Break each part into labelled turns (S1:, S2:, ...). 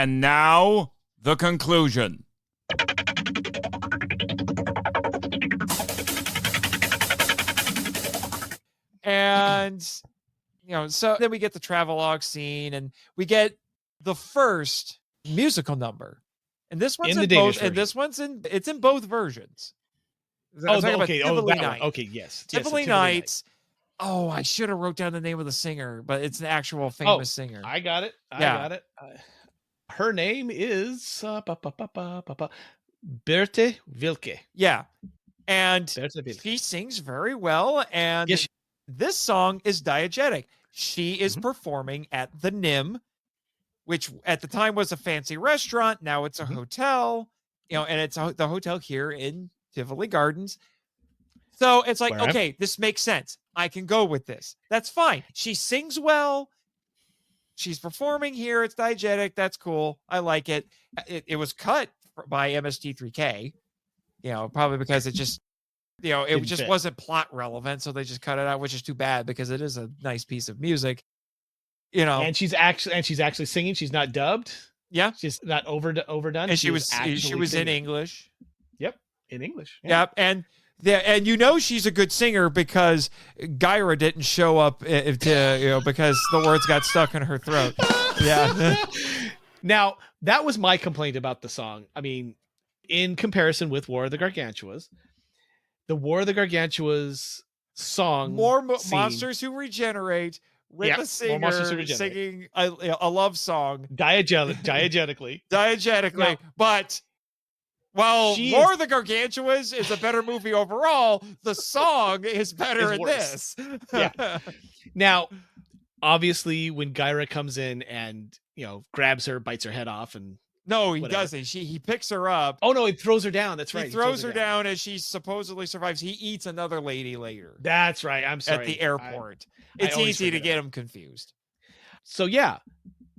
S1: And now, the conclusion.
S2: And, so then we get the travelogue scene, and we get the first musical number. And this one's in both, and this one's it's in both versions.
S3: Tivoli Nights. Okay, yes.
S2: Tivoli Nights. Oh, I should have wrote down the name of the singer, but it's an actual famous singer.
S3: I got it. Her name is Berthe Wilke.
S2: Yeah. And she sings very well. And this song is diegetic. She is performing at the NIM, which at the time was a fancy restaurant. Now it's a hotel, and it's the hotel here in Tivoli Gardens. So it's like, okay, this makes sense. I can go with this. That's fine. She sings well. She's performing here. It's diegetic. That's cool. I like it. It was cut by MST3K, probably because it just, it just wasn't plot relevant. So they just cut it out, which is too bad because it is a nice piece of music,
S3: And she's actually singing. She's not dubbed.
S2: Yeah.
S3: She's not overdone.
S2: And she was in English.
S3: Yep. In English.
S2: Yeah. Yep. And she's a good singer because Gyra didn't show up because the words got stuck in her throat. Yeah.
S3: Now, that was my complaint about the song. I mean, in comparison with War of the Gargantuas, the War of the Gargantuas song,
S2: more monsters who regenerate with a singer singing a love song
S3: diegetically.
S2: Now, but while War of the Gargantuas is a better movie overall, the song is better in this.
S3: Yeah. Now, obviously, when Gyra comes in and grabs her, bites her head off, and
S2: no, he doesn't. He picks her up.
S3: Oh no, he throws her down. That's right.
S2: He throws her down as she supposedly survives. He eats another lady later.
S3: That's right. I'm sorry.
S2: At the airport. It's easy to get him confused.
S3: So yeah,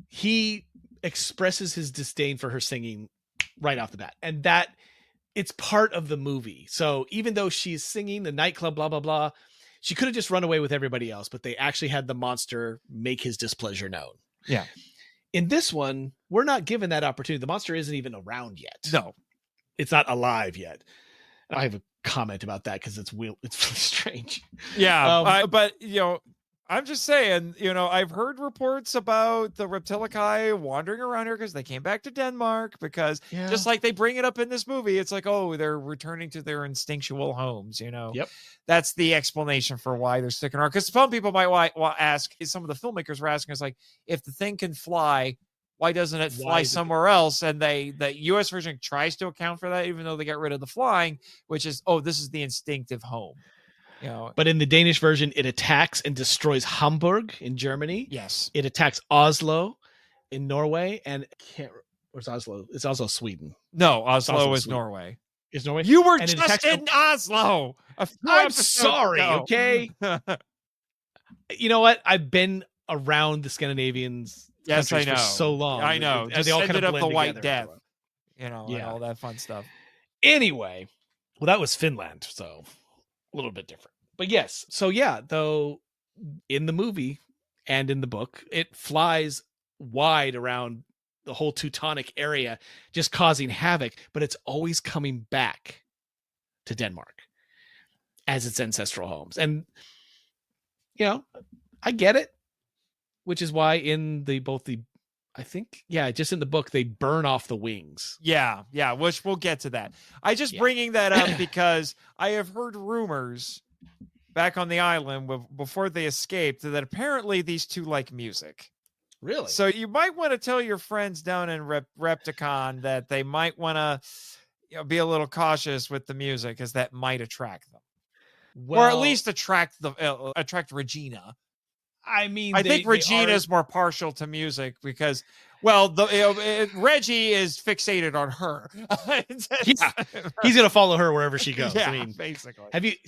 S3: he expresses his disdain for her singing right off the bat, and that it's part of the movie. So even though she's singing the nightclub, blah blah blah, she could have just run away with everybody else, but they actually had the monster make his displeasure known.
S2: Yeah.
S3: In this one, we're not given that opportunity. The monster isn't even around yet.
S2: No,
S3: it's not alive yet. I have a comment about that because it's really strange.
S2: Yeah, but I'm just saying, I've heard reports about the Reptilici wandering around here because they came back to Denmark because just like they bring it up in this movie, it's like, oh, they're returning to their instinctual homes,
S3: Yep.
S2: That's the explanation for why they're sticking around. Because some people might ask, some of the filmmakers were asking us, like, if the thing can fly, why doesn't it fly somewhere else? And the US version tries to account for that, even though they got rid of the flying, which is, this is the instinctive home.
S3: But in the Danish version, it attacks and destroys Hamburg in Germany.
S2: Yes.
S3: It attacks Oslo in Norway. And where's Oslo? It's Oslo, Sweden.
S2: No, Oslo is Norway.
S3: Is Norway?
S2: You were just in Oslo.
S3: I'm sorry, okay? You know what? I've been around the Scandinavians countries for so long.
S2: I know.
S3: They all kind of
S2: up
S3: blend
S2: the White
S3: together.
S2: Death. And all that fun stuff.
S3: Anyway, well, that was Finland, so a little bit different. But yes, so yeah, though in the movie and in the book, it flies wide around the whole Teutonic area, just causing havoc, but it's always coming back to Denmark as its ancestral homes. And, I get it, which is why in just in the book, they burn off the wings.
S2: Yeah, which we'll get to that. I just bringing that up because I have heard rumors back on the island before they escaped that apparently these two like music.
S3: Really?
S2: So you might want to tell your friends down in Repti-Con that they might want to be a little cautious with the music, as that might attract them. Or at least attract Regina.
S3: I mean,
S2: I think Regina is more partial to music because, Reggie is fixated on her.
S3: He's gonna follow her wherever she goes.
S2: Yeah,
S3: I mean,
S2: basically,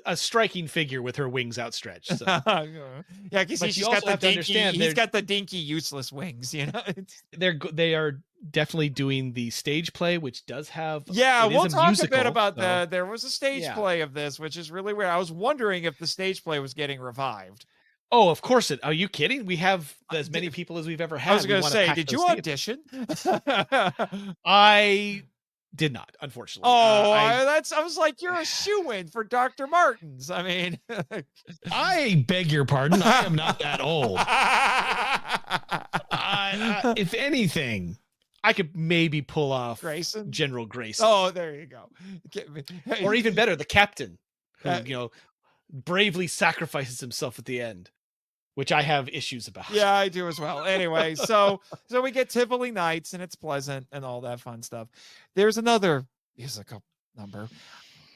S3: a striking figure with her wings outstretched. So.
S2: Yeah, because he's got the dinky. He's got the dinky, useless wings.
S3: They are definitely doing the stage play, which does have.
S2: Yeah, we'll talk a bit about that. There was a stage play of this, which is really weird. I was wondering if the stage play was getting revived.
S3: Oh, of course. Are you kidding? We have as many people as we've ever had.
S2: I was going to say, did you audition?
S3: I did not, unfortunately.
S2: I was like, you're a shoo-in for Dr. Martens. I mean,
S3: I beg your pardon. I am not that old. If anything, I could maybe pull off
S2: Grayson?
S3: General Grayson.
S2: Oh, there you go.
S3: Or even better, the captain, who, bravely sacrifices himself at the end, which I have issues about.
S2: Yeah, I do as well. Anyway, so we get Tivoli Nights, and it's pleasant and all that fun stuff. There's another musical number.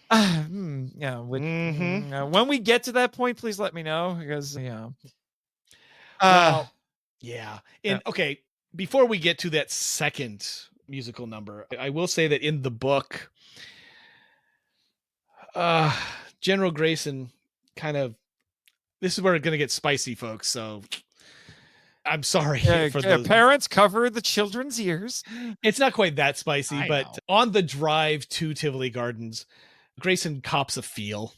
S2: When we get to that point, please let me know, because
S3: okay, before we get to that second musical number, I will say that in the book, General Grayson this is where it's going to get spicy, folks. So I'm sorry
S2: for the parents, cover the children's ears.
S3: It's not quite that spicy, but on the drive to Tivoli Gardens, Grayson cops a feel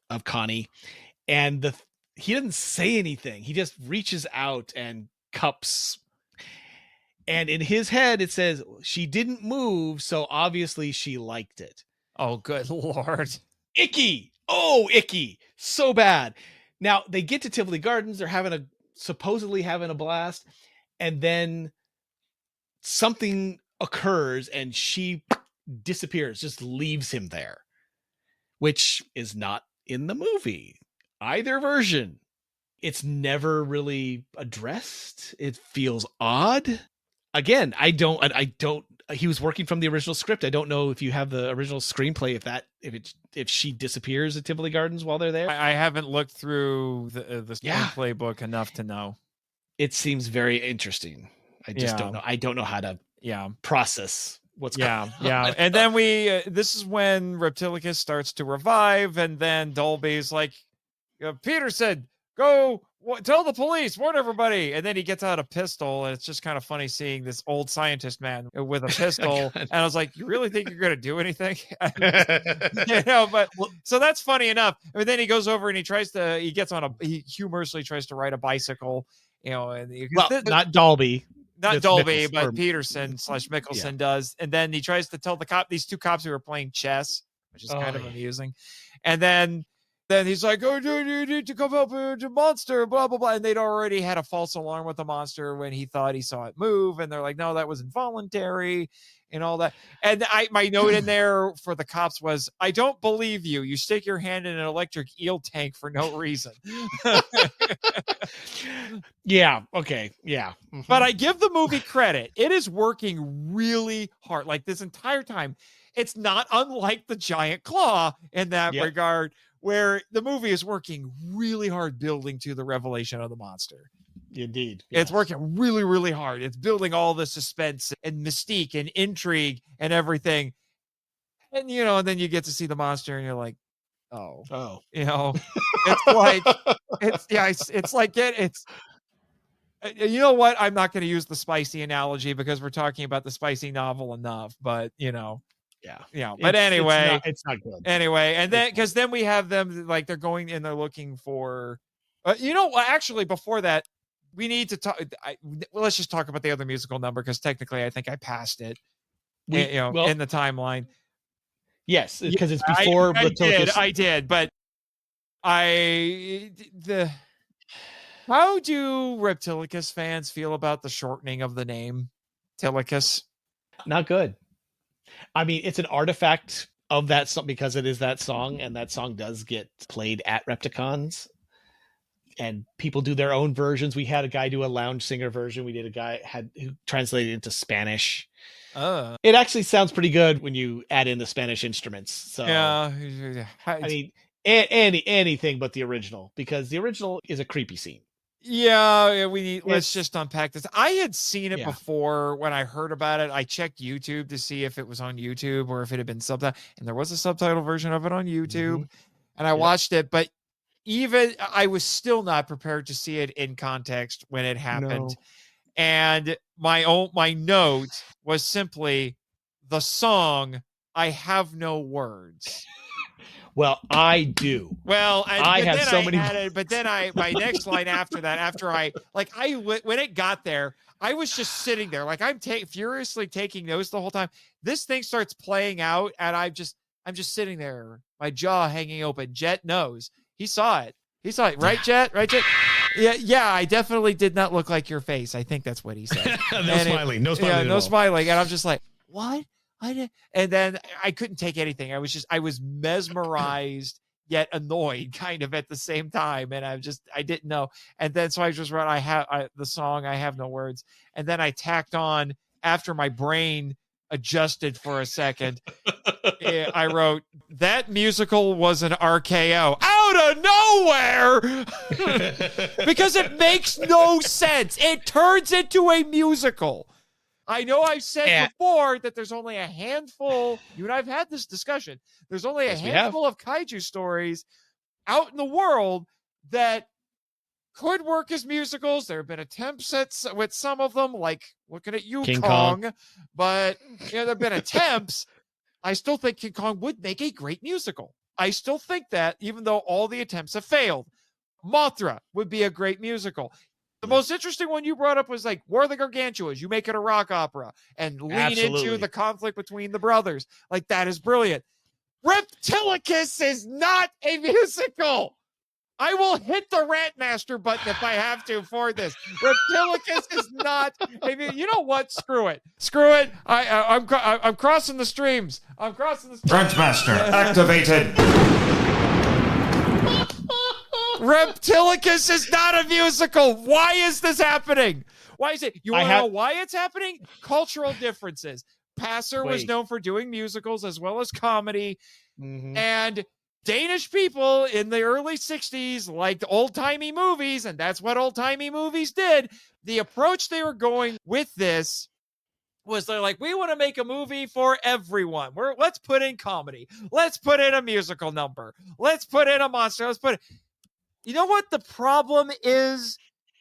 S3: of Connie, and he doesn't say anything. He just reaches out and cups. And in his head, it says, she didn't move, so obviously she liked it.
S2: Oh, good Lord.
S3: Icky. Oh, icky. So bad. Now, they get to Tivoli Gardens. They're supposedly having a blast. And then something occurs and she disappears, just leaves him there, which is not in the movie. Either version. It's never really addressed. It feels odd. Again, I don't, he was working from the original script. I don't know if you have the original screenplay, if she disappears at Tivoli Gardens while they're there.
S2: I haven't looked through the screenplay book enough to know.
S3: It seems very interesting. I just don't know. I don't know how to process what's going on.
S2: Yeah. And then this is when Reptilicus starts to revive, and then Dolby's like, Peter said, go tell the police, warn everybody. And then he gets out a pistol, and it's just kind of funny seeing this old scientist man with a pistol. And I was like, you really think you're going to do anything? So that's funny enough. And then he goes over and he humorously tries to ride a bicycle, and
S3: not Dolby.
S2: Not Dolby, but Peterson / Mickelson does. And then he tries to tell these two cops who are playing chess, which is kind of amusing. And then he's like, oh, you need to come help the monster, blah, blah, blah. And they'd already had a false alarm with the monster when he thought he saw it move. And they're like, no, that was involuntary and all that. And my note in there for the cops was, I don't believe you. You stick your hand in an electric eel tank for no reason.
S3: Yeah. Okay. Yeah. Mm-hmm.
S2: But I give the movie credit. It is working really hard. Like this entire time, it's not unlike the giant claw in that regard, where the movie is working really hard building to the revelation of the monster.
S3: Indeed.
S2: Yes. It's working really, really hard. It's building all the suspense and mystique and intrigue and everything. And, and then you get to see the monster and you're like, it's like, you know what? I'm not going to use the spicy analogy because we're talking about the spicy novel enough, but Yeah. But anyway,
S3: it's not good.
S2: Anyway, and then because then we have them like they're going and they're looking for, actually before that, we need to talk. Let's just talk about the other musical number because technically I think I passed it. In the timeline.
S3: Yes, because it's before.
S2: I did, but how do Reptilicus fans feel about the shortening of the name Tilicus?
S3: Not good. I mean, it's an artifact of that song because it is that song, and that song does get played at Repti-Cons, and people do their own versions. We had a guy do a lounge singer version. We did a guy who translated it into Spanish. It actually sounds pretty good when you add in the Spanish instruments. So
S2: yeah,
S3: I mean, anything but the original, because the original is a creepy scene.
S2: Yeah, let's just unpack this. I had seen it before when I heard about it. I checked YouTube to see if it was on YouTube or if it had been subtitled, and there was a subtitle version of it on YouTube, and I watched it, but even I was still not prepared to see it in context when it happened. No. And my note was simply the song, I have no words.
S3: Well, I do.
S2: Well,
S3: I have so many.
S2: But then my next line after that, when it got there, I was just sitting there, like I'm furiously taking notes the whole time. This thing starts playing out, and I'm just sitting there, my jaw hanging open. Jet knows. He saw it. Right, Jet? Right, Jet? Yeah. I definitely did not look like your face. I think that's what he said.
S4: No smiling.
S2: No smiling. And I'm just like, what? And then I couldn't take anything. I was mesmerized yet annoyed kind of at the same time. And I didn't know. And then, so I just wrote, the song, I Have No Words. And then I tacked on, after my brain adjusted for a second, I wrote, that musical was an RKO out of nowhere because it makes no sense. It turns into a musical. I know I've said before that there's only a handful, you and I've had this discussion, there's only a handful of kaiju stories out in the world that could work as musicals. There have been attempts with some of them, like looking at you,
S3: King
S2: Kong. But there have been attempts. I still think King Kong would make a great musical. I still think that, even though all the attempts have failed. Mothra would be a great musical. The most interesting one you brought up was like War of the Gargantuas. You make it a rock opera and lean into the conflict between the brothers. Like, that is brilliant. Reptilicus is not a musical. I will hit the Rant Master button if I have to for this. Reptilicus is not a. You know what? Screw it. I'm crossing the streams.
S1: Rant Master activated.
S2: Reptilicus is not a musical. Why is this happening? Why is it? You want to know why it's happening? Cultural differences. Passer was known for doing musicals as well as comedy. Mm-hmm. And Danish people in the early 60s liked old-timey movies, and that's what old-timey movies did. The approach they were going with this was they're like, we want to make a movie for everyone. Let's put in comedy. Let's put in a musical number. Let's put in a monster. You know what the problem is?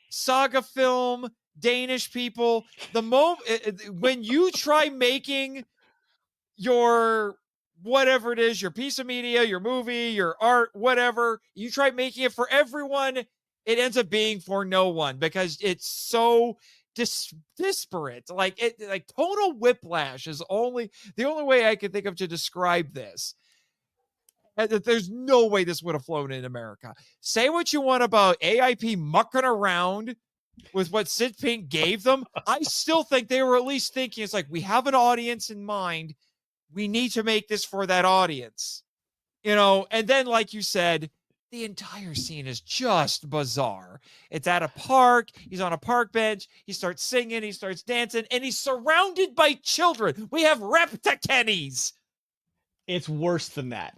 S2: Saga film, Danish people, when you try making your whatever it is, your piece of media, your movie, your art, whatever, you try making it for everyone, it ends up being for no one because it's so disparate. Like tonal whiplash is the only way I can think of to describe this. There's no way this would have flown in America. Say what you want about AIP mucking around with what Sid Pink gave them. I still think they were at least thinking, it's like, we have an audience in mind. We need to make this for that audience. And then, like you said, the entire scene is just bizarre. It's at a park. He's on a park bench. He starts singing. He starts dancing. And he's surrounded by children. We have Repti-Cons.
S3: It's worse than that.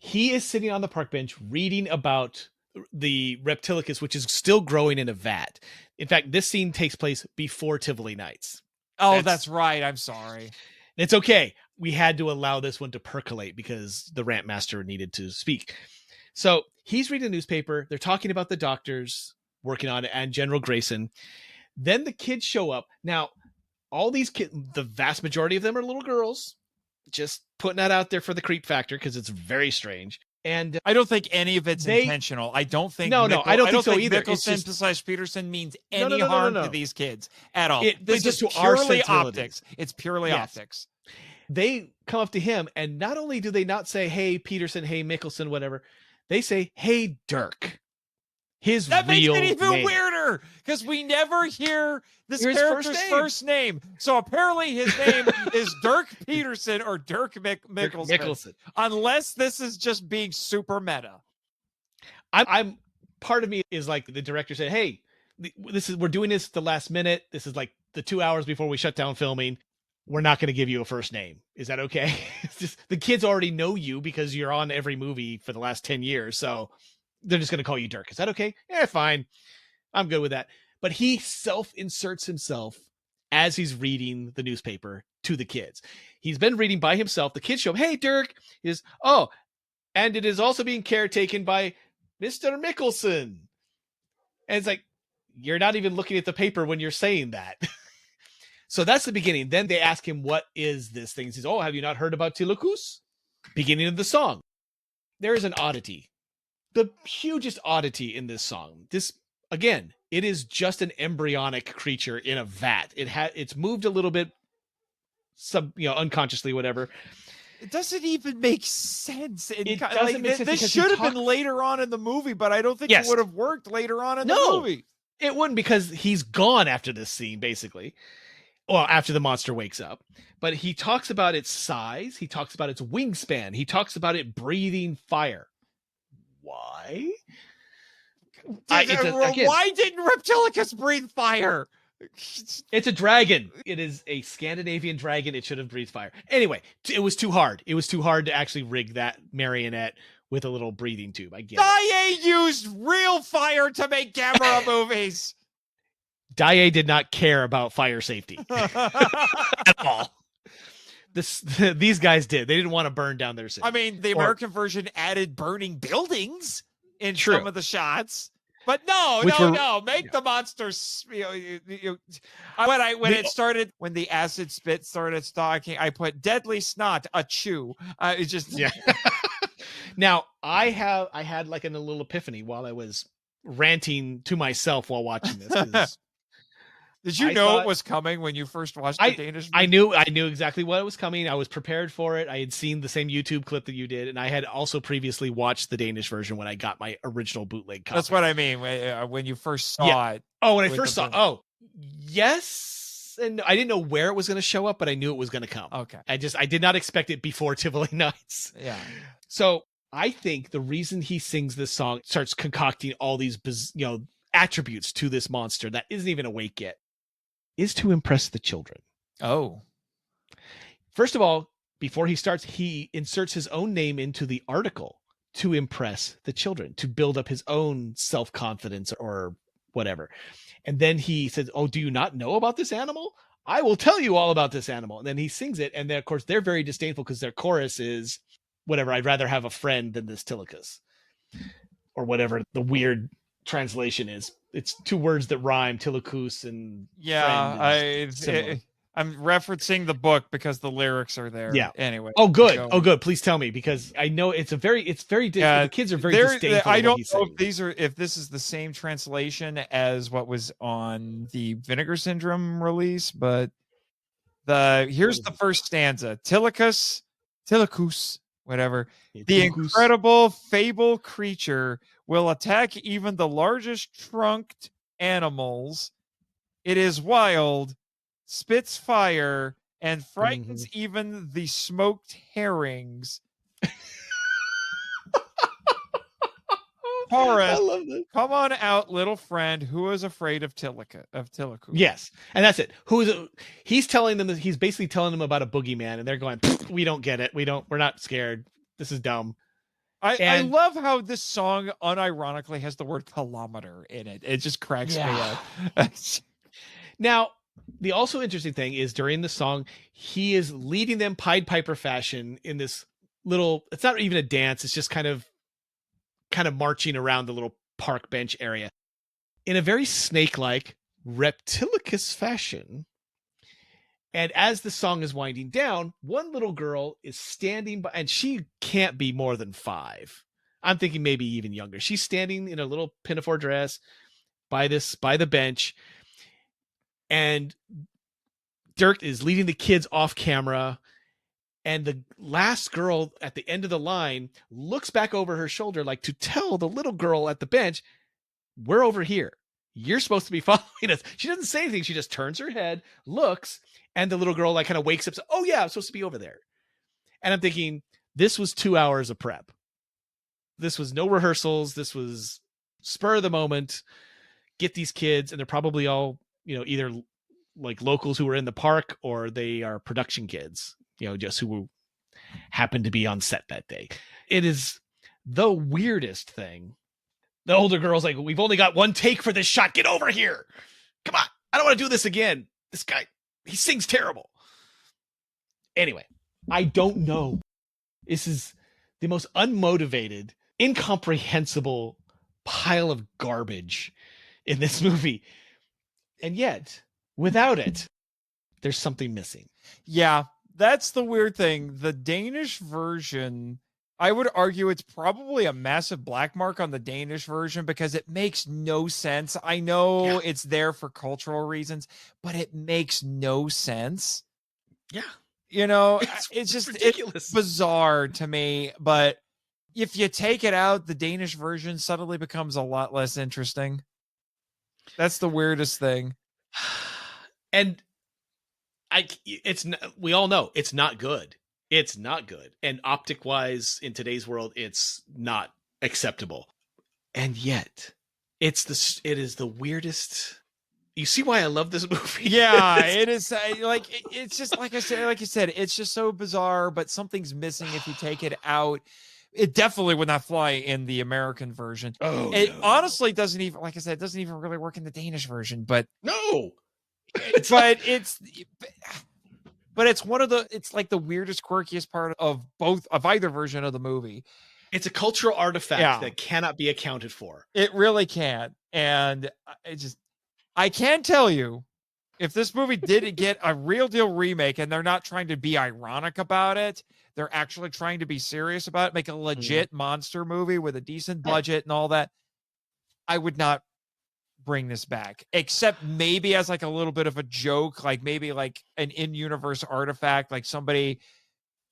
S3: He is sitting on the park bench reading about the Reptilicus, which is still growing in a vat. In fact, this scene takes place before Tivoli Nights.
S2: Oh, that's right. I'm sorry.
S3: It's okay. We had to allow this one to percolate because the Rant Master needed to speak. So he's reading the newspaper. They're talking about the doctors working on it and General Grayson. Then the kids show up. Now, all these kids, the vast majority of them are little girls. Just putting that out there for the creep factor because it's very strange. And
S2: I don't think any of it's intentional. I don't think
S3: I don't think so either.
S2: Mickelson / Peterson means any harm to these kids at all.
S3: This is
S2: just purely optics. It's purely optics.
S3: They come up to him, and not only do they not say, hey, Peterson, hey, Mickelson, whatever, they say, hey, Dirk. That makes it even weirder because we never hear this character's first name. So apparently his name is Dirk Peterson or Dirk Mickelson. Unless this is just being super meta. I'm part of me is like the director said, hey, we're doing this at the last minute. This is like the 2 hours before we shut down filming. We're not going to give you a first name. Is that okay? It's just, the kids already know you because you're on every movie for the last 10 years. So they're just going to call you Dirk. Is that okay? Yeah, fine. I'm good with that. But he self-inserts himself as he's reading the newspaper to the kids. He's been reading by himself. The kids show him, hey, Dirk. He says, oh, and it is also being caretaken by Mr. Mickelson. And it's like, you're not even looking at the paper when you're saying that. So that's the beginning. Then they ask him, what is this thing? He says, oh, have you not heard about Tilicus? Beginning of the song. there is an oddity. The hugest oddity in this song. This, again, it is just an embryonic creature in a vat. It's moved a little bit, unconsciously, whatever.
S2: It doesn't even make sense.
S3: It doesn't make sense.
S2: This should have been later on in the movie, but I don't think it would have worked later on in the movie.
S3: It wouldn't, because he's gone after this scene, basically. Well, after the monster wakes up. But he talks about its size. He talks about its wingspan. He talks about it breathing fire. Why?
S2: Why didn't Reptilicus breathe fire?
S3: It's a dragon. It is a Scandinavian dragon. It should have breathed fire. Anyway, it was too hard. It was too hard to actually rig that marionette with a little breathing tube. I get it.
S2: Daiei used real fire to make camera movies.
S3: Daiei did not care about fire safety at all. These guys did. They didn't want to burn down their city.
S2: I mean, the American version added burning buildings in some of the shots. But no. Make the monsters. When the acid spit started stalking, I put deadly snot, a chew. It's just
S3: Now I had like a little epiphany while I was ranting to myself while watching this.
S2: Did you know it was coming when you first watched the Danish movie?
S3: I knew exactly what was coming. I was prepared for it. I had seen the same YouTube clip that you did, and I had also previously watched the Danish version when I got my original bootleg copy.
S2: That's what I mean. When you first saw it.
S3: Oh, when I first saw it. Oh, yes. And I didn't know where it was going to show up, but I knew it was going to come.
S2: Okay.
S3: I did not expect it before Tivoli Nights.
S2: Yeah.
S3: So I think the reason he sings this song, starts concocting all these, attributes to this monster that isn't even awake yet, is to impress the children.
S2: Oh.
S3: First of all, before he starts, he inserts his own name into the article to impress the children, to build up his own self-confidence or whatever. And then he says, "Oh, do you not know about this animal? I will tell you all about this animal." And then he sings it. And then, of course, they're very disdainful because their chorus is, whatever, "I'd rather have a friend than this Tilicus," or whatever the weird translation is. It's two words that rhyme, Tilicus and friend.
S2: I'm referencing the book because the lyrics are there.
S3: Yeah.
S2: Anyway.
S3: Oh, good. Oh, good. Please tell me, because I know it's very the kids are very disdainful.
S2: I don't know if this is the same translation as what was on the Vinegar Syndrome release, but here's the first stanza. Tilicus, whatever. The incredible fable creature will attack even the largest trunked animals. It is wild, spits fire, and frightens even the smoked herrings. Chorus, come on out, little friend. Who is afraid of Tilicus?
S3: Yes, and that's it. He's telling them that he's basically telling them about a boogeyman, and they're going, "We don't get it. We're not scared. This is dumb."
S2: I love how this song unironically has the word kilometer in it. It just cracks me up.
S3: Now, the also interesting thing is during the song, he is leading them Pied Piper fashion in this little, it's not even a dance. It's just kind of marching around the little park bench area in a very snake-like Reptilicus fashion. And as the song is winding down, one little girl is standing by, and she can't be more than 5. I'm thinking maybe even younger. She's standing in a little pinafore dress by the bench. And Dirk is leading the kids off camera. And the last girl at the end of the line looks back over her shoulder, like to tell the little girl at the bench, "We're over here. You're supposed to be following us." She doesn't say anything. She just turns her head, looks, and the little girl like kind of wakes up. So, "Oh yeah, I'm supposed to be over there." And I'm thinking, this was 2 hours of prep. This was no rehearsals. This was spur of the moment. Get these kids, and they're probably all, either like locals who were in the park, or they are production kids, just who happened to be on set that day. It is the weirdest thing. The older girl's like, "We've only got one take for this shot. Get over here. Come on. I don't want to do this again. This guy, he sings terrible." Anyway, I don't know. This is the most unmotivated, incomprehensible pile of garbage in this movie. And yet, without it, there's something missing.
S2: Yeah, that's the weird thing. The Danish version I would argue it's probably a massive black mark on the Danish version because it makes no sense. I know it's there for cultural reasons, but it makes no sense.
S3: Yeah.
S2: You know, it's just ridiculous. It's bizarre to me, but if you take it out, the Danish version suddenly becomes a lot less interesting. That's the weirdest thing.
S3: And we all know it's not good. It's not good. And optic wise, in today's world, it's not acceptable. And yet it is the weirdest. You see why I love this movie?
S2: Yeah, it is like, it's just like you said, it's just so bizarre, but something's missing if you take it out. It definitely would not fly in the American version.
S3: Oh,
S2: it honestly doesn't even, like I said, it doesn't even really work in the Danish version, but
S3: no,
S2: it's like the weirdest, quirkiest part of either version of the movie.
S3: It's a cultural artifact that cannot be accounted for.
S2: It really can't. And I can tell you, if this movie did get a real deal remake and they're not trying to be ironic about it, they're actually trying to be serious about it, make a legit monster movie with a decent budget and all that, I would not bring this back, except maybe as like a little bit of a joke, like maybe like an in-universe artifact, like somebody,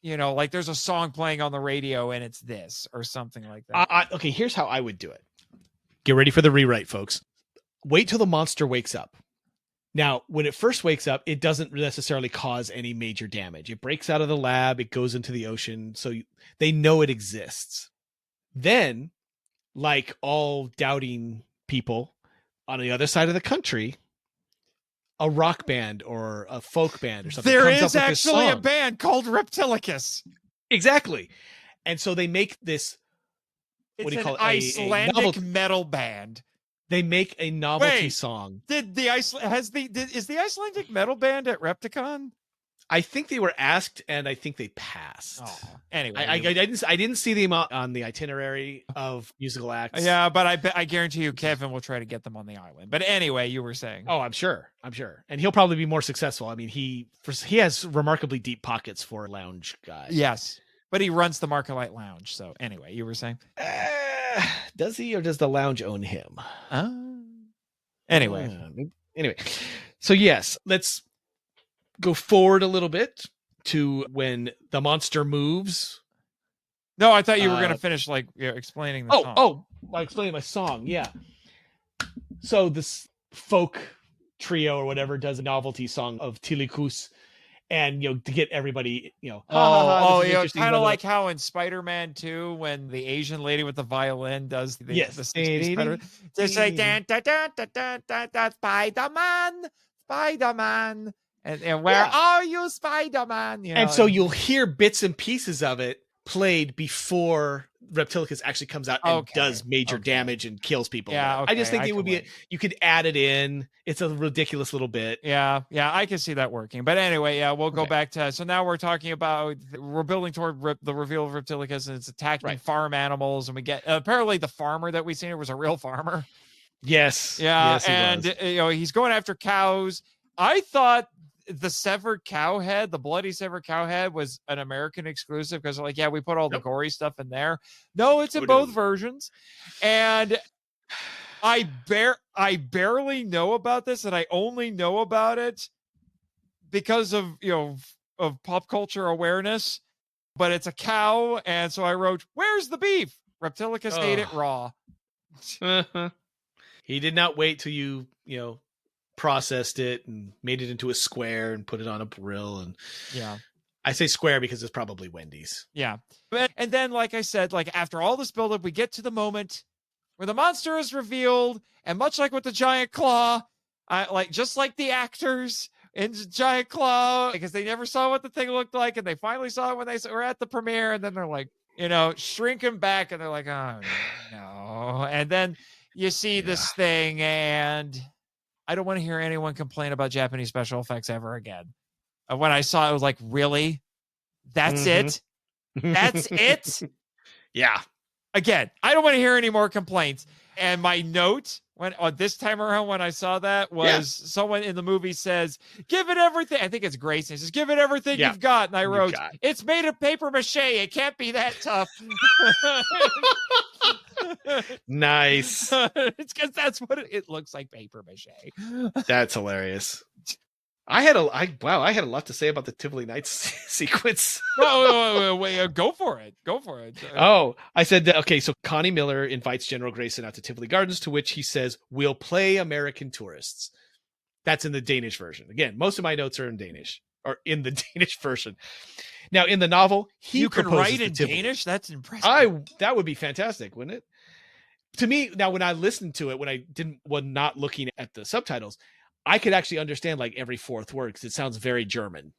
S2: you know, like there's a song playing on the radio and it's this or something like that.
S3: Okay, here's how I would do it. Get ready for the rewrite, folks. Wait till the monster wakes up. Now, when it first wakes up, it doesn't necessarily cause any major damage. It breaks out of the lab, it goes into the ocean, so they know it exists. Then, like all doubting people on the other side of the country, a rock band or a folk band or something.
S2: There is actually a band called Reptilicus.
S3: Exactly. And so they make this,
S2: what do you call it? Icelandic metal band.
S3: They make a novelty song.
S2: Is the Icelandic metal band at Repti-Con?
S3: I think they were asked, and I think they passed.
S2: Oh, anyway,
S3: I didn't see them on the itinerary of musical acts.
S2: Yeah, but I guarantee you, Kevin will try to get them on the island. But anyway, you were saying.
S3: Oh, I'm sure, and he'll probably be more successful. I mean, he has remarkably deep pockets for a lounge guy.
S2: Yes, but he runs the Marketlight Lounge. So anyway, you were saying.
S3: Does he, or does the lounge own him?
S2: Anyway.
S3: So yes, let's go forward a little bit to when the monster moves.
S2: No, I thought you were going to finish explaining the song.
S3: I explaining my song. Yeah. So this folk trio or whatever does a novelty song of Tilicus. And, to get everybody, kind
S2: of like how in Spider-Man 2, when the Asian lady with the violin does the 60s Spider-Man. Just like, Spider-Man. And where are you, Spider-Man?
S3: And so you'll hear bits and pieces of it played before Reptilicus actually comes out and does major damage and kills people.
S2: Yeah,
S3: I just think it would be you could add it in. It's a ridiculous little bit.
S2: Yeah, I can see that working. But anyway, we'll go back to, so now we're talking about, we're building toward the reveal of Reptilicus, and it's attacking farm animals, and we get apparently the farmer that we seen here was a real farmer.
S3: Yes.
S2: Yeah, and he's going after cows. I thought the severed cow head, the bloody severed cow head, was an American exclusive because we put all the gory stuff in there. No, it's in both versions. And I barely know about this, and I only know about it because of pop culture awareness. But it's a cow, and so I wrote, "Where's the beef?" Reptilicus ate it raw.
S3: He did not wait till you processed it and made it into a square and put it on a grill. And I say square because it's probably Wendy's.
S2: Yeah. And then, like I said, after all this buildup, we get to the moment where the monster is revealed, and much like with the giant claw, just like the actors in Giant Claw, because they never saw what the thing looked like, and they finally saw it when they were at the premiere, and then they're like, shrinking back, and they're like, oh no. And then you see this thing, and I don't want to hear anyone complain about Japanese special effects ever again. When I saw it, I was like, really? That's it? That's it?
S3: Yeah.
S2: Again, I don't want to hear any more complaints. And my note when this time around when I saw that was someone in the movie says, "Give it everything." I think it's Grace. And says, "Give it everything you've got." And I wrote, "It's made of paper mache. It can't be that tough."
S3: Nice.
S2: It's because that's what it looks like, paper mache.
S3: That's hilarious. I had a lot to say about the Tivoli Nights sequence.
S2: Wait, go for it. Go for it.
S3: I said that. Okay, so Connie Miller invites General Grayson out to Tivoli Gardens, to which he says, "We'll play American tourists." That's in the Danish version. Again, most of my notes are in Danish, or in the Danish version. Now, in the novel,
S2: you could write in Danish. That's impressive.
S3: That would be fantastic, wouldn't it? To me, now when I listened to it, when not looking at the subtitles, I could actually understand like every fourth word because it sounds very German.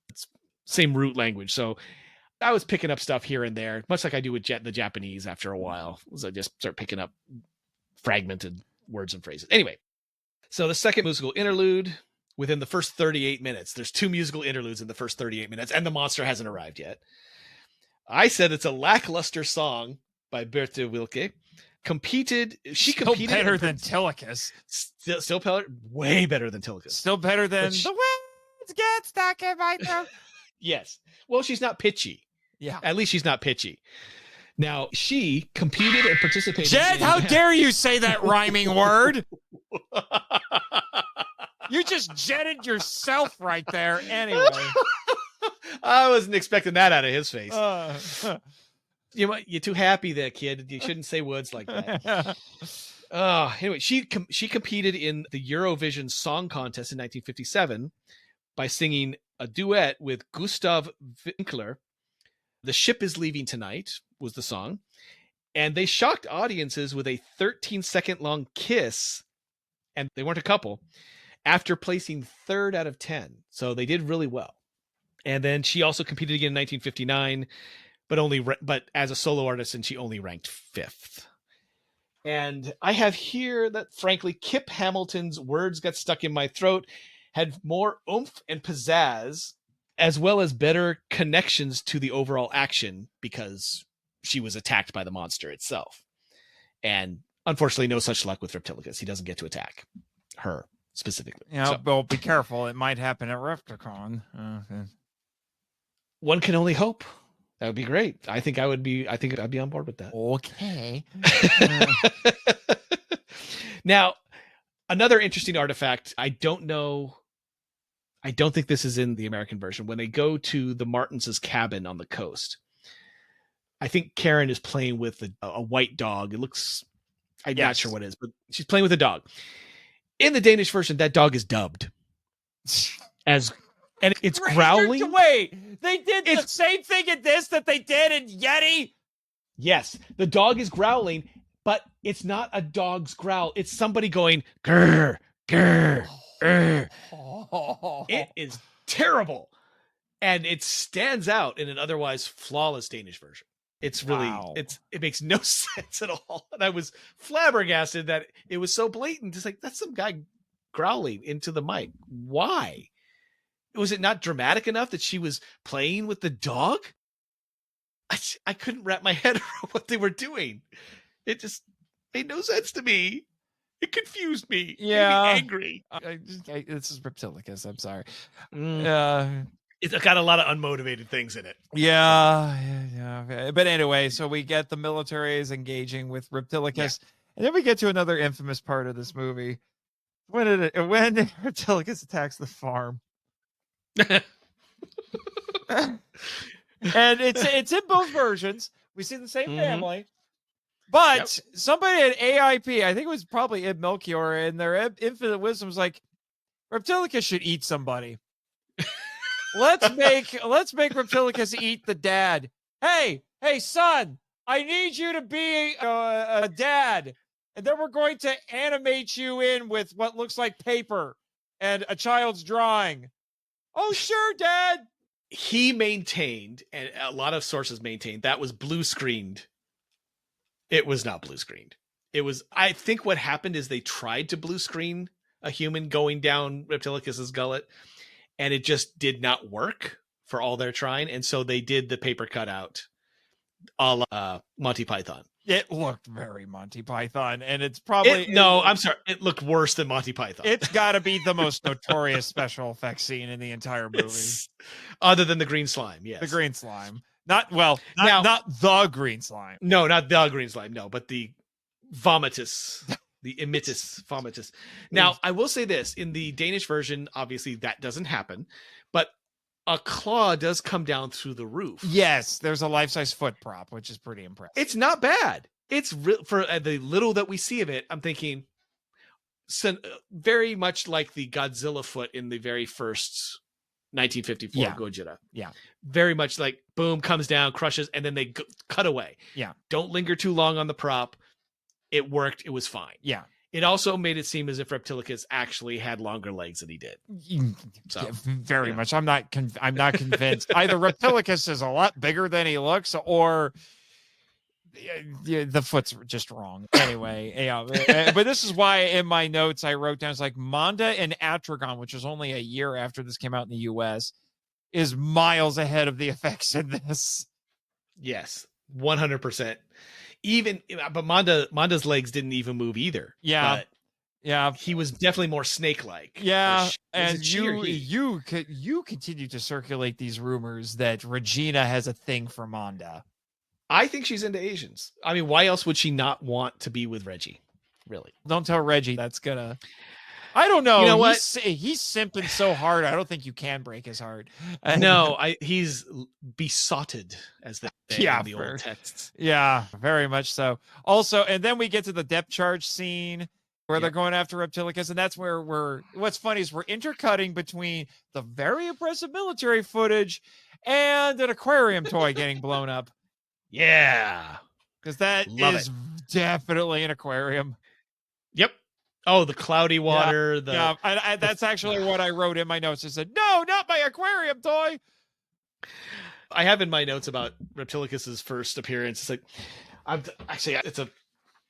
S3: It's same root language. So I was picking up stuff here and there, much like I do with the Japanese after a while, as I just start picking up fragmented words and phrases. Anyway, so the second musical interlude within the first 38 minutes. There's 2 musical interludes in the first 38 minutes, and the monster hasn't arrived yet. I said it's a lackluster song by Bertha Wilke. She competed
S2: better than Tilicus.
S3: Still better, way better than Tilicus.
S2: Still better than the winds get stuck in my throat.
S3: Yes. Well, she's not pitchy.
S2: Yeah.
S3: At least she's not pitchy. Now, she competed and participated.
S2: Jed, how dare you say that rhyming word? You just jetted yourself right there. Anyway.
S3: I wasn't expecting that out of his face. You're too happy there, kid. You shouldn't say words like that. Anyway, she competed in the Eurovision Song Contest in 1957 by singing a duet with Gustav Winkler. "The Ship is Leaving Tonight" was the song. And they shocked audiences with a 13-second long kiss, and they weren't a couple, after placing 3rd out of 10. So they did really well. And then she also competed again in 1959, but as a solo artist, and she only ranked 5th. And I have here that, frankly, Kip Hamilton's "Words Got Stuck in My Throat" had more oomph and pizzazz, as well as better connections to the overall action, because she was attacked by the monster itself. And unfortunately, no such luck with Reptilicus. He doesn't get to attack her specifically.
S2: Well, be careful. It might happen at Repti-Con.
S3: One can only hope. That would be great. I think I'd be on board with that.
S2: Okay.
S3: Now, another interesting artifact. I don't think this is in the American version. When they go to the Martins' cabin on the coast, I think Karen is playing with a white dog. It looks, I'm not sure what it is, but she's playing with a dog. In the Danish version, that dog is dubbed and it's growling.
S2: Wait, they did the same thing in this that they did in Yeti?
S3: Yes, the dog is growling, but it's not a dog's growl. It's somebody going, grr, grr, grr. It is terrible. And it stands out in an otherwise flawless Danish version. It's really, it makes no sense at all. And I was flabbergasted that it was so blatant. It's like, that's some guy growling into the mic. Why? Was it not dramatic enough that she was playing with the dog? I couldn't wrap my head around what they were doing. It just made no sense to me. It confused me.
S2: Yeah.
S3: Made me angry.
S2: This is Reptilicus. I'm sorry.
S3: It's got a lot of unmotivated things in it.
S2: Yeah. But anyway, so we get the military is engaging with Reptilicus. Yeah. And then we get to another infamous part of this movie. When Reptilicus attacks the farm. And it's in both versions. We see the same family. But somebody at AIP, I think it was probably Ib Melchior, in their infinite wisdom was like, Reptilicus should eat somebody. Let's make Reptilicus eat the dad. Hey, son, I need you to be a dad. And then we're going to animate you in with what looks like paper and a child's drawing. Oh, sure, Dad.
S3: He maintained, and a lot of sources maintained, that was blue screened. It was not blue screened. It was, I think what happened is they tried to blue screen a human going down Reptilicus's gullet, and it just did not work for all their trying. And so they did the paper cutout a la Monty Python.
S2: It looked very Monty Python, and it's probably
S3: I'm sorry. It looked worse than Monty Python.
S2: It's got to be the most notorious special effects scene in the entire movie,
S3: other than the green slime. Yes,
S2: the green slime. Not the green slime.
S3: No, not the green slime. No, but the vomitus, the immitus vomitus. Now, I will say this: in the Danish version, obviously that doesn't happen, but a claw does come down through the roof.
S2: Yes, there's a life-size foot prop, which is pretty impressive.
S3: It's not bad. It's for the little that we see of it. I'm thinking, very much like the Godzilla foot in the very first 1954 Gojira.
S2: Yeah,
S3: very much like boom, comes down, crushes, and then they cut away.
S2: Yeah,
S3: don't linger too long on the prop. It worked. It was fine.
S2: Yeah.
S3: It also made it seem as if Reptilicus actually had longer legs than he did.
S2: So very much. I'm not convinced. Either Reptilicus is a lot bigger than he looks, or the foot's just wrong. Anyway, yeah. But this is why in my notes I wrote down, it's like Manda and Atragon, which was only a year after this came out in the US, is miles ahead of the effects in this.
S3: Yes, 100%. But Manda's legs didn't even move either.
S2: Yeah.
S3: But
S2: yeah.
S3: He was definitely more snake-like.
S2: Yeah. And you continue to circulate these rumors that Regina has a thing for Manda.
S3: I think she's into Asians. I mean, why else would she not want to be with Reggie? Really?
S2: Don't tell Reggie. That's gonna... I don't know.
S3: You know what?
S2: He's simping so hard. I don't think you can break his heart.
S3: No, he's besotted, as they say in the old texts.
S2: Yeah, very much so. Also, and then we get to the depth charge scene where they're going after Reptilicus, and that's where what's funny is we're intercutting between the very impressive military footage and an aquarium toy getting blown up.
S3: Yeah.
S2: Because that is definitely an aquarium.
S3: Yep. Oh, the cloudy water.
S2: That's actually what I wrote in my notes. I said, no, not my aquarium toy.
S3: I have in my notes about Reptilicus's first appearance. It's like,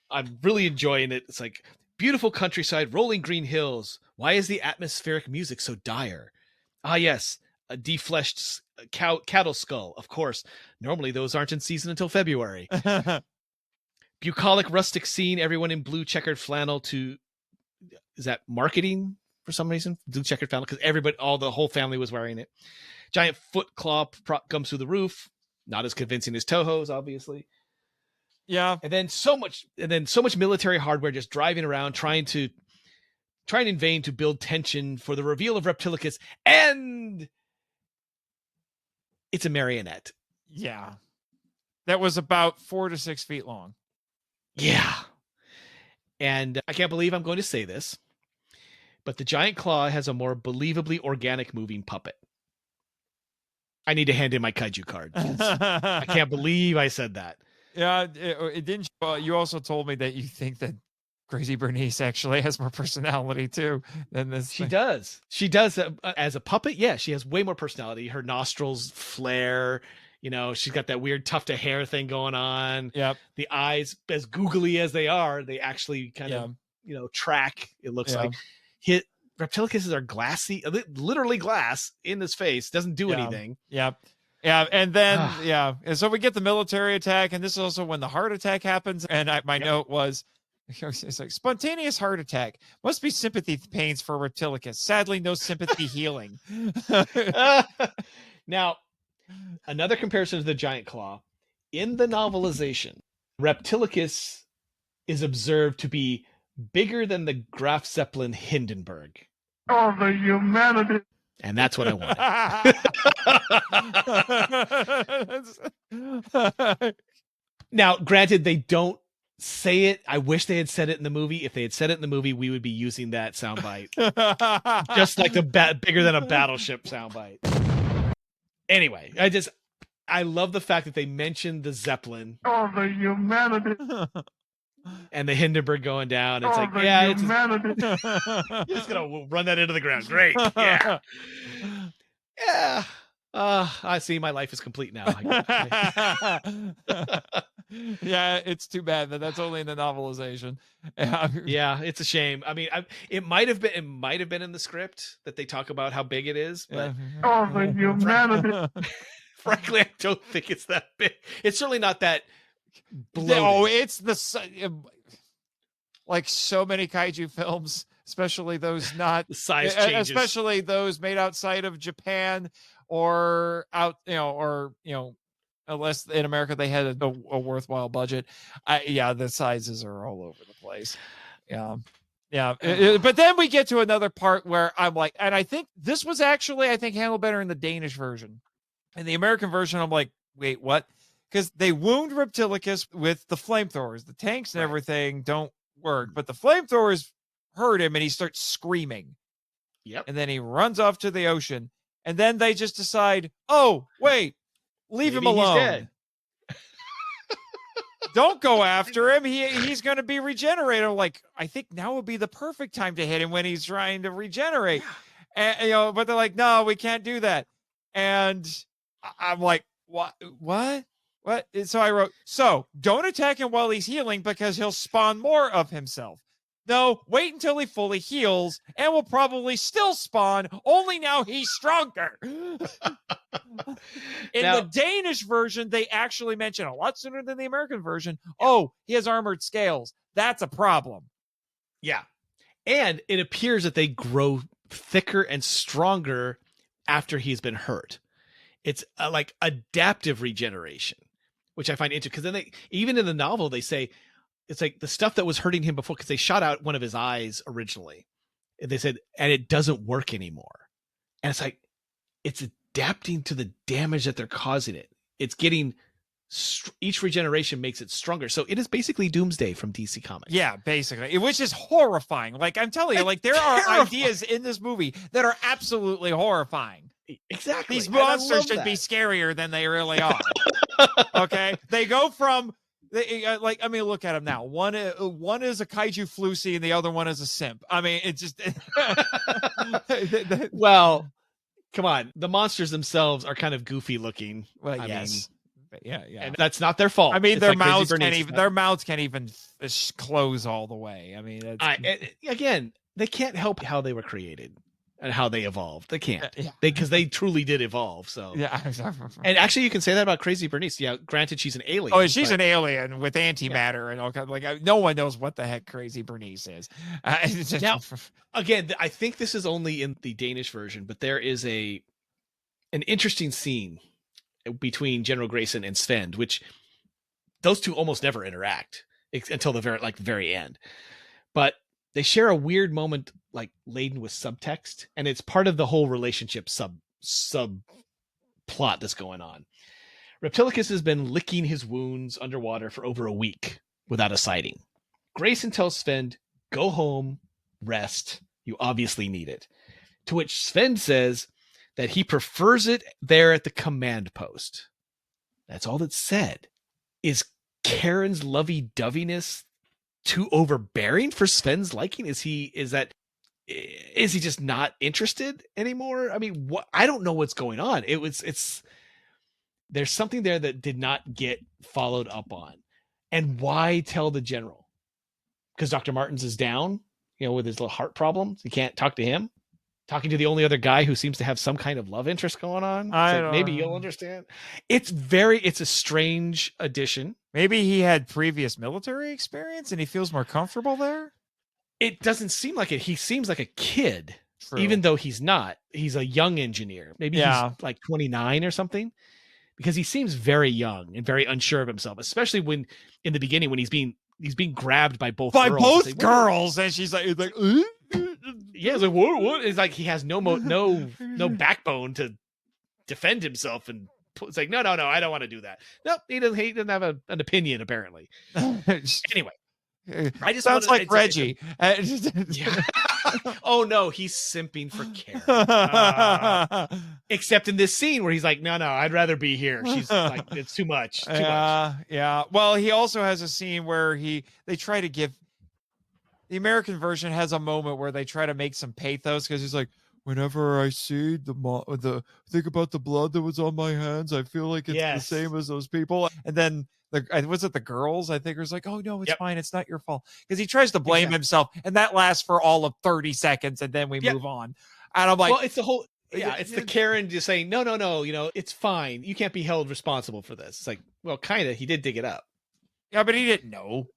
S3: I'm really enjoying it. It's like, beautiful countryside, rolling green hills. Why is the atmospheric music so dire? Ah, yes, a defleshed cattle skull, of course. Normally those aren't in season until February. Bucolic rustic scene, everyone in blue checkered flannel is that marketing for some reason? Blue checkered flannel, because the whole family was wearing it. Giant foot claw prop comes through the roof. Not as convincing as Toho's, obviously.
S2: Yeah.
S3: And then so much military hardware just driving around, trying in vain to build tension for the reveal of Reptilicus, and it's a marionette.
S2: Yeah. That was about 4 to 6 feet long.
S3: Yeah. And I can't believe I'm going to say this, but the giant claw has a more believably organic moving puppet. I need to hand in my kaiju card. I can't believe I said that.
S2: Yeah, it didn't. You also told me that you think that Crazy Bernice actually has more personality too than this.
S3: She does. She does as a puppet. Yeah, she has way more personality. Her nostrils flare. You know, she's got that weird tuft of hair thing going on.
S2: Yep.
S3: The eyes, as googly as they are, they actually kind of, track. It looks like Reptilicuses are glassy, literally glass in his face. Doesn't do anything.
S2: Yep. Yeah. And then, and so we get the military attack, and this is also when the heart attack happens. And my note was, it's like spontaneous heart attack. Must be sympathy pains for Reptilicus. Sadly, no sympathy healing.
S3: Now, another comparison to the giant claw. In the novelization, Reptilicus is observed to be bigger than the Graf Zeppelin Hindenburg.
S1: Oh, the humanity.
S3: And that's what I wanted. Now, granted, they don't say it. I wish they had said it in the movie. If they had said it in the movie, we would be using that soundbite. Just like the bigger than a battleship soundbite. Anyway, I love the fact that they mentioned the Zeppelin.
S1: Oh, the humanity.
S3: And the Hindenburg going down. It's you're just gonna run that into the ground. Great. Yeah. Yeah. I see my life is complete now.
S2: Yeah, it's too bad that that's only in the novelization.
S3: Yeah, it's a shame. I mean, it might have been in the script that they talk about how big it is, but
S1: oh, the humanity.
S3: Frankly, I don't think it's that big. It's certainly not that bloated.
S2: it's like so many kaiju films, especially those not
S3: The size changes.
S2: especially those made outside of Japan or unless in America they had a worthwhile budget. The sizes are all over the place. But then we get to another part where I'm like, and I think this was actually handled better in the Danish version. In the American version, I'm like, wait, what? Because they wound Reptilicus with the flamethrowers. The tanks and everything don't work, but the flamethrowers hurt him and he starts screaming.
S3: Yep.
S2: And then he runs off to the ocean. And then they just decide, oh, wait, leave him alone.
S3: He's dead.
S2: Don't go after him. He's going to be regenerated. I'm like, I think now would be the perfect time to hit him when he's trying to regenerate. And, but they're like, no, we can't do that. And I'm like, what? So I wrote, so don't attack him while he's healing because he'll spawn more of himself. No, wait until he fully heals and will probably still spawn, only now he's stronger. In the Danish version, they actually mention a lot sooner than the American version. Oh, he has armored scales. That's a problem.
S3: Yeah. And it appears that they grow thicker and stronger after he's been hurt. It's like adaptive regeneration, which I find interesting because then even in the novel, they say, it's like the stuff that was hurting him before, because they shot out one of his eyes originally. And they said, and it doesn't work anymore. And it's like, it's adapting to the damage that they're causing it. It's getting, each regeneration makes it stronger. So it is basically Doomsday from DC Comics.
S2: Yeah, basically, which is horrifying. Like, I'm telling you, like there are ideas in this movie that are absolutely horrifying.
S3: Exactly.
S2: These monsters should be scarier than they really are. Okay. They go from, look at them now. One is a kaiju Flusy and the other one is a simp. I mean, it's just.
S3: Well, come on. The monsters themselves are kind of goofy looking.
S2: Well, yes. Yeah.
S3: And that's not their fault.
S2: I mean, their mouths can't even close all the way. I mean,
S3: again, they can't help how they were created and how they evolved. They can't. Because they truly did evolve. So
S2: yeah.
S3: And actually, you can say that about Crazy Bernice. Yeah, granted, she's an alien.
S2: Oh, she's an alien with antimatter and all kinds. Like, no one knows what the heck Crazy Bernice is.
S3: Now, again, I think this is only in the Danish version, but there is an interesting scene between General Grayson and Sven, which those two almost never interact until the very end. But they share a weird moment, like laden with subtext, and it's part of the whole relationship sub plot that's going on. Reptilicus has been licking his wounds underwater for over a week without a sighting. Grayson tells Sven, "Go home, rest. You obviously need it." To which Sven says that he prefers it there at the command post. That's all that's said. Is Karen's lovey-doveyness too overbearing for Sven's liking? Is he just not interested anymore? I mean, I don't know what's going on. There's something there that did not get followed up on. And why tell the general? Because Dr. Martens is down, with his little heart problems. He can't talk to him. Talking to the only other guy who seems to have some kind of love interest going on. Maybe you'll understand. It's a strange addition.
S2: Maybe he had previous military experience and he feels more comfortable there.
S3: It doesn't seem like it. He seems like a kid,
S2: True.
S3: Even though he's not. He's a young engineer. Maybe he's like 29 or something, because he seems very young and very unsure of himself, especially when in the beginning, when he's being grabbed by both
S2: girls. And she's like,
S3: yeah, it's like, what? It's like he has no backbone to defend himself, and it's like, no, I don't want to do that. Nope, he doesn't have an opinion apparently. Anyway,
S2: I just sounds like Reggie.
S3: Oh no, he's simping for Karen. Except in this scene where he's like, no, I'd rather be here. She's like, it's too much.
S2: Yeah. Well, he also has a scene where they try to give. The American version has a moment where they try to make some pathos, because he's like, whenever I see think about the blood that was on my hands, I feel like it's the same as those people. And then was it the girls? I think it was like, oh no, it's fine. It's not your fault. Because he tries to blame himself, and that lasts for all of 30 seconds, and then we move on. And I'm like,
S3: well, it's the whole, it's the Karen just saying, no, it's fine. You can't be held responsible for this. It's like, well, kind of, he did dig it up.
S2: Yeah, but he didn't know.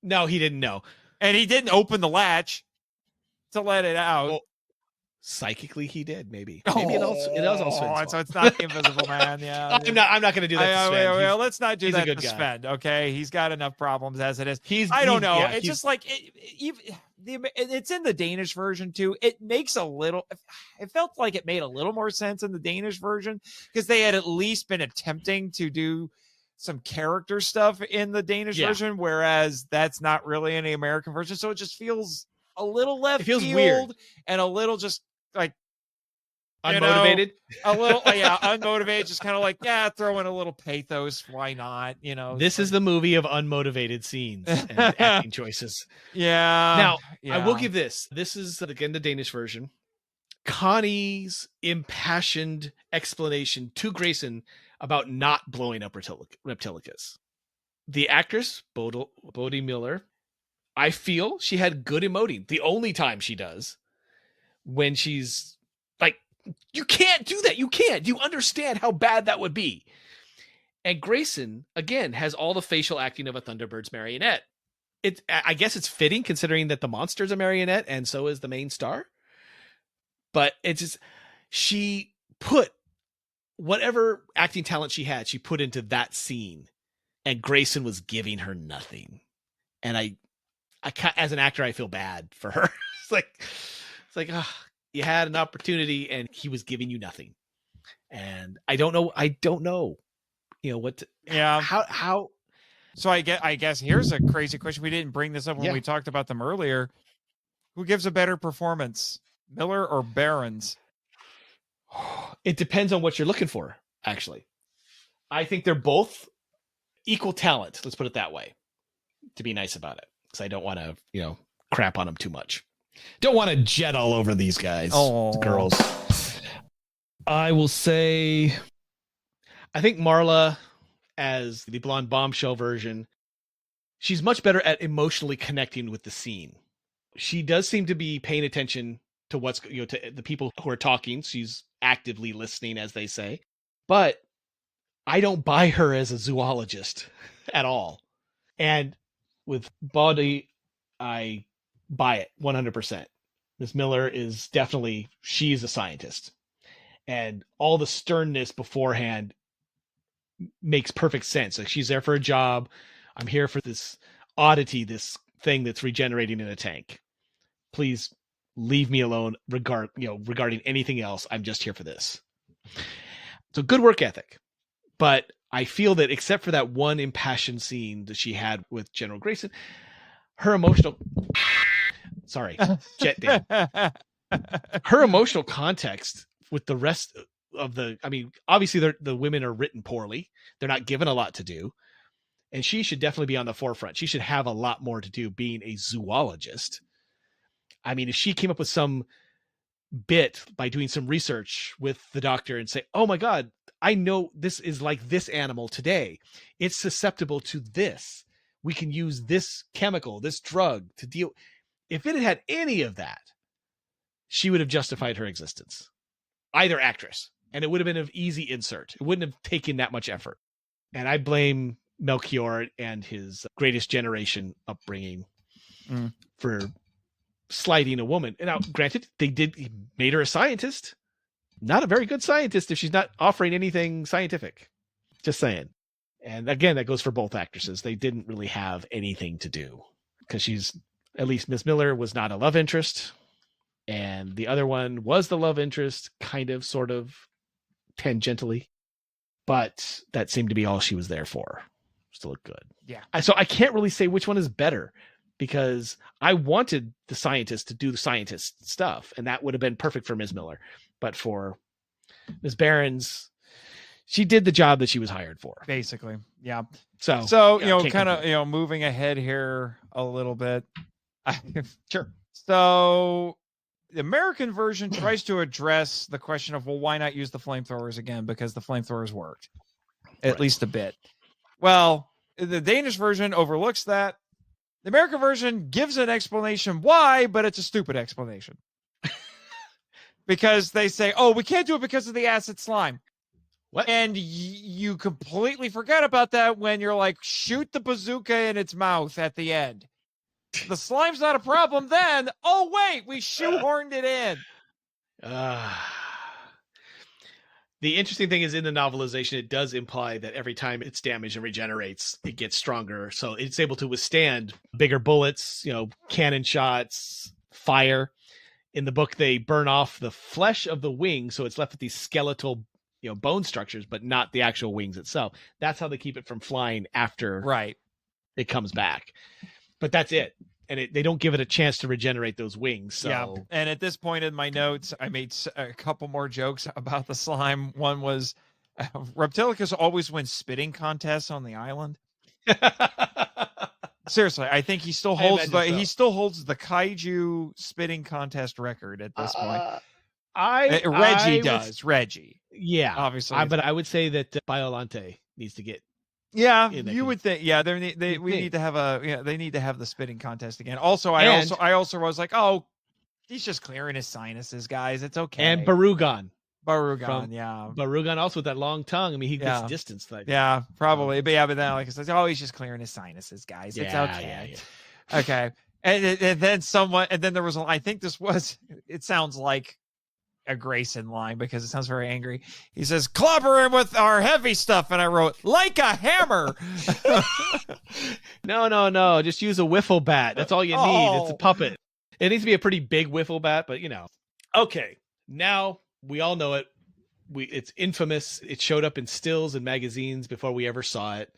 S3: No, he didn't know.
S2: And he didn't open the latch to let it out.
S3: Well, psychically, he did. Maybe.
S2: It
S3: it was also.
S2: So it's not the Invisible Man. Yeah,
S3: I'm not going to do that. To Sven.
S2: Well, let's not do
S3: he's
S2: that
S3: a good
S2: to
S3: guy.
S2: Sven. Okay, he's got enough problems as it is.
S3: I
S2: don't know. It's just like it's in the Danish version too. It makes a little. It felt like it made a little more sense in the Danish version because they had at least been attempting to do some character stuff in the Danish version, whereas that's not really in the American version. So it just feels a little left field
S3: weird
S2: and a little just like
S3: unmotivated.
S2: A little, unmotivated. Just kind of like, throw in a little pathos. Why not?
S3: This is the movie of unmotivated scenes and acting choices.
S2: Yeah.
S3: Now, I will give this. This is again the Danish version. Connie's impassioned explanation to Grayson about not blowing up Reptilicus. The actress, Bodie Miller, I feel she had good emoting. The only time she does, when she's like, you can't do that. You can't. You understand how bad that would be. And Grayson, again, has all the facial acting of a Thunderbird's marionette. I guess it's fitting considering that the monster's a marionette and so is the main star. But it's just, she put whatever acting talent she had, she put into that scene. And Grayson was giving her nothing. And I as an actor, I feel bad for her. It's like, you had an opportunity and he was giving you nothing. And I don't know, what to, how.
S2: So I guess here's a crazy question. We didn't bring this up when we talked about them earlier. Who gives a better performance, Miller or Behrens?
S3: It depends on what you're looking for, actually. I think they're both equal talent. Let's put it that way, to be nice about it. Because I don't want to, crap on them too much. Don't want to jet all over these guys, girls. I will say, I think Marla, as the blonde bombshell version, she's much better at emotionally connecting with the scene. She does seem to be paying attention to what's, to the people who are talking. She's actively listening, as they say. But I don't buy her as a zoologist at all. And with Bodhi, I buy it 100%. Miss Miller is definitely, she's a scientist. And all the sternness beforehand makes perfect sense. Like, she's there for a job. I'm here for this oddity, this thing that's regenerating in a tank. Please leave me alone regarding anything else. I'm just here for this. So good work ethic. But I feel that except for that one impassioned scene that she had with General Grayson, her emotional jet down. Her emotional context with the rest of obviously the women are written poorly. They're not given a lot to do. And she should definitely be on the forefront. She should have a lot more to do being a zoologist. If she came up with some bit by doing some research with the doctor and say, oh my God, I know this is like this animal today. It's susceptible to this. We can use this chemical, this drug to deal. If it had any of that, she would have justified her existence. Either actress. And it would have been an easy insert. It wouldn't have taken that much effort. And I blame Melchior and his Greatest Generation upbringing for slighting a woman. And now, granted, he made her a scientist. Not a very good scientist if she's not offering anything scientific. Just saying. And again, that goes for both actresses. They didn't really have anything to do. Because at least Miss Miller was not a love interest. And the other one was the love interest, kind of, sort of, tangentially. But that seemed to be all she was there for. Just to look good.
S2: Yeah.
S3: So I can't really say which one is better. Because I wanted the scientist to do the scientist stuff. And that would have been perfect for Ms. Miller. But for Ms. Behrens, she did the job that she was hired for.
S2: Basically. Yeah.
S3: So
S2: kind of, moving ahead here a little bit.
S3: Sure.
S2: So the American version tries to address the question of, well, why not use the flamethrowers again? Because the flamethrowers worked. At least a bit. Well, the Danish version overlooks that. The American version gives an explanation why, but it's a stupid explanation. Because they say, oh, we can't do it because of the acid slime.
S3: What?
S2: And you completely forget about that when you're like, shoot the bazooka in its mouth at the end. The slime's not a problem then. Oh, wait, we shoehorned it in.
S3: The interesting thing is in the novelization, it does imply that every time it's damaged and regenerates, it gets stronger. So it's able to withstand bigger bullets, cannon shots, fire. In the book, they burn off the flesh of the wings, so it's left with these skeletal, bone structures, but not the actual wings itself. That's how they keep it from flying after it comes back. But that's it. And they don't give it a chance to regenerate those wings. So.
S2: Yeah. And at this point in my notes, I made a couple more jokes about the slime. One was Reptilicus always wins spitting contests on the island. Seriously, I think he still holds the kaiju spitting contest record at this point. Reggie does. Reggie.
S3: Yeah.
S2: Obviously.
S3: But I would say that Biolante needs to get.
S2: Yeah, you would think. Yeah, we need to have they need to have the spitting contest again. Also, I also was like, oh, he's just clearing his sinuses, guys. It's okay.
S3: And Barugan,
S2: yeah.
S3: Barugan also with that long tongue. I mean, he gets distance.
S2: Yeah, probably. But then like I said, oh, he's just clearing his sinuses, guys. It's okay. Yeah. Okay. And then there was, I think this was, it sounds like a Grayson line because it sounds very angry. He says, clobber him with our heavy stuff. And I wrote, like a hammer.
S3: No. Just use a wiffle bat. That's all you need. It's a puppet. It needs to be a pretty big wiffle bat, but Okay. Now we all know it. It's infamous. It showed up in stills and magazines before we ever saw it.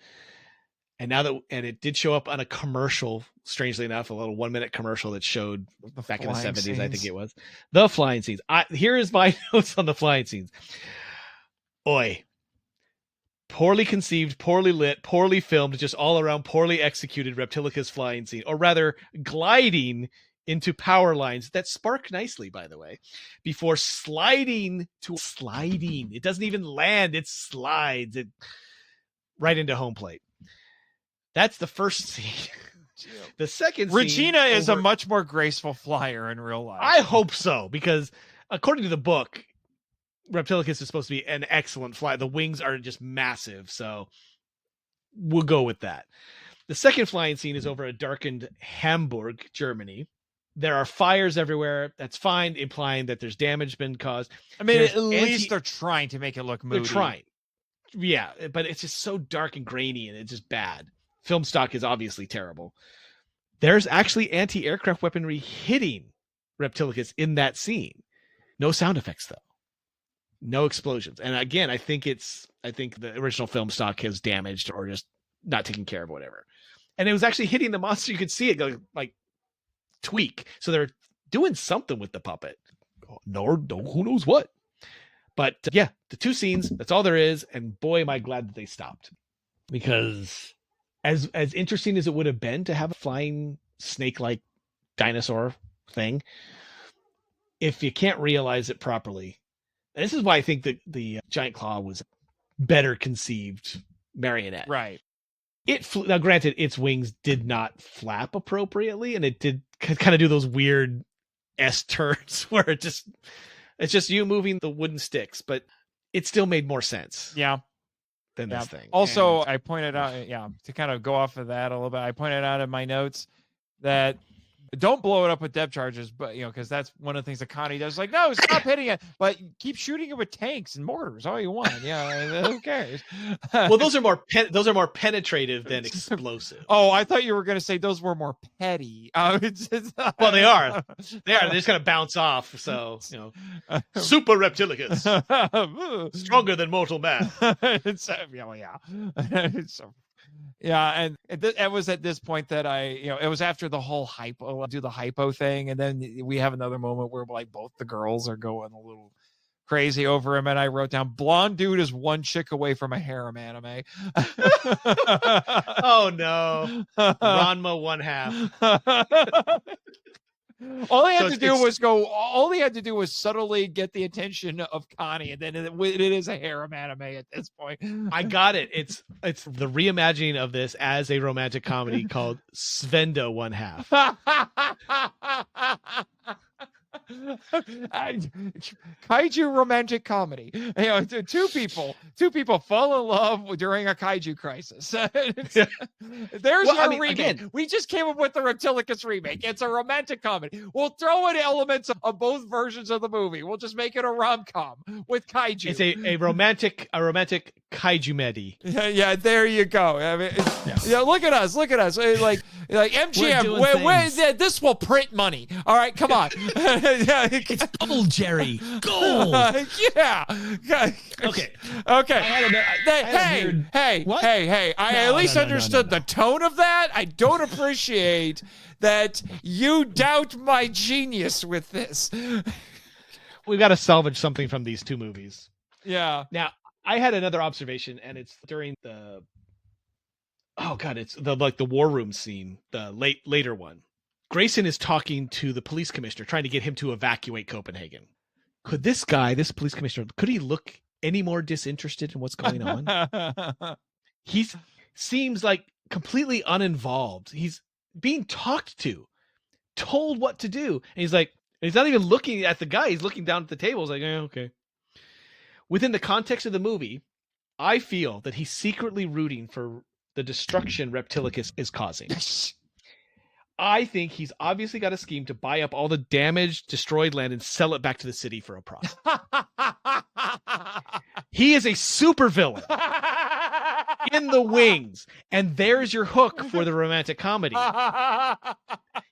S3: And it did show up on a commercial, strangely enough, a little 1-minute commercial that showed back in the 70s, scenes. I think it was. The flying scenes. Here is my notes on the flying scenes. Oi. Poorly conceived, poorly lit, poorly filmed, just all around poorly executed Reptilicus flying scene. Or rather, gliding into power lines that spark nicely, by the way, before sliding. It doesn't even land. It slides right into home plate. That's the first scene. The second scene...
S2: Regina is a much more graceful flyer in real life.
S3: I hope so, because according to the book, Reptilicus is supposed to be an excellent flyer. The wings are just massive, so we'll go with that. The second flying scene is over a darkened Hamburg, Germany. There are fires everywhere. That's fine, implying that there's damage been caused.
S2: I mean, at least they're trying to make it look moody.
S3: They're trying. Yeah, but it's just so dark and grainy, and it's just bad. Film stock is obviously terrible. There's actually anti-aircraft weaponry hitting Reptilicus in that scene. No sound effects, though. No explosions. And again, I think the original film stock is damaged or just not taken care of, whatever. And it was actually hitting the monster. You could see it go like tweak. So they're doing something with the puppet. Who knows what? But the two scenes, that's all there is. And boy, am I glad that they stopped. Because as interesting as it would have been to have a flying snake-like dinosaur thing, if you can't realize it properly, and this is why I think that the Giant Claw was better conceived marionette.
S2: Right.
S3: Now, granted, its wings did not flap appropriately, and it did kind of do those weird S-turns where it's just you moving the wooden sticks, but it still made more sense.
S2: Yeah.
S3: Than this thing.
S2: Also, I pointed out, to kind of go off of that a little bit, I pointed out in my notes that don't blow it up with depth charges, but because that's one of the things that Connie does. Like, no, stop hitting it, but keep shooting it with tanks and mortars all you want. Who cares?
S3: Well, those are more penetrative than explosive.
S2: Oh, I thought you were going to say those were more petty.
S3: Well, they are. They're just going to bounce off. So Super Reptilicus, stronger than mortal man.
S2: And it was at this point that it was after the whole hypo thing, and then we have another moment where like both the girls are going a little crazy over him, and I wrote down, blonde dude is one chick away from a harem anime.
S3: Oh no, Ranma 1/2.
S2: All he had to do was subtly get the attention of Connie, and then it is a harem anime at this point.
S3: I got it. It's the reimagining of this as a romantic comedy called Svenda 1/2.
S2: Kaiju romantic comedy. Two people fall in love during a kaiju crisis. There's your remake. Again, we just came up with the Reptilicus remake. It's a romantic comedy. We'll throw in elements of both versions of the movie. We'll just make it a rom-com with kaiju.
S3: It's a romantic kaiju medi.
S2: Yeah, there you go. I mean, look at us. Like MGM. This will print money. All right, come on.
S3: It's gold, Jerry. Gold.
S2: Yeah. Okay. Hey. I at least understood the tone of that. I don't appreciate that you doubt my genius with this.
S3: We've got to salvage something from these two movies.
S2: Yeah.
S3: Now, I had another observation, and it's during it's the war room scene, the later one. Grayson is talking to the police commissioner, trying to get him to evacuate Copenhagen. Could this police commissioner, could he look any more disinterested in what's going on? He seems like completely uninvolved. He's being talked to, told what to do. And he's not even looking at the guy. He's looking down at the table. He's like, okay. Within the context of the movie, I feel that he's secretly rooting for the destruction Reptilicus is causing. I think he's obviously got a scheme to buy up all the damaged, destroyed land and sell it back to the city for a profit. He is a supervillain in the wings. And there's your hook for the romantic comedy.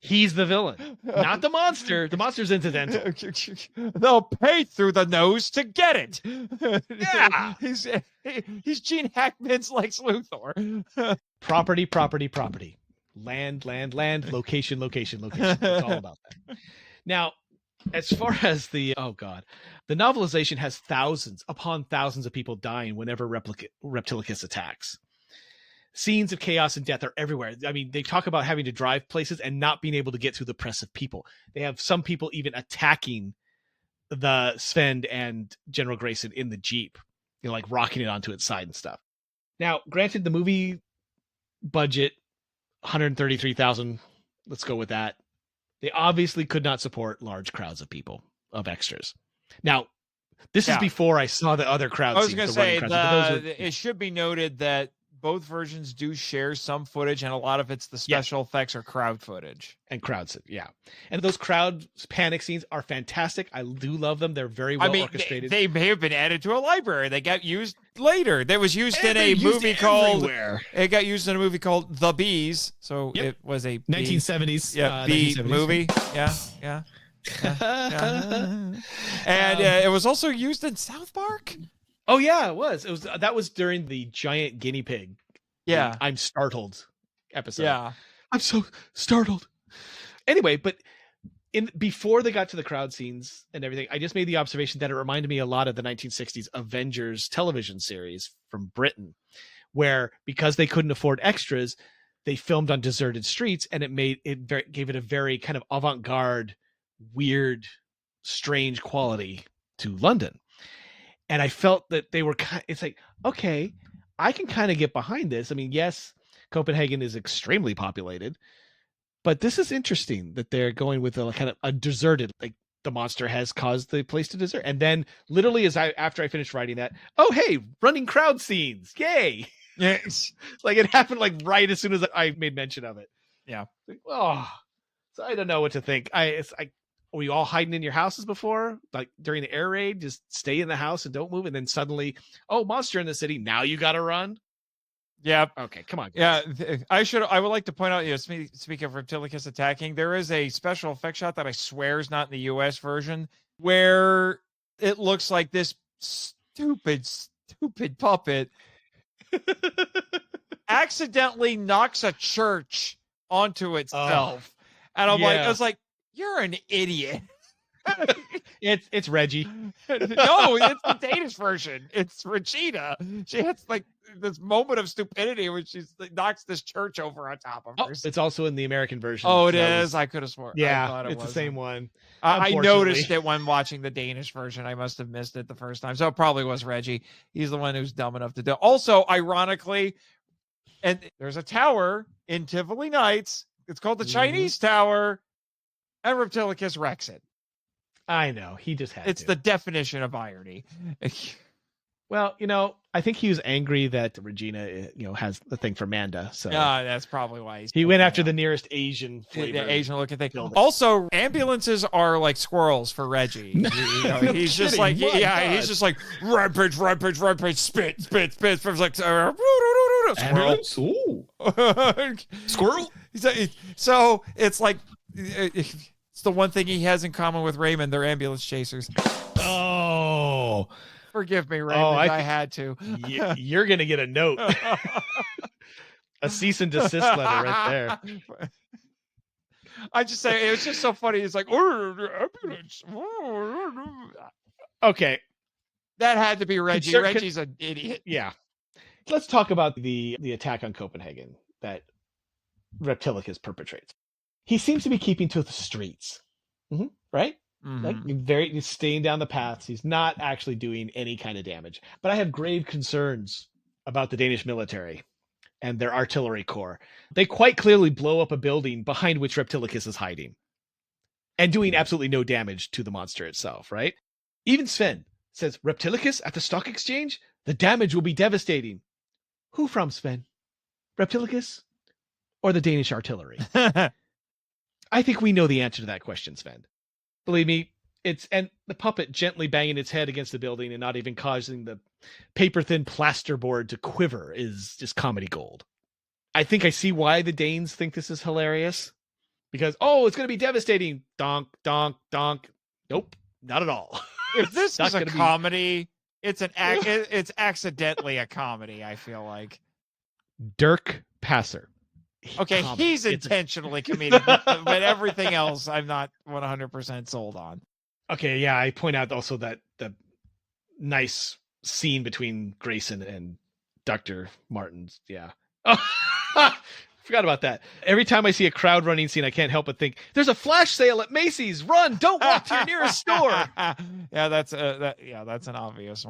S3: He's the villain, not the monster. The monster's incidental.
S2: They'll pay through the nose to get it.
S3: Yeah.
S2: He's Gene Hackman's Lex Luthor.
S3: Property. Land, location. It's all about that. Now, as far as the novelization has thousands upon thousands of people dying whenever Reptilicus attacks. Scenes of chaos and death are everywhere. I mean, they talk about having to drive places and not being able to get through the press of people. They have some people even attacking the Sven and General Grayson in the Jeep, like rocking it onto its side and stuff. Now, granted, the movie budget, $133,000. Let's go with that. They obviously could not support large crowds of people, of extras. Now, this is before I saw the other crowd.
S2: I was going to say, it should be noted that both versions do share some footage, and a lot of it's the special effects or crowd footage.
S3: And crowds, yeah. And those crowd panic scenes are fantastic. I do love them. They're very well orchestrated.
S2: They may have been added to a library. They got used later. They was used in a movie called... It got used in a movie called The Bees. So it was a...
S3: 1970s.
S2: Bee 1970s movie. Yeah. And it was also used in South Park.
S3: Oh yeah, it was. That was during the giant guinea pig.
S2: Yeah,
S3: I'm startled episode.
S2: Yeah,
S3: I'm so startled. Anyway, but before they got to the crowd scenes and everything, I just made the observation that it reminded me a lot of the 1960s Avengers television series from Britain, where because they couldn't afford extras, they filmed on deserted streets, and gave it a very kind of avant-garde, weird, strange quality to London. And I felt that they were it's like, okay, I can kind of get behind this. I mean, yes, Copenhagen is extremely populated, but this is interesting that they're going with a kind of a deserted, like the monster has caused the place to desert. And then literally after I finished writing that, oh, hey, running crowd scenes. Yay.
S2: Yes.
S3: Like it happened like right as soon as I made mention of it.
S2: Yeah.
S3: Like, so I don't know what to think. Were you all hiding in your houses before? Like during the air raid, just stay in the house and don't move. And then suddenly, monster in the city. Now you got to run.
S2: Yeah.
S3: Okay. Come on.
S2: Guys. Yeah. I would like to point out, speaking of Reptilicus attacking, there is a special effect shot that I swear is not in the US version where it looks like this stupid puppet accidentally knocks a church onto itself. And I'm like, I was like, you're an idiot.
S3: It's Reggie.
S2: No, it's the Danish version. It's Regina. She has like this moment of stupidity when she knocks this church over on top of her.
S3: It's also in the American version.
S2: Oh, it is. I could have sworn.
S3: Yeah, it's the same one.
S2: I noticed it when watching the Danish version. I must have missed it the first time. So it probably was Reggie. He's the one who's dumb enough to do it. Also, ironically, and there's a tower in Tivoli Nights. It's called the Chinese Tower. And Reptilicus wrecks it.
S3: I know. He just had
S2: It's
S3: to.
S2: the definition of irony.
S3: Well, I think he was angry that Regina, has the thing for Manda. So
S2: that's probably why
S3: he went after the nearest Asian flavor.
S2: The Asian looking thing. Also, ambulances are like squirrels for Reggie.
S3: No
S2: He's just
S3: kidding.
S2: like,
S3: My
S2: he's
S3: God.
S2: just like rampage, spit. It's like squirrel.
S4: Ambulance? Ooh. Squirrel?
S2: So it's like it's the one thing he has in common with Raymond. They're ambulance chasers.
S3: Oh,
S2: forgive me, Raymond. I had to.
S3: You're gonna get a note, a cease and desist letter right there.
S2: I just say it was just so funny. He's like, ambulance.
S3: Okay,
S2: that had to be Reggie. Reggie's an idiot.
S3: Yeah. Let's talk about the attack on Copenhagen that Reptilicus perpetrates. He seems to be keeping to the streets, right?
S2: Mm-hmm.
S3: Like he's staying down the paths. He's not actually doing any kind of damage. But I have grave concerns about the Danish military and their artillery corps. They quite clearly blow up a building behind which Reptilicus is hiding and doing absolutely no damage to the monster itself, right? Even Sven says, Reptilicus at the stock exchange? The damage will be devastating. Who from, Sven? Reptilicus or the Danish artillery? I think we know the answer to that question, Sven. Believe me, and the puppet gently banging its head against the building and not even causing the paper-thin plasterboard to quiver is just comedy gold. I think I see why the Danes think this is hilarious. Because, it's going to be devastating. Donk, donk, donk. Nope, not at all.
S2: If this is a comedy, it's accidentally a comedy, I feel like.
S3: Dirk Passer.
S2: Okay, he's intentionally comedic, but everything else I'm not 100% sold on.
S3: Okay, yeah, I point out also that the nice scene between Grayson and Dr. Martins. Yeah. Oh, forgot about that. Every time I see a crowd running scene, I can't help but think, there's a flash sale at Macy's. Run, don't walk to your nearest store.
S2: Yeah, that's an obvious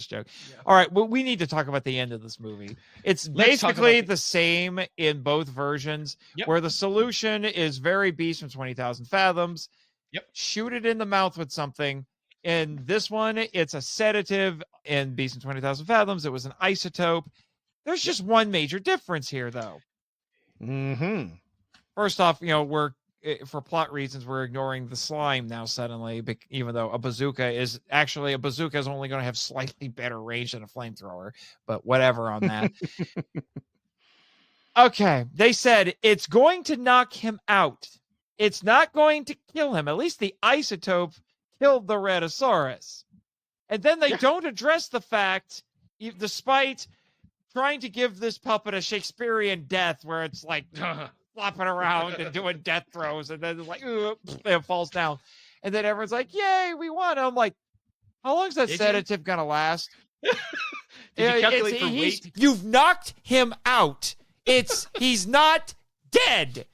S2: joke. Yeah. All right, well, we need to talk about the end of this movie. It's basically the same in both versions, where the solution is very Beast from 20,000 Fathoms.
S3: Yep.
S2: Shoot it in the mouth with something. In this one, it's a sedative. In Beast from 20,000 Fathoms, it was an isotope. There's just one major difference here, though.
S3: Mm-hmm.
S2: First off, we're for plot reasons we're ignoring the slime now suddenly, even though a bazooka is only going to have slightly better range than a flamethrower, but whatever on that. Okay, they said it's going to knock him out. It's not going to kill him. At least the isotope killed the Rhedosaurus. And then they don't address the fact, despite trying to give this puppet a Shakespearean death where it's like flopping around and doing death throws, and then like it falls down, and then everyone's like, "Yay, we won!" I'm like, "How long is that sedative gonna last?"
S3: Did you calculate for weight?
S2: You've knocked him out. He's not dead.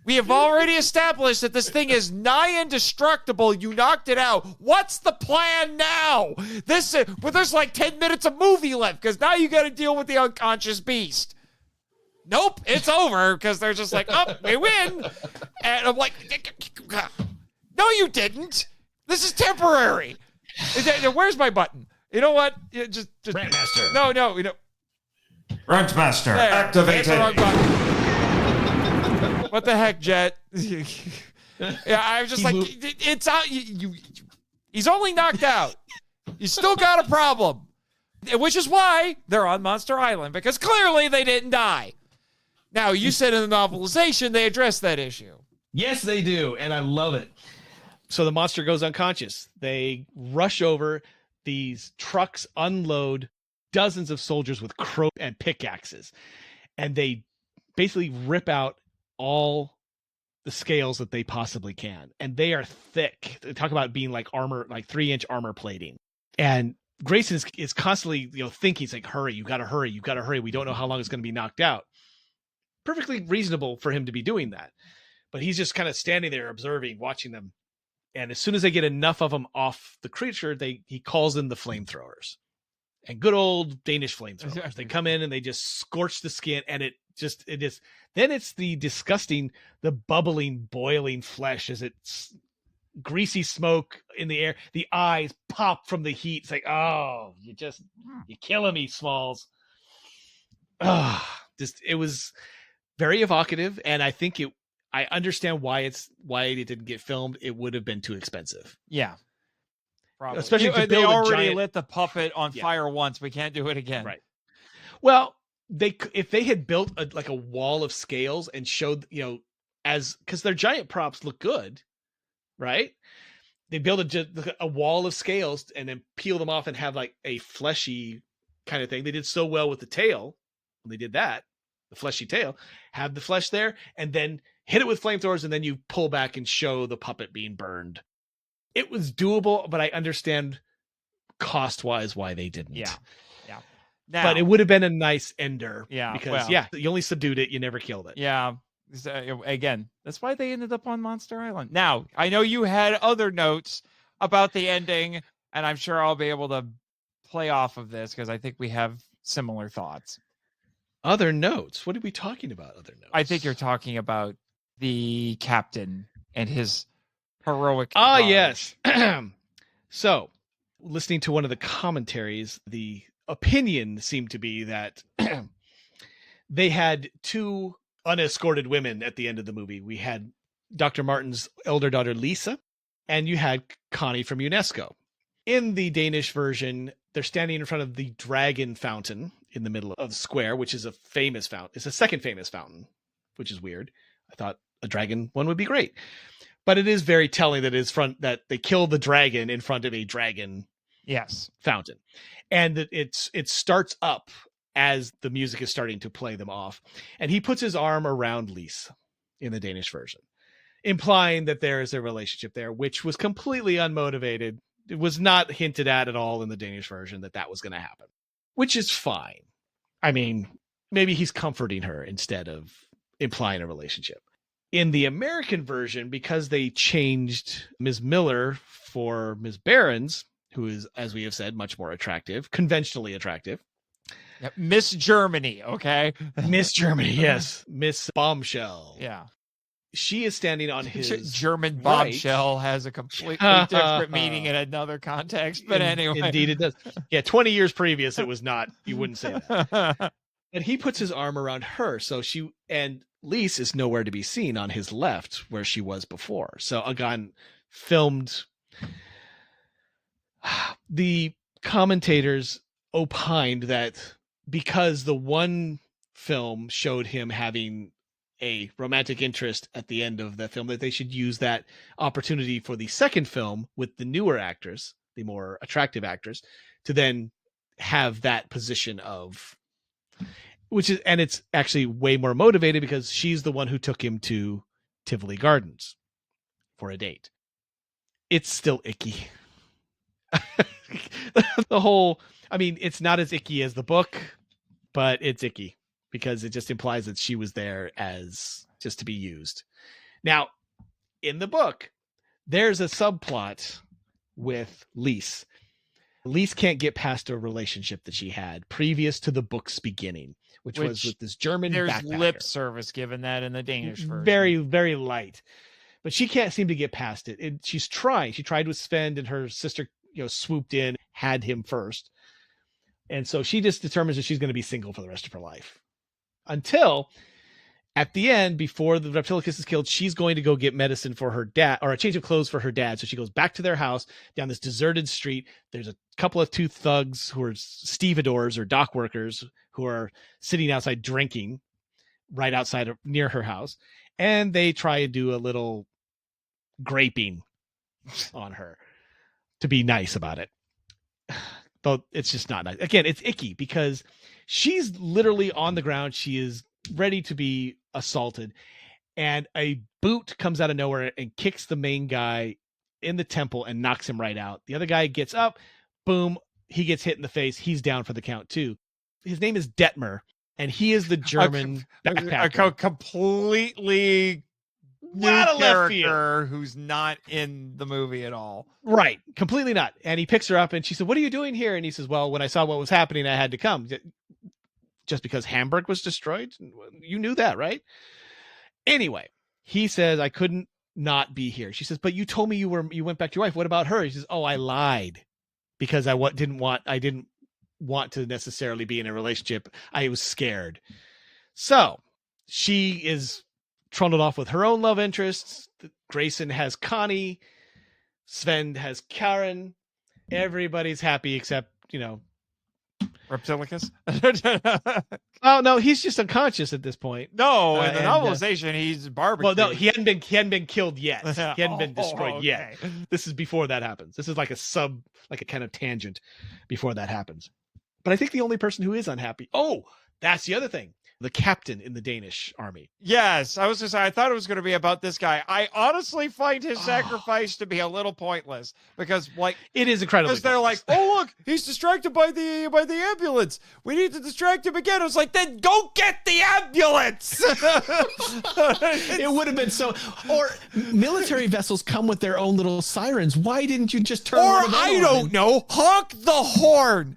S2: We have already established that this thing is nigh indestructible. You knocked it out. What's the plan now? There's like 10 minutes of movie left because now you got to deal with the unconscious beast. Nope, it's over because they're just like, we win. And I'm like, no, you didn't. This is temporary. Where's my button? You know what? Just
S4: Grandmaster.
S2: No.
S4: Grandmaster, activated.
S2: That's the wrong button. What the heck, Jet? Yeah, I was just like, it's out. He's only knocked out. You still got a problem, which is why they're on Monster Island, because clearly they didn't die. Now, you said in the novelization they addressed that issue.
S3: Yes, they do, and I love it. So the monster goes unconscious. They rush over. These trucks unload dozens of soldiers with crow and pickaxes, and they basically rip out all the scales that they possibly can, and they are thick. They talk about being like armor, like 3-inch armor plating. And Grayson is constantly thinking, he's like, hurry, you gotta hurry, we don't know how long it's going to be knocked out. Perfectly reasonable for him to be doing that, but he's just kind of standing there observing, watching them. And as soon as they get enough of them off the creature, he calls in the flamethrowers. And good old Danish flamethrowers. They come in and they just scorch the skin, and then it's the disgusting, the bubbling, boiling flesh as it's greasy smoke in the air. The eyes pop from the heat. It's like, oh, you're killing me, Smalls. It was very evocative, and I think I understand why it didn't get filmed. It would have been too expensive.
S2: Yeah. Probably.
S3: Especially to
S2: they
S3: build a
S2: already
S3: giant...
S2: lit the puppet on fire once. We can't do it again.
S3: Right. Well, if they had built a wall of scales and showed, because their giant props look good, right? They build a wall of scales and then peel them off and have like a fleshy kind of thing. They did so well with the tail when they did that, the fleshy tail, have the flesh there, and then hit it with flamethrowers, and then you pull back and show the puppet being burned. It was doable, but I understand cost-wise why they didn't.
S2: Yeah.
S3: Now, but it would have been a nice ender.
S2: Yeah.
S3: Because, you only subdued it. You never killed it.
S2: Yeah. So, again, that's why they ended up on Monster Island. Now, I know you had other notes about the ending, and I'm sure I'll be able to play off of this because I think we have similar thoughts.
S3: Other notes? What are we talking about, other notes?
S2: I think you're talking about the captain and his heroic.
S3: Yes. So, listening to one of the commentaries, the opinion seemed to be that they had two unescorted women at the end of the movie. We had Dr. Martin's elder daughter, Lisa, and you had Connie from UNESCO. In the Danish version, they're standing in front of the dragon fountain in the middle of the square, which is a famous fountain. It's a second famous fountain, which is weird. I thought a dragon one would be great. But it is very telling that they killed the dragon in front of a dragon fountain. And it starts up as the music is starting to play them off. And he puts his arm around Lise in the Danish version, implying that there is a relationship there, which was completely unmotivated. It was not hinted at all in the Danish version that was going to happen, which is fine. I mean, maybe he's comforting her instead of implying a relationship. In the American version, because they changed Ms. Miller for Ms. Behrens, who is, as we have said, much more attractive, conventionally attractive.
S2: Yep. Miss Germany, okay?
S3: Miss Germany, yes. Miss Bombshell.
S2: Yeah.
S3: She is standing on his
S2: German bombshell has a completely different meaning in another context, but anyway.
S3: Indeed it does. Yeah, 20 years previous, it was not. You wouldn't say that. And he puts his arm around her, and Lise is nowhere to be seen on his left where she was before. So again, filmed. The commentators opined that because the one film showed him having a romantic interest at the end of the film, that they should use that opportunity for the second film with the newer actors, the more attractive actors, to then have that position of, and it's actually way more motivated because she's the one who took him to Tivoli Gardens for a date. It's still icky. It's not as icky as the book, but it's icky because it just implies that she was there as just to be used. Now, in the book, there's a subplot with Lise. Lise can't get past a relationship that she had previous to the book's beginning, which was with this German backpacker.
S2: There's lip service given that in the Danish version.
S3: Very, very light. But she can't seem to get past it. She's trying. She tried with Sven, and her sister swooped in, had him first. And so she just determines that she's going to be single for the rest of her life. Until at the end, before the Reptilicus is killed, she's going to go get medicine for her dad, or a change of clothes for her dad. So she goes back to their house down this deserted street. There's a couple of two thugs who are stevedores or dock workers who are sitting outside drinking right outside near her house. And they try to do a little graping on her to be nice about it. But it's just not nice. Again, it's icky because she's literally on the ground. She is ready to be assaulted. And a boot comes out of nowhere and kicks the main guy in the temple and knocks him right out. The other guy gets up. Boom. He gets hit in the face. He's down for the count too. His name is Detmer. And he is the German backpacker.
S2: A completely new character who's not in the movie at all.
S3: Right. Completely not. And he picks her up and she said, "What are you doing here?" And he says, "Well, when I saw what was happening, I had to come." Just because Hamburg was destroyed? You knew that, right? Anyway, he says, "I couldn't not be here. She says, but you told me you went back to your wife. What about her? She says, oh, I lied because I didn't want to necessarily be in a relationship. I was scared. So she is trundled off with her own love interests. Grayson has Connie. Sven has Karen. Everybody's happy except,
S2: Reptilicus.
S3: Oh no, he's just unconscious at this point.
S2: No, in the novelization, he's barbecued.
S3: Well, no, he hadn't been killed yet. He hadn't been destroyed yet. This is before that happens. This is like a kind of tangent before that happens. But I think the only person who is unhappy. Oh, that's the other thing. The captain in the Danish army.
S2: Yes, I was going to say, I thought it was going to be about this guy. I honestly find his sacrifice to be a little pointless because,
S3: it is incredibly.
S2: Because they're like, oh look, he's distracted by the ambulance. We need to distract him again. I was like, then go get the ambulance.
S4: It would have been so. Or military vessels come with their own little sirens. Why didn't you just turn?
S2: Or I don't know, honk the horn.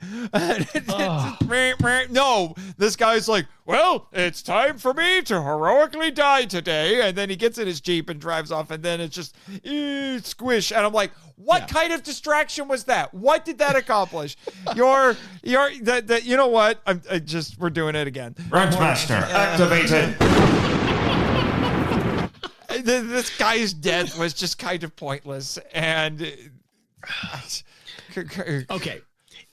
S2: No, this guy's like, well, it's time for me to heroically die today. And then he gets in his Jeep and drives off. And then it's just squish. And I'm like, what kind of distraction was that? What did that accomplish? You know what? We're doing it again.
S1: Ranchmaster activated.
S2: This guy's death was just kind of pointless. And
S4: okay.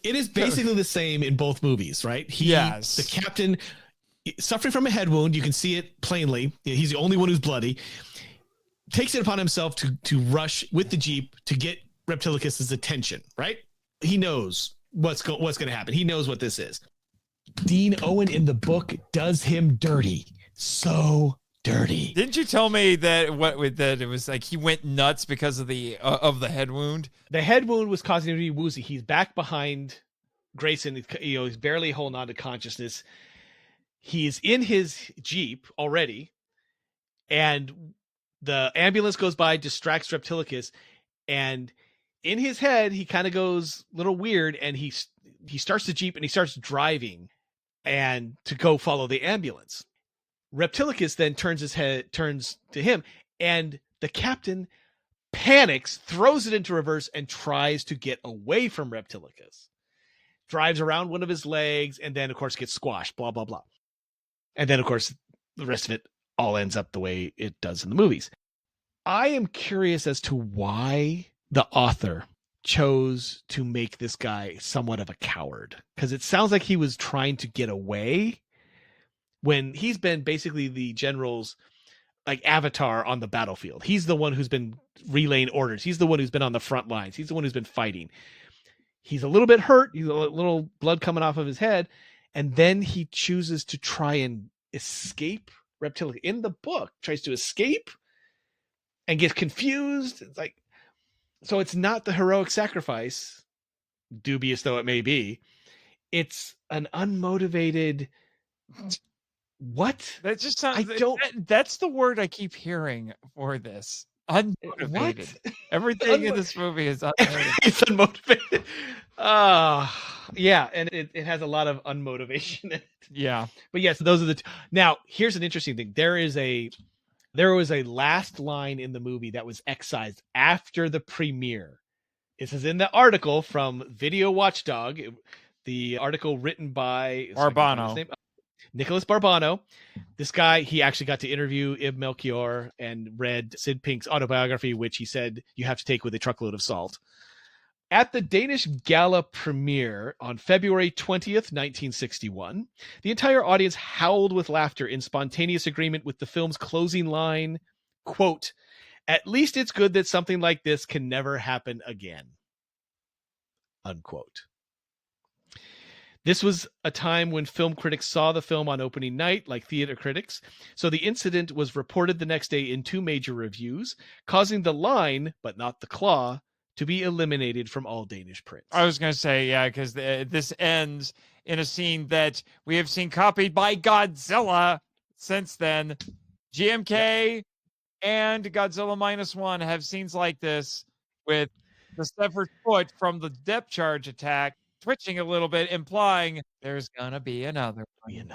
S4: It is basically the same in both movies, right?
S2: Yes.
S4: The captain suffering from a head wound. You can see it plainly. He's the only one who's bloody. Takes it upon himself to rush with the Jeep to get Reptilicus's attention, right? He knows what's going to happen. He knows what this is. Dean Owen in the book does him dirty. So dirty.
S2: Didn't you tell me that it was like he went nuts because of the head wound?
S3: The head wound was causing him to be woozy. He's back behind Grayson. He's barely holding on to consciousness. He's in his Jeep already, and the ambulance goes by, distracts Reptilicus, and in his head, he kind of goes a little weird, and he starts the Jeep and he starts driving and to go follow the ambulance. Reptilicus then turns to him, and the captain panics, throws it into reverse, and tries to get away from Reptilicus. Drives around one of his legs, and then, of course, gets squashed, blah, blah, blah. And then, of course, the rest of it all ends up the way it does in the movies. I am curious as to why the author chose to make this guy somewhat of a coward, because it sounds like he was trying to get away when he's been basically the general's like avatar on the battlefield. He's the one who's been relaying orders. He's the one who's been on the front lines. He's the one who's been fighting. He's a little bit hurt. He's a little blood coming off of his head. And then he chooses to try and escape Reptilicus. In the book, tries to escape and gets confused. It's like, so it's not the heroic sacrifice, dubious though it may be. It's an unmotivated. What?
S2: That just sounds. That's the word I keep hearing for this. Unmotivated.
S3: What?
S2: Everything in this movie is unmotivated.
S3: It's unmotivated. Yeah, and it has a lot of unmotivation in it.
S2: Yeah.
S3: But yes, those are the now, here's an interesting thing. There was a last line in the movie that was excised after the premiere. This is in the article from Video Watchdog, the article written by
S2: Barbano.
S3: Nicholas Barbano. This guy, he actually got to interview Ib Melchior and read Sid Pink's autobiography, which he said you have to take with a truckload of salt. At the Danish Gala premiere on February 20th, 1961, the entire audience howled with laughter in spontaneous agreement with the film's closing line, quote, "At least it's good that something like this can never happen again," unquote. This was a time when film critics saw the film on opening night, like theater critics, so the incident was reported the next day in 2 major reviews, causing the line, but not the claw, to be eliminated from all Danish prints.
S2: I was going to say, yeah, because this ends in a scene that we have seen copied by Godzilla since then. GMK and Godzilla -1 have scenes like this with the severed foot from the depth charge attack twitching a little bit, implying there's gonna be another one.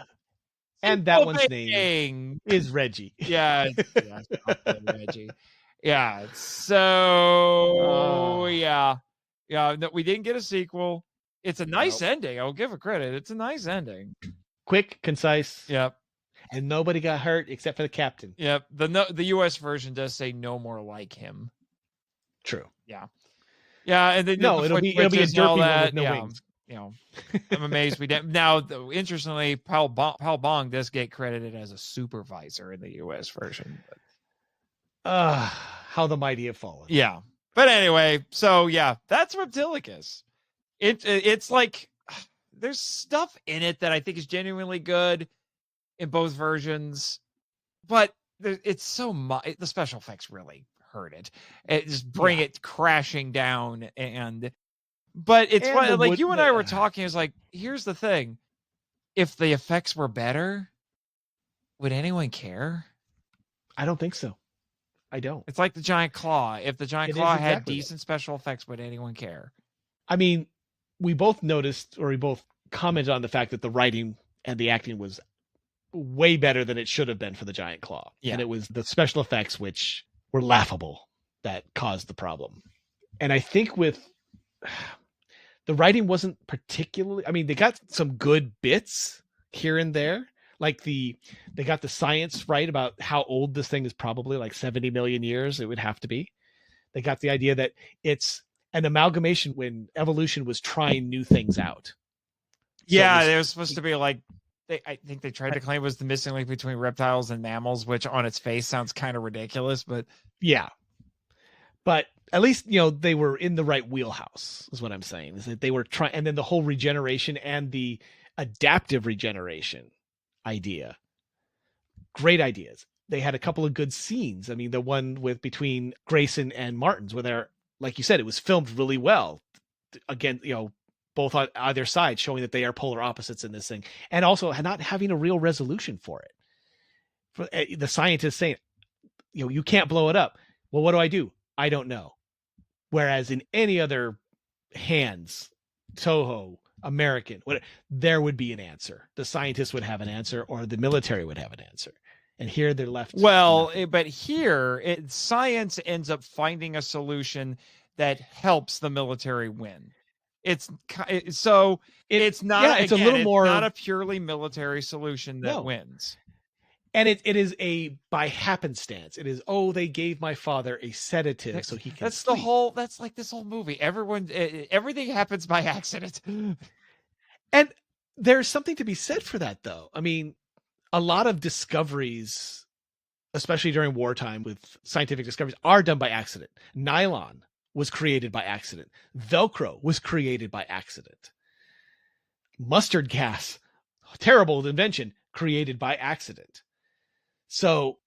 S3: And that one's name is Reggie.
S2: Yeah, Reggie. Yeah. So yeah. No, we didn't get a sequel. It's a nice ending. I'll give it credit. It's a nice ending.
S3: Quick, concise.
S2: Yep.
S3: And nobody got hurt except for the captain.
S2: Yep. The US version does say no more like him.
S3: True.
S2: Yeah. Yeah, and then
S3: it'll be a derpy one with no wings.
S2: You know, I'm amazed we didn't. Now, interestingly, Paul Bong does get credited as a supervisor in the U.S. version.
S3: How the mighty have fallen.
S2: Yeah, but anyway, so yeah, that's Reptilicus. It's like there's stuff in it that I think is genuinely good in both versions, but it's so much. The special effects really hurt it. It just bring it crashing down but it's funny, like you and I were talking, it's like, here's the thing. If the effects were better, would anyone care?
S3: I don't think so. I don't.
S2: It's like the giant claw. If the giant claw had decent special effects, would anyone care?
S3: I mean, we both noticed, or we both commented on the fact that the writing and the acting was way better than it should have been for the giant claw.
S2: Yeah.
S3: And it was the special effects, which were laughable, that caused the problem. And I think with the writing wasn't particularly, I mean, they got some good bits here and there. Like they got the science right about how old this thing is, probably like 70 million years. It would have to be. They got the idea that it's an amalgamation when evolution was trying new things out.
S2: Yeah, it was supposed to be like, I think they tried to claim it was the missing link between reptiles and mammals, which on its face sounds kind of ridiculous, but
S3: yeah. But at least, they were in the right wheelhouse, is what I'm saying. Is that they were trying, and then the whole regeneration and the adaptive regeneration idea. Great ideas. They had a couple of good scenes. I mean, the one between Grayson and Martins, where they're, like you said, it was filmed really well. Again, both on either side, showing that they are polar opposites in this thing, and also not having a real resolution for it. For the scientists saying, you can't blow it up. Well, what do? I don't know. Whereas in any other hands, Toho, American, there would be an answer. The scientists would have an answer, or the military would have an answer. And here they're left.
S2: Well, but here science ends up finding a solution that helps the military win. It's not.
S3: It's
S2: It's
S3: a little more,
S2: not a purely military solution that wins.
S3: And it is by happenstance. It is, they gave my father a sedative so he can sleep.
S2: That's like this whole movie. Everything happens by accident.
S3: And there's something to be said for that, though. I mean, a lot of discoveries, especially during wartime with scientific discoveries, are done by accident. Nylon was created by accident. Velcro was created by accident. Mustard gas, terrible invention, created by accident. So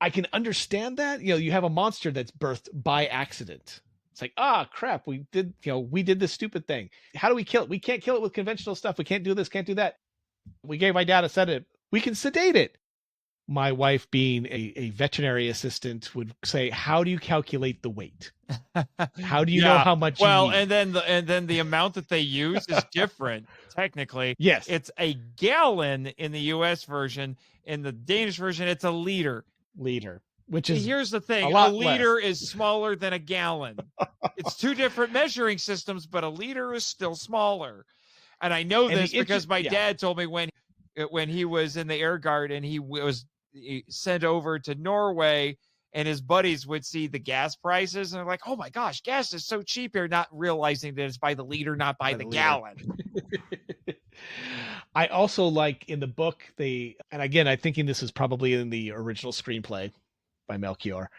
S3: I can understand that. You have a monster that's birthed by accident. It's like, crap, we did this stupid thing. How do we kill it? We can't kill it with conventional stuff. We can't do this, can't do that. We gave my dad a sedative. We can sedate it. My wife, being a veterinary assistant, would say, how do you calculate the weight? How do you know how much you need?
S2: and then the amount that they use is different. Technically,
S3: yes,
S2: it's a gallon in the US version. In the Danish version, it's a liter.
S3: Which is,
S2: here's the thing, a liter is smaller than a gallon. It's two different measuring systems, but a liter is still smaller. And I know this because my dad told me when he was in the Air Guard and he was sent over to Norway, and his buddies would see the gas prices and they're like, oh my gosh, gas is so cheap here, not realizing that it's by the liter, not by the gallon.
S3: I also like in the book, and again, I'm thinking this is probably in the original screenplay by Melchior,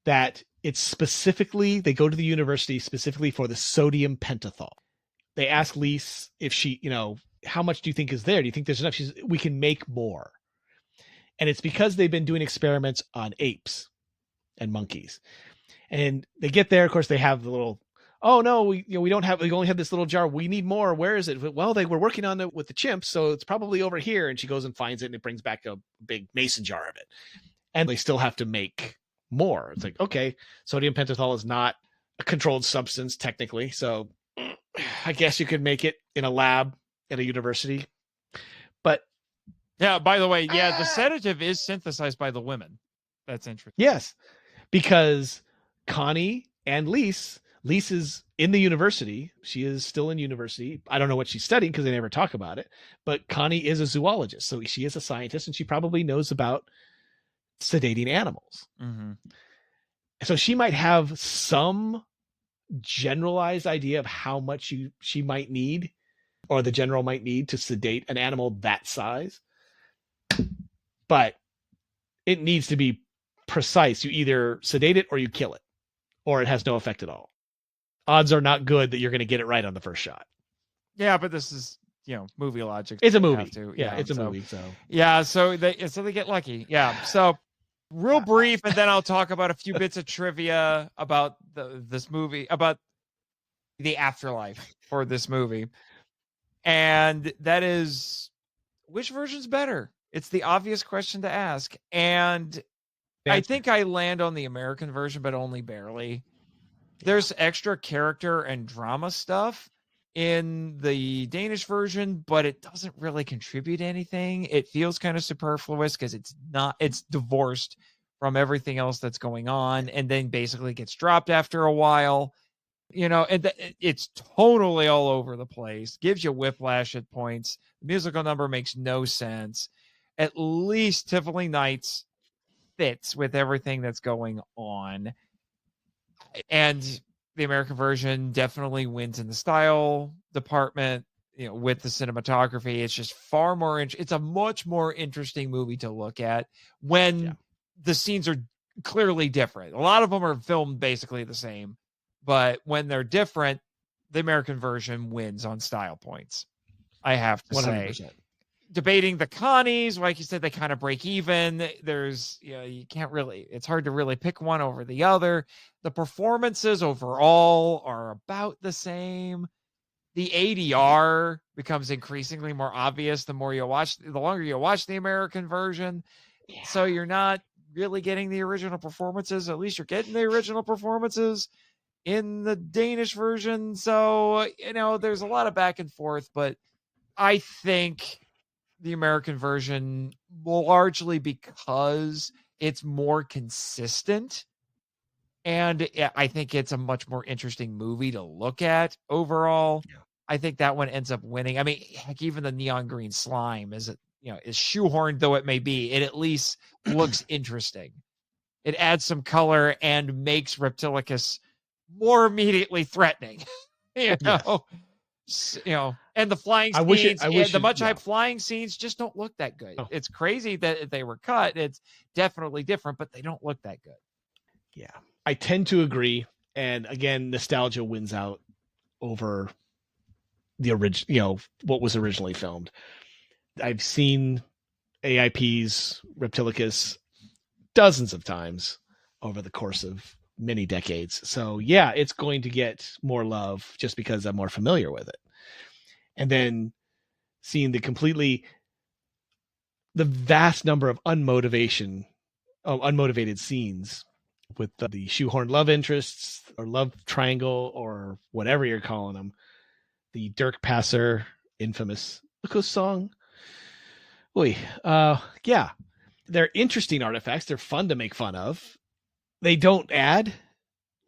S3: that it's specifically, they go to the university specifically for the sodium pentothal. They ask Lise if she, how much do you think is there? Do you think there's enough? She's, we can make more. And it's because they've been doing experiments on apes and monkeys. And they get there, of course, they have the little, oh no, we only have this little jar. We need more. Where is it? Well, they were working on it with the chimps, so it's probably over here. And she goes and finds it, and it brings back a big mason jar of it. And they still have to make more. It's like, okay, sodium pentothal is not a controlled substance technically. So I guess you could make it in a lab at a university. But
S2: yeah, by the way, the sedative is synthesized by the women. That's interesting.
S3: Yes. because Connie and Lise is in the university. She is still in university. I don't know what she's studying because they never talk about it, but Connie is a zoologist. So she is a scientist and she probably knows about sedating animals.
S2: Mm-hmm.
S3: So she might have some generalized idea of how much she might need, or the general might need to sedate an animal that size. But it needs to be precise. You either sedate it or you kill it, or it has no effect at all. Odds are not good that you're going to get it right on the first shot.
S2: Yeah, but this is, movie logic.
S3: It's a movie.
S2: Yeah,
S3: it's a movie. So
S2: yeah, so they get lucky. Yeah. So real brief, and then I'll talk about a few bits of trivia about this movie, about the afterlife for this movie. And that is, which version's better? It's the obvious question to ask. And I think I land on the American version, but only barely. There's extra character and drama stuff in the Danish version, but it doesn't really contribute to anything. It feels kind of superfluous because it's divorced from everything else that's going on, and then basically gets dropped after a while. And it's totally all over the place. Gives you whiplash at points. The musical number makes no sense. At least Tivoli Nights fits with everything that's going on. And the American version definitely wins in the style department, with the cinematography. It's just far more, it's a much more interesting movie to look at when the scenes are clearly different. A lot of them are filmed basically the same, but when they're different, the American version wins on style points, I have to 100%. Say. Debating the Connies, like you said, they kind of break even. There's, you can't really, it's hard to really pick one over the other. The performances overall are about the same. The ADR becomes increasingly more obvious the longer you watch the American version. Yeah. So you're not really getting the original performances. At least you're getting the original performances in the Danish version. So, there's a lot of back and forth, but I think the American version, largely because it's more consistent, and I think it's a much more interesting movie to look at overall. Yeah. I think that one ends up winning. I mean, heck, even the neon green slime is shoehorned though it may be, it at least looks interesting. It adds some color and makes Reptilicus more immediately threatening. Yes. And the flying scenes, the much hyped flying scenes just don't look that good. Oh. It's crazy that they were cut. It's definitely different, but they don't look that good.
S3: Yeah, I tend to agree. And again, nostalgia wins out over the original, what was originally filmed. I've seen AIP's Reptilicus dozens of times over the course of many decades. So yeah, it's going to get more love just because I'm more familiar with it. And then seeing the vast number of unmotivated scenes with the shoehorn love interests or love triangle or whatever you're calling them, the Dirk Passer infamous Tilicus song. Yeah, they're interesting artifacts. They're fun to make fun of. They don't add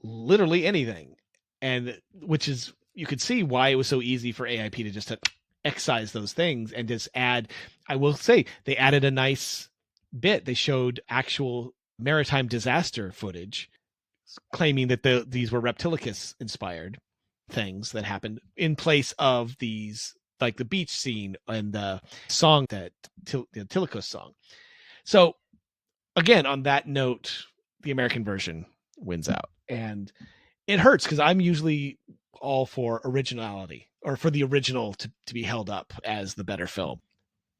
S3: literally anything, and which is, you could see why it was so easy for AIP to just excise those things and just add. I will say they added a nice bit. They showed actual maritime disaster footage, claiming that these were Reptilicus inspired things that happened in place of these, like the beach scene and the song the Tilicus song. So again, on that note, the American version wins out, and it hurts because I'm usually all for originality, or for the original to be held up as the better film.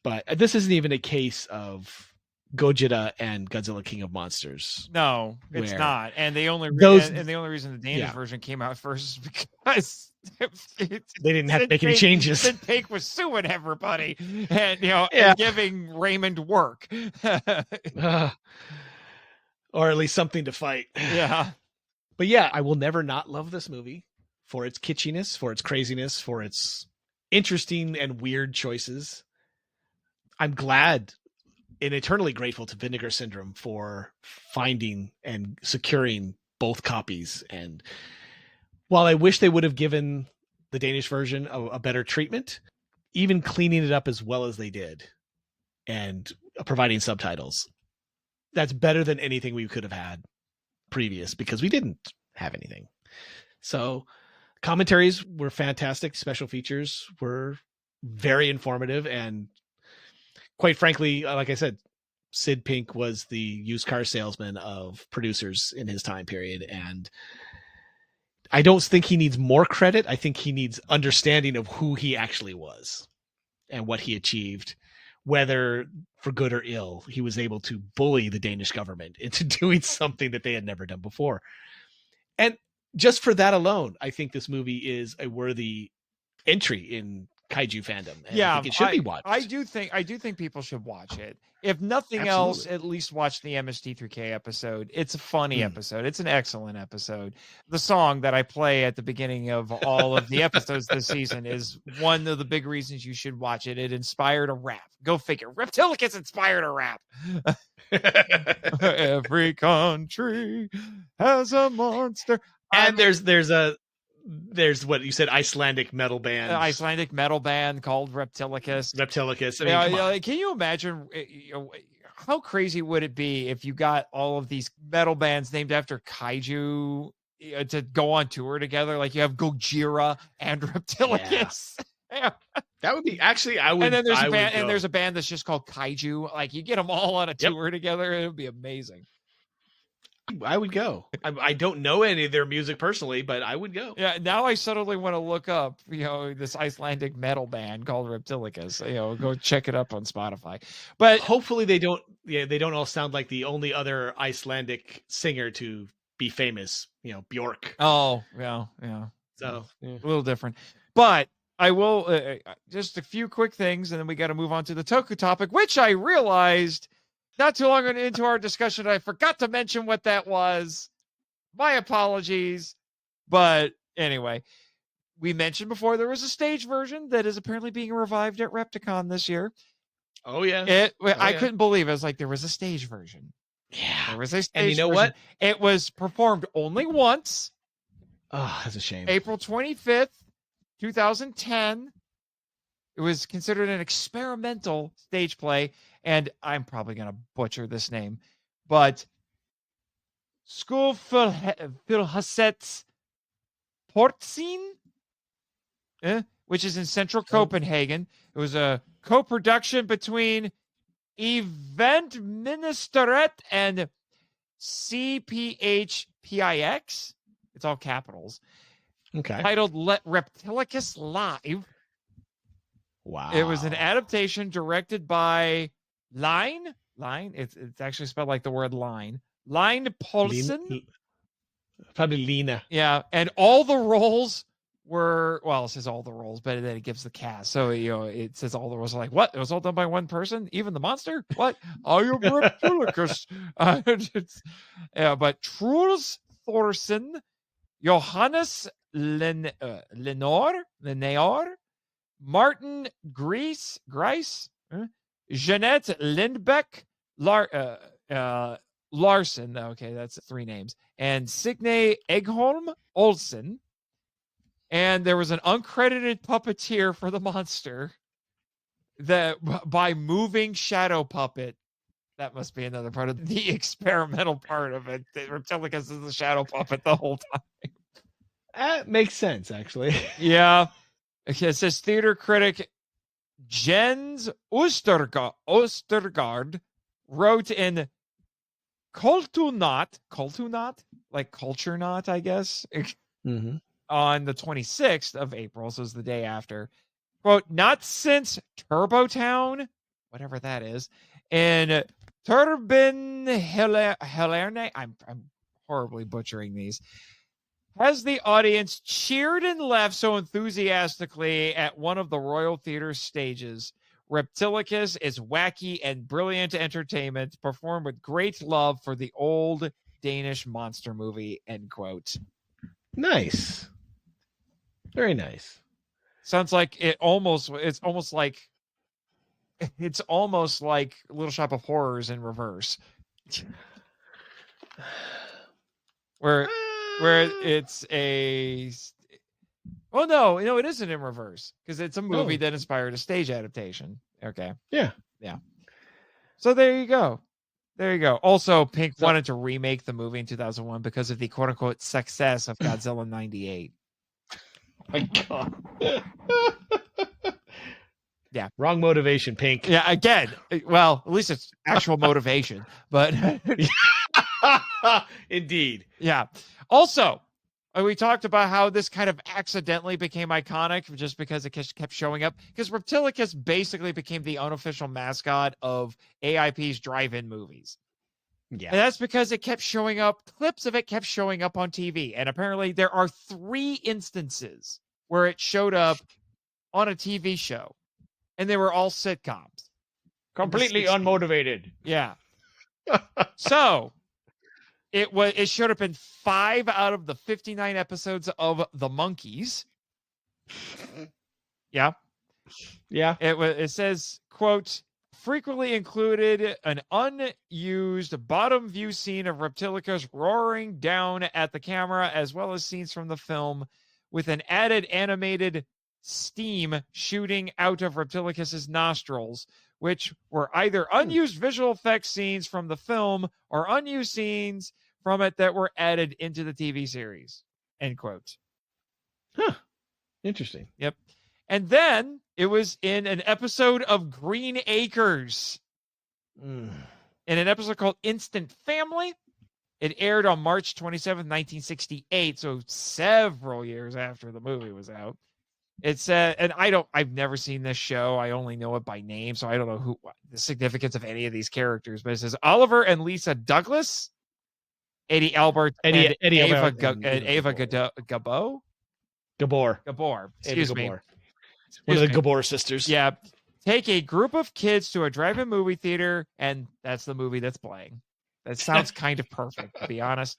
S3: But this isn't even a case of Gojira and Godzilla King of Monsters.
S2: No, it's not. And the only reason the Danish version came out first is because
S3: they didn't have to make any changes.
S2: Sid Paik was suing everybody and giving Raymond work.
S3: Or at least something to fight.
S2: Yeah.
S3: But yeah, I will never not love this movie for its kitschiness, for its craziness, for its interesting and weird choices. I'm glad eternally grateful to Vinegar Syndrome for finding and securing both copies. And while I wish they would have given the Danish version a better treatment, even cleaning it up as well as they did and providing subtitles, that's better than anything we could have had previous, because we didn't have anything. So commentaries were fantastic. Special features were very informative. And quite frankly, like I said, Sid Pink was the used car salesman of producers in his time period. And I don't think he needs more credit. I think he needs understanding of who he actually was and what he achieved, whether for good or ill. He was able to bully the Danish government into doing something that they had never done before. And just for that alone, I think this movie is a worthy entry in kaiju fandom. And I think it should be watched.
S2: I do think people should watch it. If nothing else, at least watch the MST3K episode. It's a funny episode. It's an excellent episode. The song that I play at the beginning of all of the episodes this season is one of the big reasons you should watch it. It inspired a rap. Go figure. Reptilicus inspired a rap. Every country has a monster.
S3: And there's what you said, Icelandic metal band.
S2: An Icelandic metal band called Reptilicus.
S3: I mean,
S2: can you imagine how crazy would it be if you got all of these metal bands named after kaiju to go on tour together? Like you have Gojira and Reptilicus. Yeah.
S3: That would be actually, I would.
S2: And then there's a band that's just called Kaiju. Like you get them all on a tour together. It would be amazing.
S3: I would go. I don't know any of their music personally, but I would go.
S2: Yeah, now I suddenly want to look up, this Icelandic metal band called Reptilicus. Go check it up on Spotify. But
S3: hopefully they don't all sound like the only other Icelandic singer to be famous, Bjork.
S2: Oh, yeah.
S3: So
S2: a little different. But I will just a few quick things, and then we got to move on to the Toku topic, which I realized not too long into our discussion, I forgot to mention what that was. My apologies. But anyway, we mentioned before there was a stage version that is apparently being revived at Repti-Con this year.
S3: Oh, yeah.
S2: I couldn't believe it. I was like, there was a stage version.
S3: Yeah.
S2: There was a stage
S3: And you know
S2: version.
S3: what?
S2: It was performed only once.
S3: Oh, that's a shame.
S2: April 25th, 2010. It was considered an experimental stage play. And I'm probably going to butcher this name, but Skolfylhasets Portsin, which is in central Copenhagen. It was a co-production between Event Ministeret and CPHPIX. It's all capitals.
S3: Okay.
S2: Titled Let Reptilicus Live.
S3: Wow.
S2: It was an adaptation directed by Line. It's actually spelled like the word line. Line Paulsen.
S3: Probably Lena.
S2: Yeah, and all the roles were, it says all the roles, but then it gives the cast. So it says all the roles. Like, what? It was all done by one person, even the monster. What? I am Reptilicus. But Truls Thorsen, Johannes Lenore, Martin Grice, Jeanette Lindbeck, Larson. Okay, that's 3 names. And Signe Eggholm Olsen. And there was an uncredited puppeteer for the monster by moving shadow puppet. That must be another part of the experimental part of it. Reptilicus is the shadow puppet the whole time.
S3: That makes sense, actually.
S2: Yeah. Okay, it says theater critic Jens Ostergaard wrote in Kulturnaut, like Culture Knot, I guess, on the 26th of April, so it was the day after. Quote, not since Turbo Town, whatever that is, and Turbin Helerne, I'm horribly butchering these, has the audience cheered and laughed so enthusiastically at one of the Royal Theater's stages. Reptilicus is wacky and brilliant entertainment performed with great love for the old Danish monster movie, end quote.
S3: Nice. Very nice.
S2: Sounds like it's almost like it's almost like Little Shop of Horrors in reverse. Where it's a no, it isn't in reverse because it's a movie that inspired a stage adaptation. Okay.
S3: Yeah.
S2: So there you go. Also, Pink wanted to remake the movie in 2001 because of the quote unquote success of Godzilla 98.
S3: My God.
S2: Yeah.
S3: Wrong motivation, Pink.
S2: Yeah. Again, well, at least it's actual motivation, but
S3: Indeed.
S2: Yeah. Also, we talked about how this kind of accidentally became iconic just because it kept showing up. Because Reptilicus basically became the unofficial mascot of AIP's drive-in movies.
S3: Yeah.
S2: And that's because it kept showing up. Clips of it kept showing up on TV. And apparently there are 3 instances where it showed up on a TV show. And they were all sitcoms.
S3: Completely unmotivated.
S2: Yeah. So it showed up in 5 out of the 59 episodes of The Monkees. Yeah.
S3: Yeah.
S2: It says, quote, frequently included an unused bottom view scene of Reptilicus roaring down at the camera, as well as scenes from the film with an added animated steam shooting out of Reptilicus's nostrils, which were either unused visual effects scenes from the film or unused scenes from it that were added into the TV series. End quote.
S3: Huh. Interesting.
S2: Yep. And then it was in an episode of Green Acres. In an episode called Instant Family. It aired on March 27th, 1968, so several years after the movie was out. It said, and I've never seen this show. I only know it by name, so I don't know the significance of any of these characters. But it says Oliver and Lisa Douglas, Eddie Albert, and Ava Gabor. Excuse me.
S3: One of the Gabor sisters.
S2: Yeah. Take a group of kids to a drive-in movie theater, and that's the movie that's playing. That sounds kind of perfect, to be honest.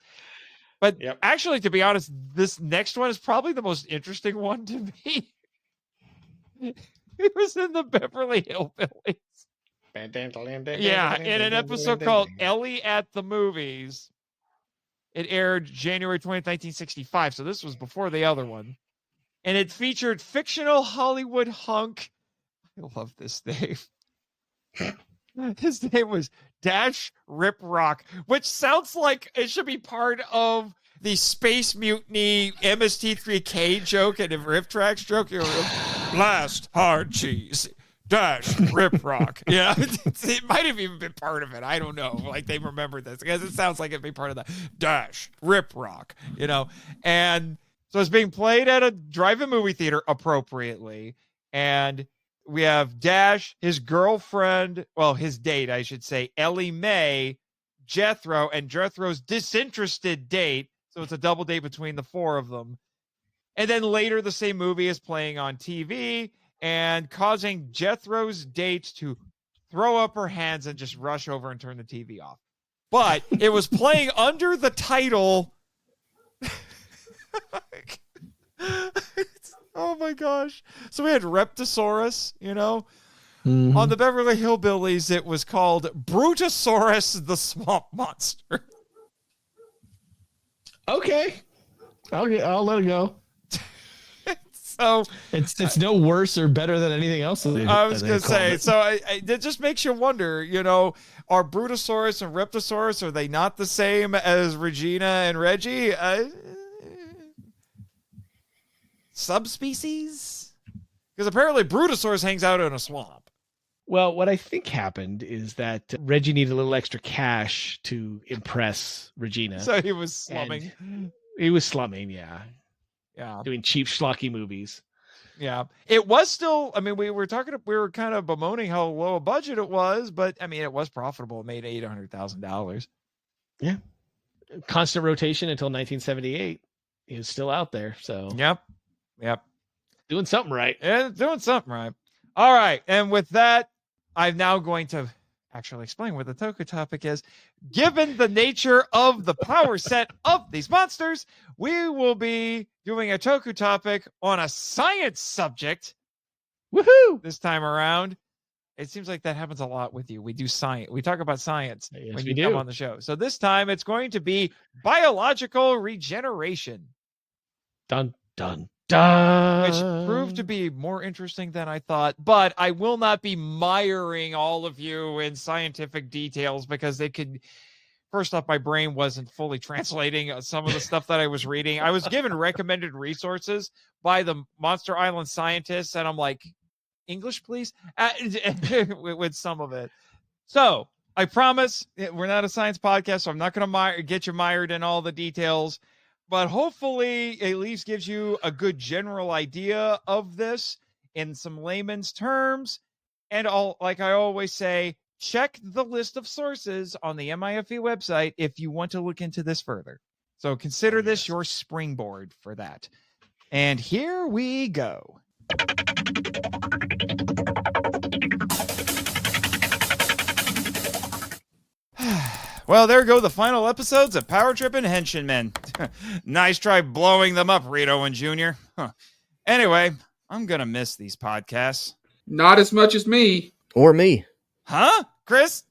S2: But actually, to be honest, this next one is probably the most interesting one to me. It was in the Beverly Hillbillies. Yeah, in an episode called Ellie at the Movies. It aired January 20th, 1965. So this was before the other one. And it featured fictional Hollywood hunk. I love this name. His name was Dash Rip Rock, which sounds like it should be part of the Space Mutiny MST3K joke and a Riff Tracks joke. Blast hard cheese. Dash Rip Rock. Yeah, it might have even been part of it. I don't know. Like they remembered this because it sounds like it'd be part of the Dash Rip Rock, And so it's being played at a drive-in movie theater appropriately. And we have Dash, his girlfriend, his date, I should say, Ellie Mae, Jethro, and Jethro's disinterested date. So it's a double date between the 4 of them. And then later the same movie is playing on TV and causing Jethro's date to throw up her hands and just rush over and turn the TV off. But it was playing under the title. Oh my gosh. So we had Reptosaurus, On the Beverly Hillbillies, it was called Brutosaurus the Swamp Monster.
S4: Okay. I'll let it go.
S2: So
S4: it's no worse or better than anything else.
S2: I was going to say, so it just makes you wonder, are Brutosaurus and Reptosaurus, are they not the same as Regina and Reggie? Subspecies? Because apparently Brutosaurus hangs out in a swamp.
S3: Well, what I think happened is that Reggie needed a little extra cash to impress Regina.
S2: So he was slumming.
S3: He was slumming, yeah.
S2: Yeah.
S3: Doing cheap, schlocky movies.
S2: Yeah. It was still, we were kind of bemoaning how low a budget it was, but it was profitable. It made $800,000.
S3: Yeah. Constant rotation until 1978. He was still out there, so.
S2: Yep.
S3: Doing something right.
S2: Yeah, doing something right. All right. And with that, I'm now going to actually explain what the Toku topic is. Given the nature of the power set of these monsters, we will be doing a Toku topic on a science subject.
S3: Woohoo!
S2: This time around. It seems like that happens a lot with you. We do science. We talk about science when you
S3: we
S2: come
S3: do.
S2: on the show. So this time it's going to be biological regeneration.
S3: Dun, dun, dun.
S2: Which proved to be more interesting than I thought, but I will not be miring all of you in scientific details because they could. First off, my brain wasn't fully translating some of the stuff that I was reading. I was given recommended resources by the Monster Island scientists, and I'm like, English, please, with some of it. So I promise we're not a science podcast, so I'm not going to get you mired in all the details. But hopefully at least gives you a good general idea of this in some layman's terms. And like I always say, check the list of sources on the MIFV website if you want to look into this further. So consider this your springboard for that. And here we go. Well, there go the final episodes of Power Trip and Henshin Men. Nice try blowing them up, Rito and Junior. Huh. Anyway, I'm going to miss these podcasts.
S5: Not as much as me.
S6: Or me.
S2: Huh? Chris?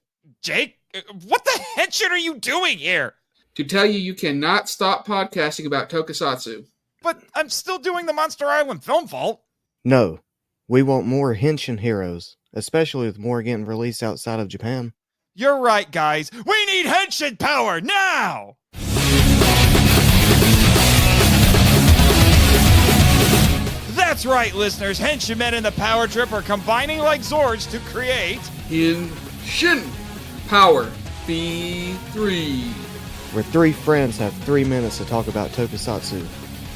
S2: Jake? What the Henshin are you doing here?
S5: To tell you cannot stop podcasting about Tokusatsu.
S2: But I'm still doing the Monster Island Film Vault.
S6: No. We want more Henshin heroes, especially with more getting released outside of Japan.
S2: You're right, guys. We need Henshin power now! That's right, listeners. Henshin Men and the Power Trip are combining like Zords to create...
S5: Henshin Power V3.
S6: Where three friends have 3 minutes to talk about Tokusatsu.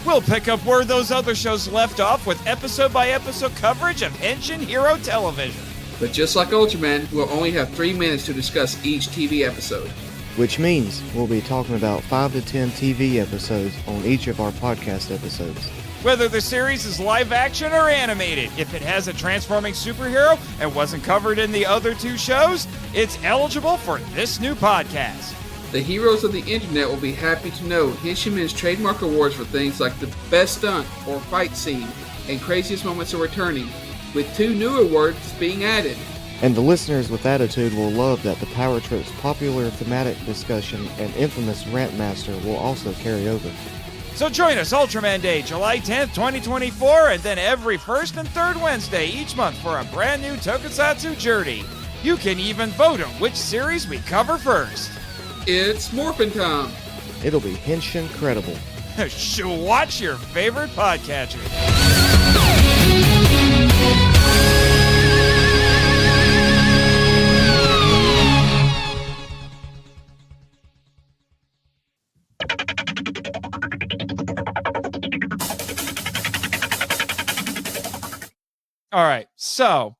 S2: We'll pick up where those other shows left off with episode-by-episode coverage of Henshin Hero Television.
S5: But just like Ultraman, we'll only have 3 minutes to discuss each TV episode.
S6: Which means we'll be talking about 5 to 10 TV episodes on each of our podcast episodes.
S2: Whether the series is live action or animated, if it has a transforming superhero and wasn't covered in the other 2 shows, it's eligible for this new podcast.
S5: The heroes of the internet will be happy to know Henshin Men's trademark awards for things like the best stunt or fight scene and craziest moments are returning, with 2 new awards being added.
S6: And the listeners with attitude will love that the Power Trip's popular thematic discussion and infamous Rant Master will also carry over.
S2: So join us Ultraman Day, July 10th, 2024, and then every first and third Wednesday each month for a brand new Tokusatsu journey. You can even vote on which series we cover first.
S5: It's Morphin' Time.
S6: It'll be Henshin credible.
S2: Watch your favorite podcatcher. All right, so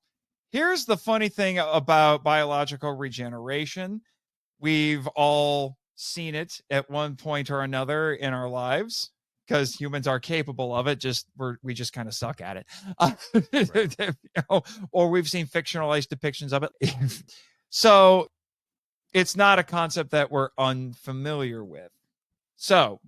S2: here's the funny thing about biological regeneration. We've all seen it at one point or another in our lives because humans are capable of it. We just kind of suck at it. Or we've seen fictionalized depictions of it. So it's not a concept that we're unfamiliar with. So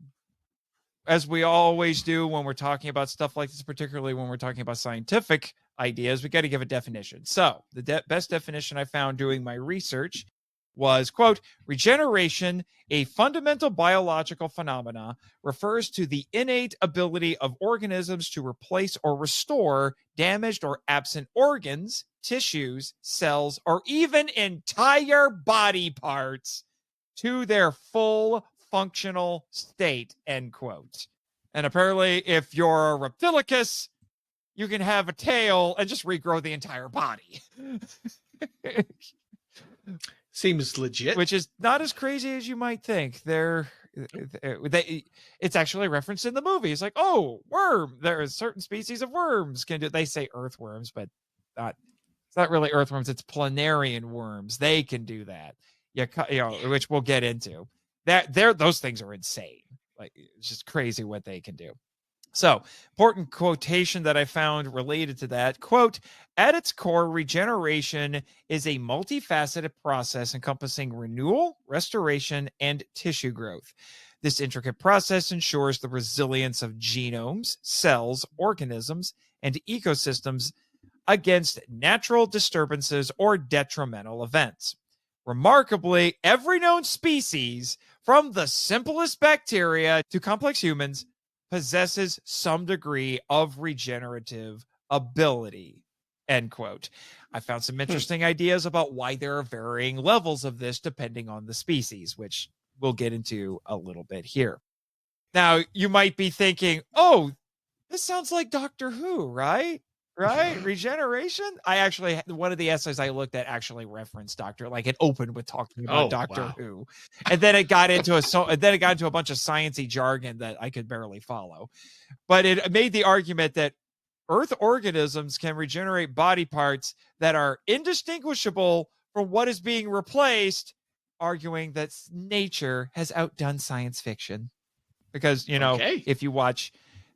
S2: as we always do when we're talking about stuff like this, particularly when we're talking about scientific ideas, we got to give a definition. So the best definition I found doing my research was, quote, regeneration, a fundamental biological phenomena, refers to the innate ability of organisms to replace or restore damaged or absent organs, tissues, cells, or even entire body parts to their full functional state, end quote. And apparently, if you're a Reptilicus, you can have a tail and just regrow the entire body.
S3: Seems legit.
S2: Which is not as crazy as you might think. It's actually referenced in the movie. It's like, oh, worm. There are certain species of worms can do. They say earthworms, but it's not really earthworms. It's planarian worms. They can do that. Which we'll get into. Those things are insane. Like, it's just crazy what they can do. So, important quotation that I found related to that, quote, at its core, regeneration is a multifaceted process encompassing renewal, restoration, and tissue growth. This intricate process ensures the resilience of genomes, cells, organisms, and ecosystems against natural disturbances or detrimental events. Remarkably, every known species, from the simplest bacteria to complex humans, possesses some degree of regenerative ability. End quote. I found some interesting ideas about why there are varying levels of this depending on the species, which we'll get into a little bit here. Now, you might be thinking, oh, this sounds like Doctor Who, right? Right? Regeneration? I actually, one of the essays I looked at actually referenced Doctor, like it opened with talking about Doctor Who. And then it got into a bunch of sciencey jargon that I could barely follow. But it made the argument that Earth organisms can regenerate body parts that are indistinguishable from what is being replaced, arguing that nature has outdone science fiction. Because, if you watch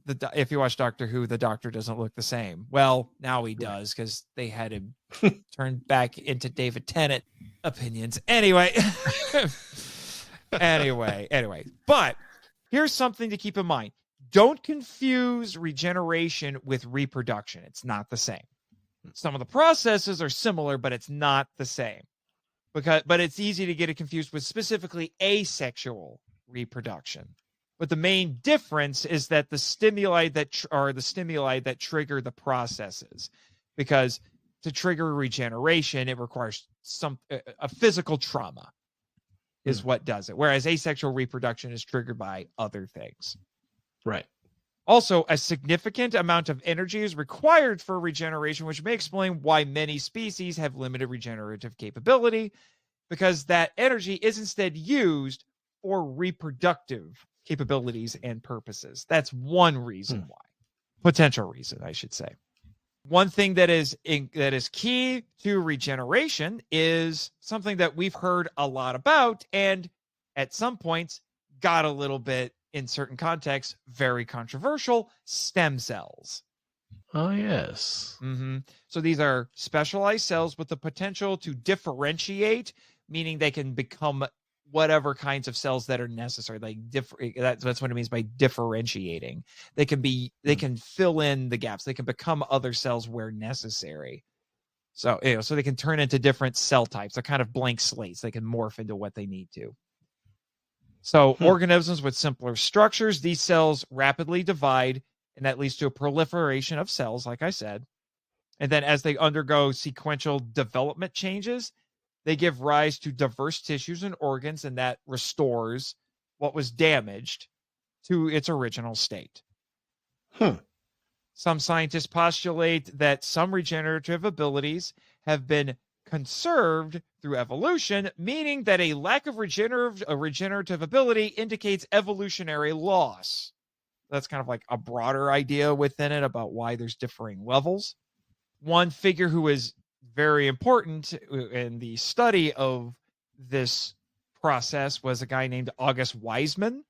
S2: Doctor Who, the Doctor doesn't look the same. Well, now he does, because they had him turn back into David Tennant opinions. Anyway. Anyway. But here's something to keep in mind. Don't confuse regeneration with reproduction. It's not the same. Some of the processes are similar, but it's not the same. But it's easy to get it confused with specifically asexual reproduction. But the main difference is that the stimuli that trigger the processes, because to trigger regeneration, it requires a physical trauma is what does it. Whereas asexual reproduction is triggered by other things.
S4: Right.
S2: Also, a significant amount of energy is required for regeneration, which may explain why many species have limited regenerative capability, because that energy is instead used for reproductive capabilities and purposes. That's one reason why. Potential reason, I should say. One thing that is key to regeneration is something that we've heard a lot about, and at some points got a little bit, in certain contexts, very controversial: stem cells.
S4: Oh, yes.
S2: So these are specialized cells with the potential to differentiate, meaning they can become whatever kinds of cells that are necessary. Like that's what it means by differentiating. They can fill in the gaps. They can become other cells where necessary. So they can turn into different cell types. They're kind of blank slates. They can morph into what they need to. So organisms with simpler structures, these cells rapidly divide, and that leads to a proliferation of cells, like I said. And then as they undergo sequential development changes, they give rise to diverse tissues and organs, and that restores what was damaged to its original state. Some scientists postulate that some regenerative abilities have been conserved through evolution, meaning that a lack of regenerative ability indicates evolutionary loss. That's kind of like a broader idea within it about why there's differing levels. One figure who is very important in the study of this process was a guy named August Weismann,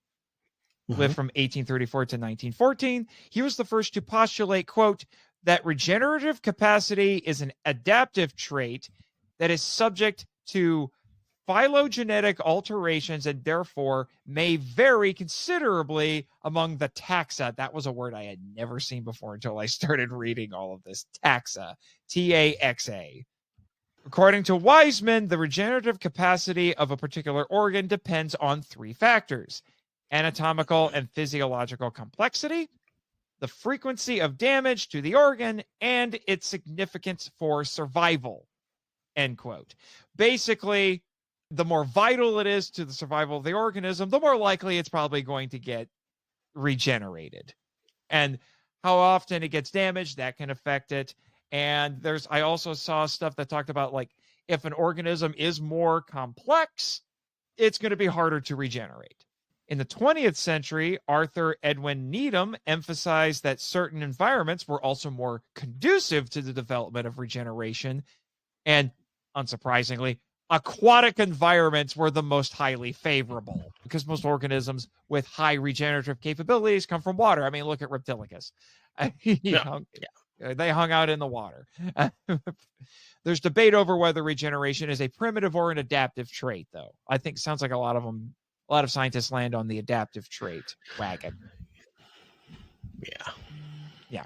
S2: lived from 1834 to 1914. He was the first to postulate, quote, that regenerative capacity is an adaptive trait that is subject to phylogenetic alterations and therefore may vary considerably among the taxa. That was a word I had never seen before until I started reading all of this. Taxa, T-A-X-A. According to Weismann, the regenerative capacity of a particular organ depends on three factors: anatomical and physiological complexity, the frequency of damage to the organ, and its significance for survival. End quote. Basically, the more vital it is to the survival of the organism, the more likely it's probably going to get regenerated. And how often it gets damaged, that can affect it. And I also saw stuff that talked about, like, if an organism is more complex, it's going to be harder to regenerate. In the 20th century, Arthur Edwin Needham emphasized that certain environments were also more conducive to the development of regeneration. And unsurprisingly, aquatic environments were the most highly favorable, because most organisms with high regenerative capabilities come from water. I mean, look at Reptilicus. They hung out in the water. There's debate over whether regeneration is a primitive or an adaptive trait, though. I think it sounds like a lot of scientists land on the adaptive trait wagon.
S4: Yeah.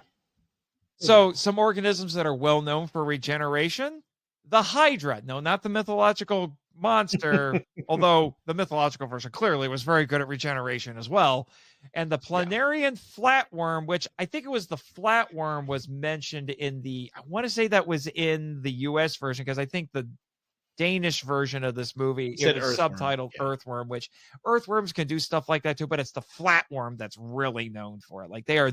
S2: So some organisms that are well known for regeneration, the Hydra. No, not the mythological monster, although the mythological version clearly was very good at regeneration as well. And the planarian flatworm, which I think it was the flatworm was mentioned in I want to say that was in the US version, because I think the Danish version of this movie, it was subtitled Earthworm, which earthworms can do stuff like that too, but it's the flatworm that's really known for it. Like they are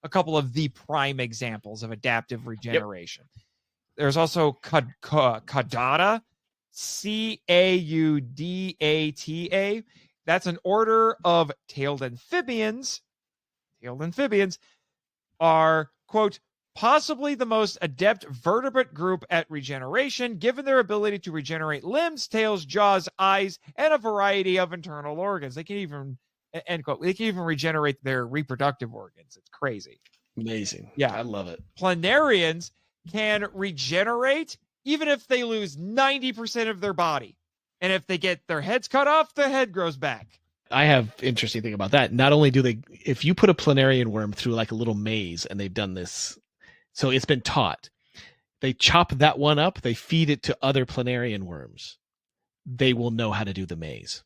S2: a couple of the prime examples of adaptive regeneration. Yep. There's also Caudata, Caudata. That's an order of tailed amphibians. Tailed amphibians are, quote, possibly the most adept vertebrate group at regeneration, given their ability to regenerate limbs, tails, jaws, eyes, and a variety of internal organs. They can even, end quote, they can even regenerate their reproductive organs. It's crazy.
S4: Amazing.
S2: Yeah.
S4: I love it.
S2: Planarians can regenerate even if they lose 90% of their body. And if they get their heads cut off, the head grows back.
S3: I have interesting thing about that. Not only do they, if you put a planarian worm through like a little maze, and they've done this, so it's been taught, they chop that one up, they feed it to other planarian worms, they will know how to do the maze.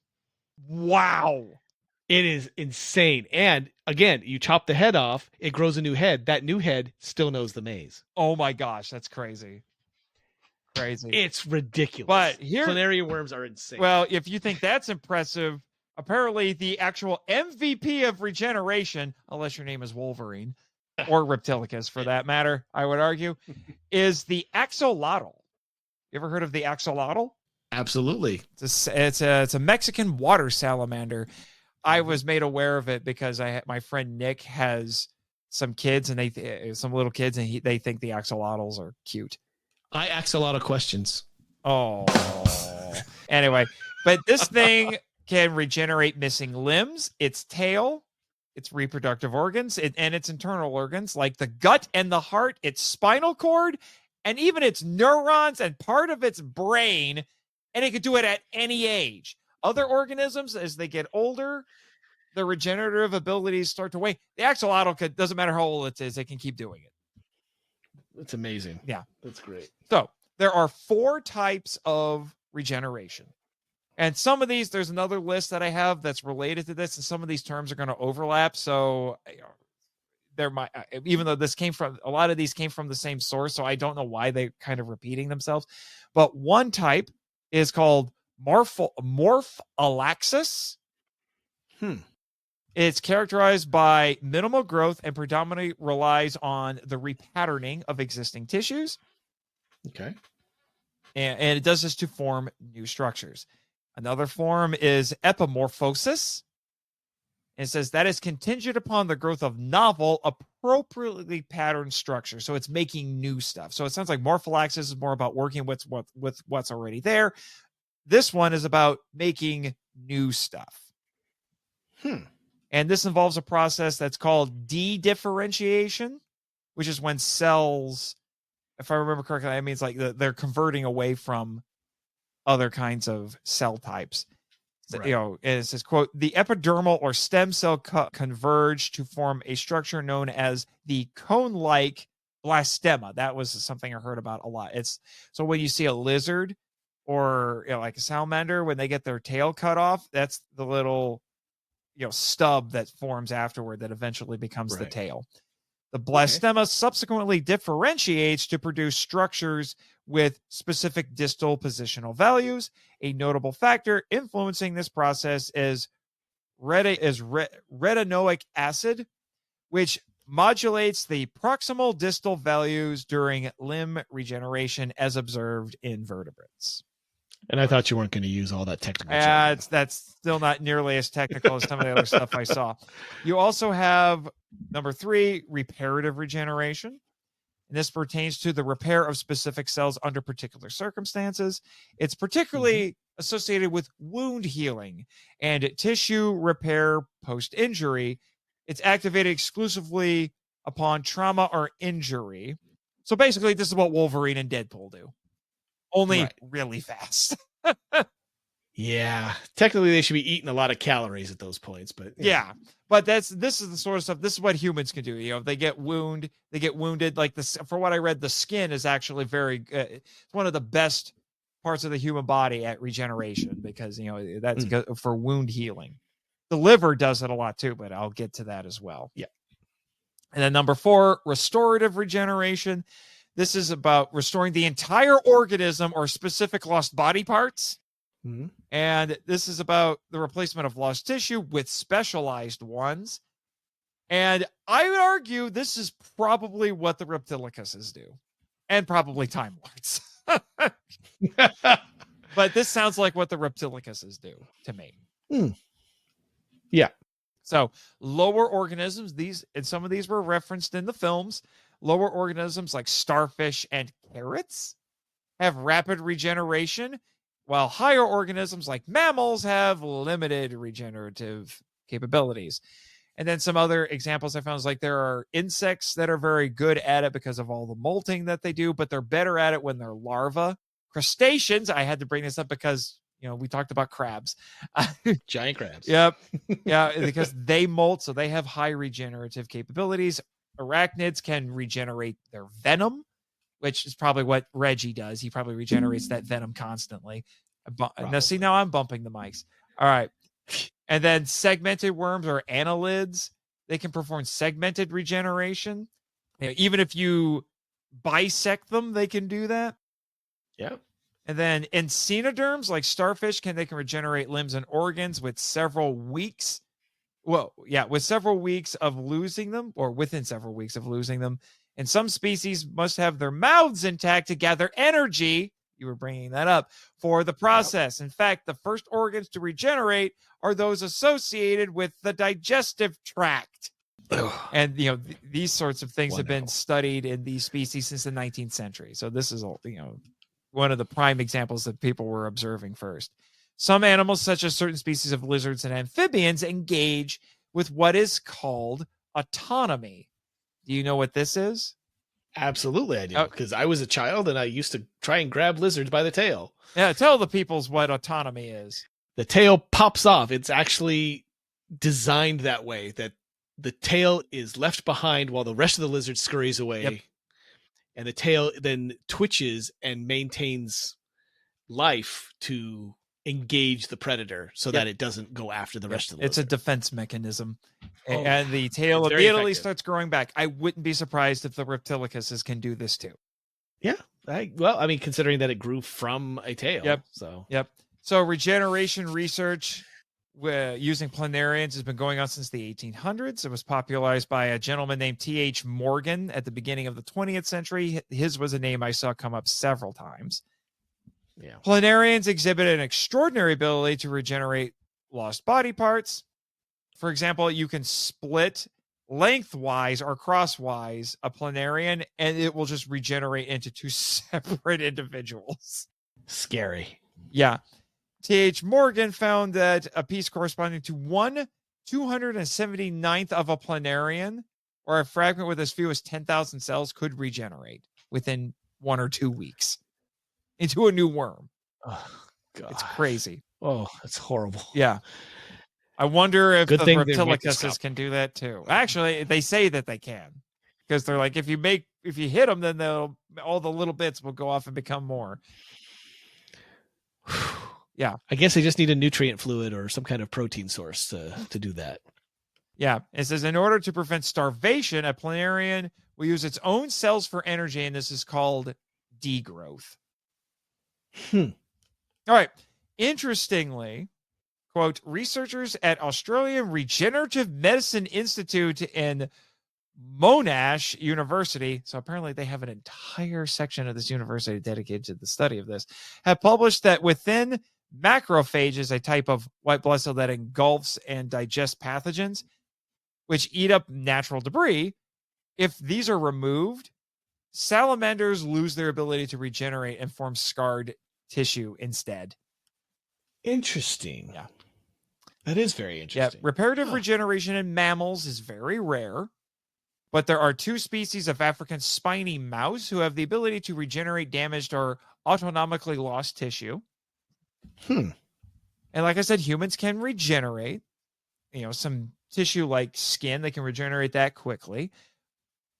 S2: Wow.
S3: It is insane. And again, you chop the head off, it grows a new head. That new head still knows the maze.
S2: Oh my gosh, that's crazy. Crazy.
S3: It's ridiculous.
S2: But here,
S3: planarian worms are insane.
S2: Well, if you think that's impressive, apparently the actual MVP of regeneration, unless your name is Wolverine or Reptilicus for that matter, I would argue, is the axolotl. You ever heard of the axolotl?
S4: Absolutely.
S2: It's a Mexican water salamander. I was made aware of it because my friend Nick has some kids, and some little kids, and they think the axolotls are cute.
S4: I ask a lot of questions.
S2: Oh, anyway, but this thing can regenerate missing limbs, its tail, its reproductive organs, and its internal organs like the gut and the heart, its spinal cord, and even its neurons and part of its brain. And it could do it at any age. Other organisms, as they get older, the regenerative abilities start to wane. The axolotl doesn't matter how old it is, it can keep doing it.
S3: That's amazing.
S2: Yeah.
S3: That's great.
S2: So there are 4 types of regeneration. And some of these, there's another list that I have that's related to this, and some of these terms are going to overlap. So there might, even though a lot of these came from the same source, so I don't know why they're kind of repeating themselves. But one type is called morphalaxis. It's characterized by minimal growth and predominantly relies on the repatterning of existing tissues.
S3: Okay.
S2: And it does this to form new structures. Another form is epimorphosis. It says that is contingent upon the growth of novel, appropriately patterned structures. So it's making new stuff. So it sounds like morphalaxis is more about working with what's already there. This one is about making new stuff. And this involves a process that's called de-differentiation, which is when cells, if I remember correctly, that means like they're converting away from other kinds of cell types. So, right. And it says, quote, the epidermal or stem cell converge to form a structure known as the cone-like blastema. That was something I heard about a lot. So when you see a lizard or like a salamander, when they get their tail cut off, that's the little stub that forms afterward that eventually becomes the tail. The blastema subsequently differentiates to produce structures with specific distal positional values. A notable factor influencing this process is retinoic acid, which modulates the proximal distal values during limb regeneration as observed in vertebrates.
S3: And I thought you weren't going to use all that technical stuff.
S2: That's still not nearly as technical as some of the other stuff I saw. You also have number 3, reparative regeneration. And this pertains to the repair of specific cells under particular circumstances. It's particularly associated with wound healing and tissue repair post-injury. It's activated exclusively upon trauma or injury. So basically, this is what Wolverine and Deadpool do. Only really fast.
S3: Yeah, technically they should be eating a lot of calories at those points, but
S2: yeah. But this is the sort of stuff. This is what humans can do. You know, if they get wounded. Like this, for what I read, the skin is actually it's one of the best parts of the human body at regeneration because that's for wound healing. The liver does it a lot too, but I'll get to that as well.
S3: Yeah.
S2: And then number 4, restorative regeneration. This is about restoring the entire organism or specific lost body parts.
S3: Mm-hmm.
S2: And this is about the replacement of lost tissue with specialized ones. And I would argue this is probably what the Reptilicuses do. And probably Time Lords. But this sounds like what the Reptilicuses do to me.
S3: Yeah.
S2: So lower organisms, some of these were referenced in the films. Lower organisms like starfish and carrots have rapid regeneration, while higher organisms like mammals have limited regenerative capabilities. And then some other examples I found is like there are insects that are very good at it because of all the molting that they do, but they're better at it when they're larvae. Crustaceans, I had to bring this up because we talked about crabs.
S3: Giant crabs.
S2: Yep. Yeah, because they molt, so they have high regenerative capabilities. Arachnids can regenerate their venom, which is probably what Reggie does. He probably regenerates that venom constantly. Now I'm bumping the mics. All right. And then segmented worms or annelids, they can perform segmented regeneration. Even if you bisect them, they can do that.
S3: Yeah.
S2: And then encenoderms, like starfish, they can regenerate limbs and organs with several weeks. With several weeks of losing them, or within several weeks of losing them. And some species must have their mouths intact to gather energy. You were bringing that up for the process. Yep. In fact, the first organs to regenerate are those associated with the digestive tract. And these sorts of things have been studied in these species since the 19th century. So this is one of the prime examples that people were observing first. Some animals, such as certain species of lizards and amphibians, engage with what is called autonomy. Do you know what this is?
S3: Absolutely, I do. Because I was a child and I used to try and grab lizards by the tail.
S2: Yeah, tell the peoples what autonomy is.
S3: The tail pops off. It's actually designed that way, that the tail is left behind while the rest of the lizard scurries away. Yep. And the tail then twitches and maintains life to engage the predator so that it doesn't go after the rest of the lizard.
S2: It's a defense mechanism. And the tail immediately starts growing back. I wouldn't be surprised if the Reptilicuses can do this too.
S3: Yeah. Considering that it grew from a tail.
S2: Yep.
S3: So
S2: regeneration research using planarians has been going on since the 1800s. It was popularized by a gentleman named T.H. Morgan at the beginning of the 20th century. His was a name I saw come up several times.
S3: Yeah.
S2: Planarians exhibit an extraordinary ability to regenerate lost body parts. For example, you can split lengthwise or crosswise a planarian, and it will just regenerate into 2 separate individuals.
S3: Scary.
S2: Yeah. T.H. Morgan found that a piece corresponding to 1/279th of a planarian, or a fragment with as few as 10,000 cells, could regenerate within 1 or 2 weeks into a new worm.
S3: Oh, God.
S2: It's crazy.
S3: Oh, that's horrible.
S2: Yeah. I wonder if
S3: Good
S2: the
S3: thing
S2: Reptilicuses can do that too. Actually, they say that they can, because they're like, if you hit them, then all the little bits will go off and become more. Yeah.
S3: I guess they just need a nutrient fluid or some kind of protein source to do that.
S2: Yeah. It says, in order to prevent starvation, a planarian will use its own cells for energy, and this is called degrowth. All right. Interestingly, quote, researchers at Australian Regenerative Medicine Institute in Monash University, so apparently they have an entire section of this university dedicated to the study of this, have published that within macrophages, a type of white blood cell that engulfs and digests pathogens, which eat up natural debris, if these are removed, salamanders lose their ability to regenerate and form scarred tissue instead.
S3: Interesting.
S2: Yeah.
S3: That is very interesting.
S2: Yeah. Reparative regeneration in mammals is very rare, but there are 2 species of African spiny mouse who have the ability to regenerate damaged or autonomically lost tissue. And like I said, humans can regenerate, some tissue like skin, they can regenerate that quickly.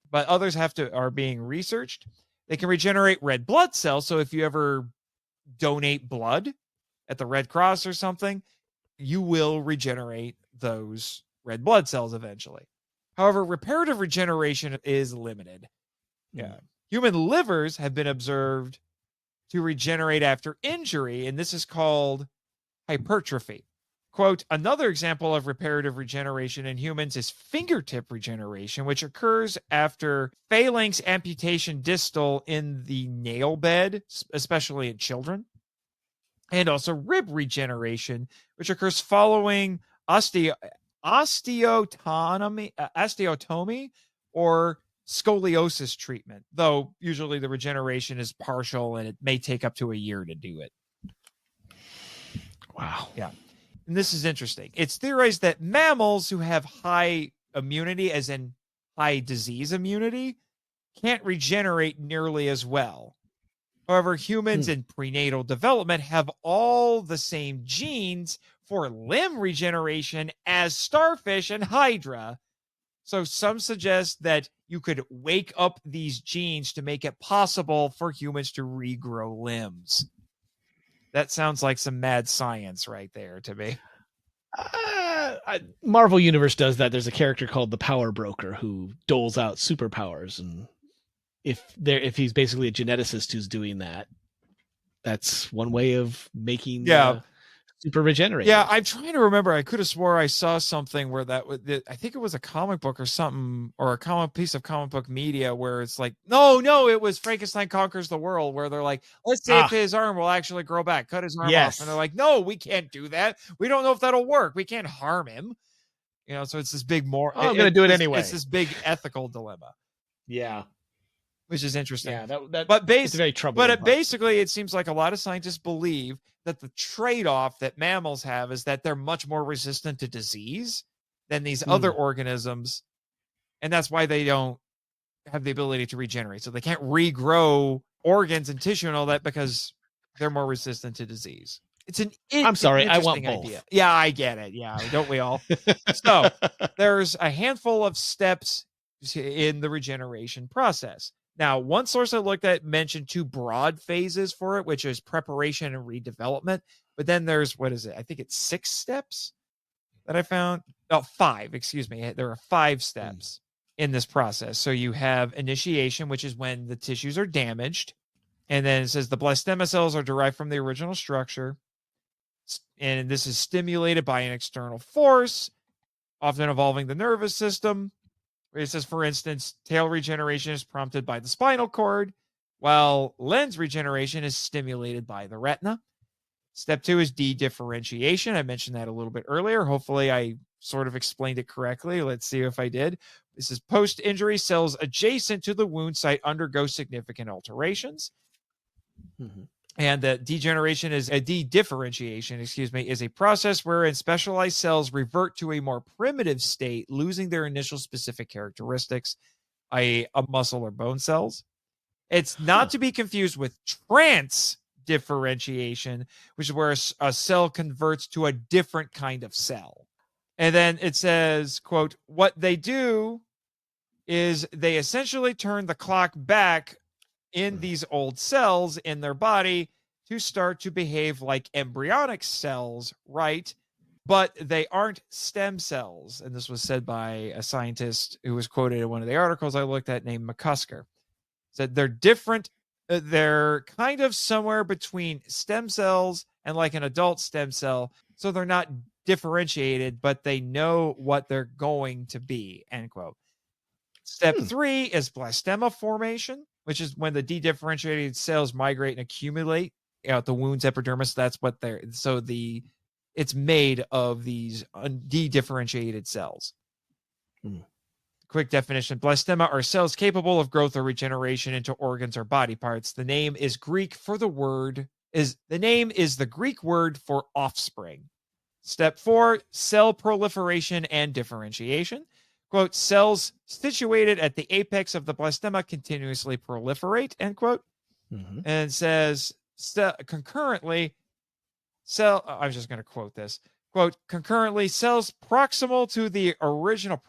S2: But others are being researched. They can regenerate red blood cells. So if you ever donate blood at the Red Cross or something, you will regenerate those red blood cells eventually. However, reparative regeneration is limited. Yeah. Human livers have been observed to regenerate after injury, and this is called hypertrophy. Quote, another example of reparative regeneration in humans is fingertip regeneration, which occurs after phalanx amputation distal in the nail bed, especially in children. And also rib regeneration, which occurs following osteotomy or scoliosis treatment, though usually the regeneration is partial and it may take up to a year to do it.
S3: Wow.
S2: Yeah. And this is interesting. It's theorized that mammals who have high immunity, as in high disease immunity, can't regenerate nearly as well. However, humans in prenatal development have all the same genes for limb regeneration as starfish and hydra. So some suggest that you could wake up these genes to make it possible for humans to regrow limbs. That sounds like some mad science right there to me.
S3: Marvel Universe does that. There's a character called the Power Broker who doles out superpowers, and if he's basically a geneticist who's doing that, that's one way of making super regenerate.
S2: Yeah, I'm trying to remember. I could have swore I saw something where I think it was a comic book or something, or a piece of comic book media where it's like, no, it was Frankenstein Conquers the World, where they're like, let's see if his arm will actually grow back, cut his arm off. And they're like, no, we can't do that. We don't know if that'll work. We can't harm him. So it's this big
S3: I'm going to do it anyway.
S2: It's this big ethical dilemma.
S3: Yeah.
S2: Which is interesting.
S3: Yeah,
S2: it's
S3: very troubling.
S2: But basically, it seems like a lot of scientists believe that the trade-off that mammals have is that they're much more resistant to disease than these other organisms, and that's why they don't have the ability to regenerate. So they can't regrow organs and tissue and all that because they're more resistant to disease.
S3: I'm sorry, I want both.
S2: Idea. Yeah, I get it. Yeah, don't we all? So there's a handful of steps in the regeneration process. Now, one source I looked at mentioned 2 broad phases for it, which is preparation and redevelopment. But then there's, I think it's 6 steps that I found. Oh, 5, excuse me. There are 5 steps in this process. So you have initiation, which is when the tissues are damaged. And then it says the blastema cells are derived from the original structure. And this is stimulated by an external force, often involving the nervous system. It says, for instance, tail regeneration is prompted by the spinal cord, while lens regeneration is stimulated by the retina. Step 2 is de-differentiation. I mentioned that a little bit earlier. Hopefully, I sort of explained it correctly. Let's see if I did. This is post-injury cells adjacent to the wound site undergo significant alterations. And the de-differentiation is a process wherein specialized cells revert to a more primitive state, losing their initial specific characteristics, i.e. a muscle or bone cells. It's not to be confused with transdifferentiation, which is where a cell converts to a different kind of cell. And then it says, quote, what they do is they essentially turn the clock back in these old cells in their body to start to behave like embryonic cells, right? But they aren't stem cells. And this was said by a scientist who was quoted in one of the articles I looked at named McCusker. Said they're different. They're kind of somewhere between stem cells and like an adult stem cell. So they're not differentiated, but they know what they're going to be, end quote. Step 3 is blastema formation, which is when the de-differentiated cells migrate and accumulate out the wound's epidermis. That's what it's made of these de-differentiated cells. Quick definition: blastema are cells capable of growth or regeneration into organs or body parts. The name is the Greek word for offspring. Step 4, cell proliferation and differentiation. Quote, cells situated at the apex of the blastema continuously proliferate, end quote. And it says concurrently, I was just going to quote this. Quote, concurrently, cells proximal to the original,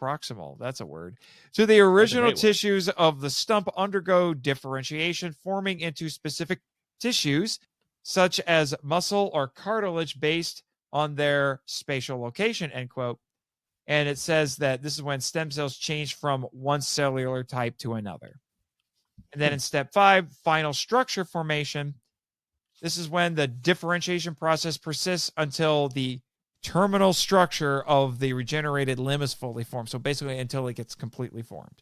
S2: that's a word, to the original tissues of the stump undergo differentiation, forming into specific tissues, such as muscle or cartilage based on their spatial location, end quote. And it says that this is when stem cells change from one cellular type to another. And then in step 5, final structure formation, this is when the differentiation process persists until the terminal structure of the regenerated limb is fully formed. So basically until it gets completely formed.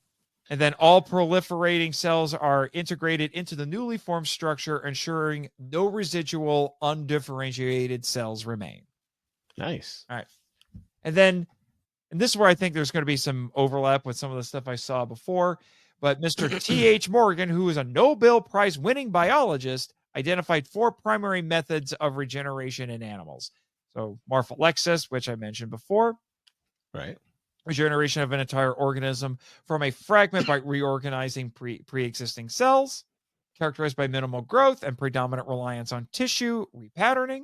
S2: And then all proliferating cells are integrated into the newly formed structure, ensuring no residual undifferentiated cells remain.
S4: Nice.
S2: All right. And this is where I think there's going to be some overlap with some of the stuff I saw before. But Mr. T.H. Morgan, who is a Nobel Prize winning biologist, identified 4 primary methods of regeneration in animals. So morpholexis, which I mentioned before.
S4: Right.
S2: Regeneration of an entire organism from a fragment by reorganizing pre-existing cells, characterized by minimal growth and predominant reliance on tissue repatterning.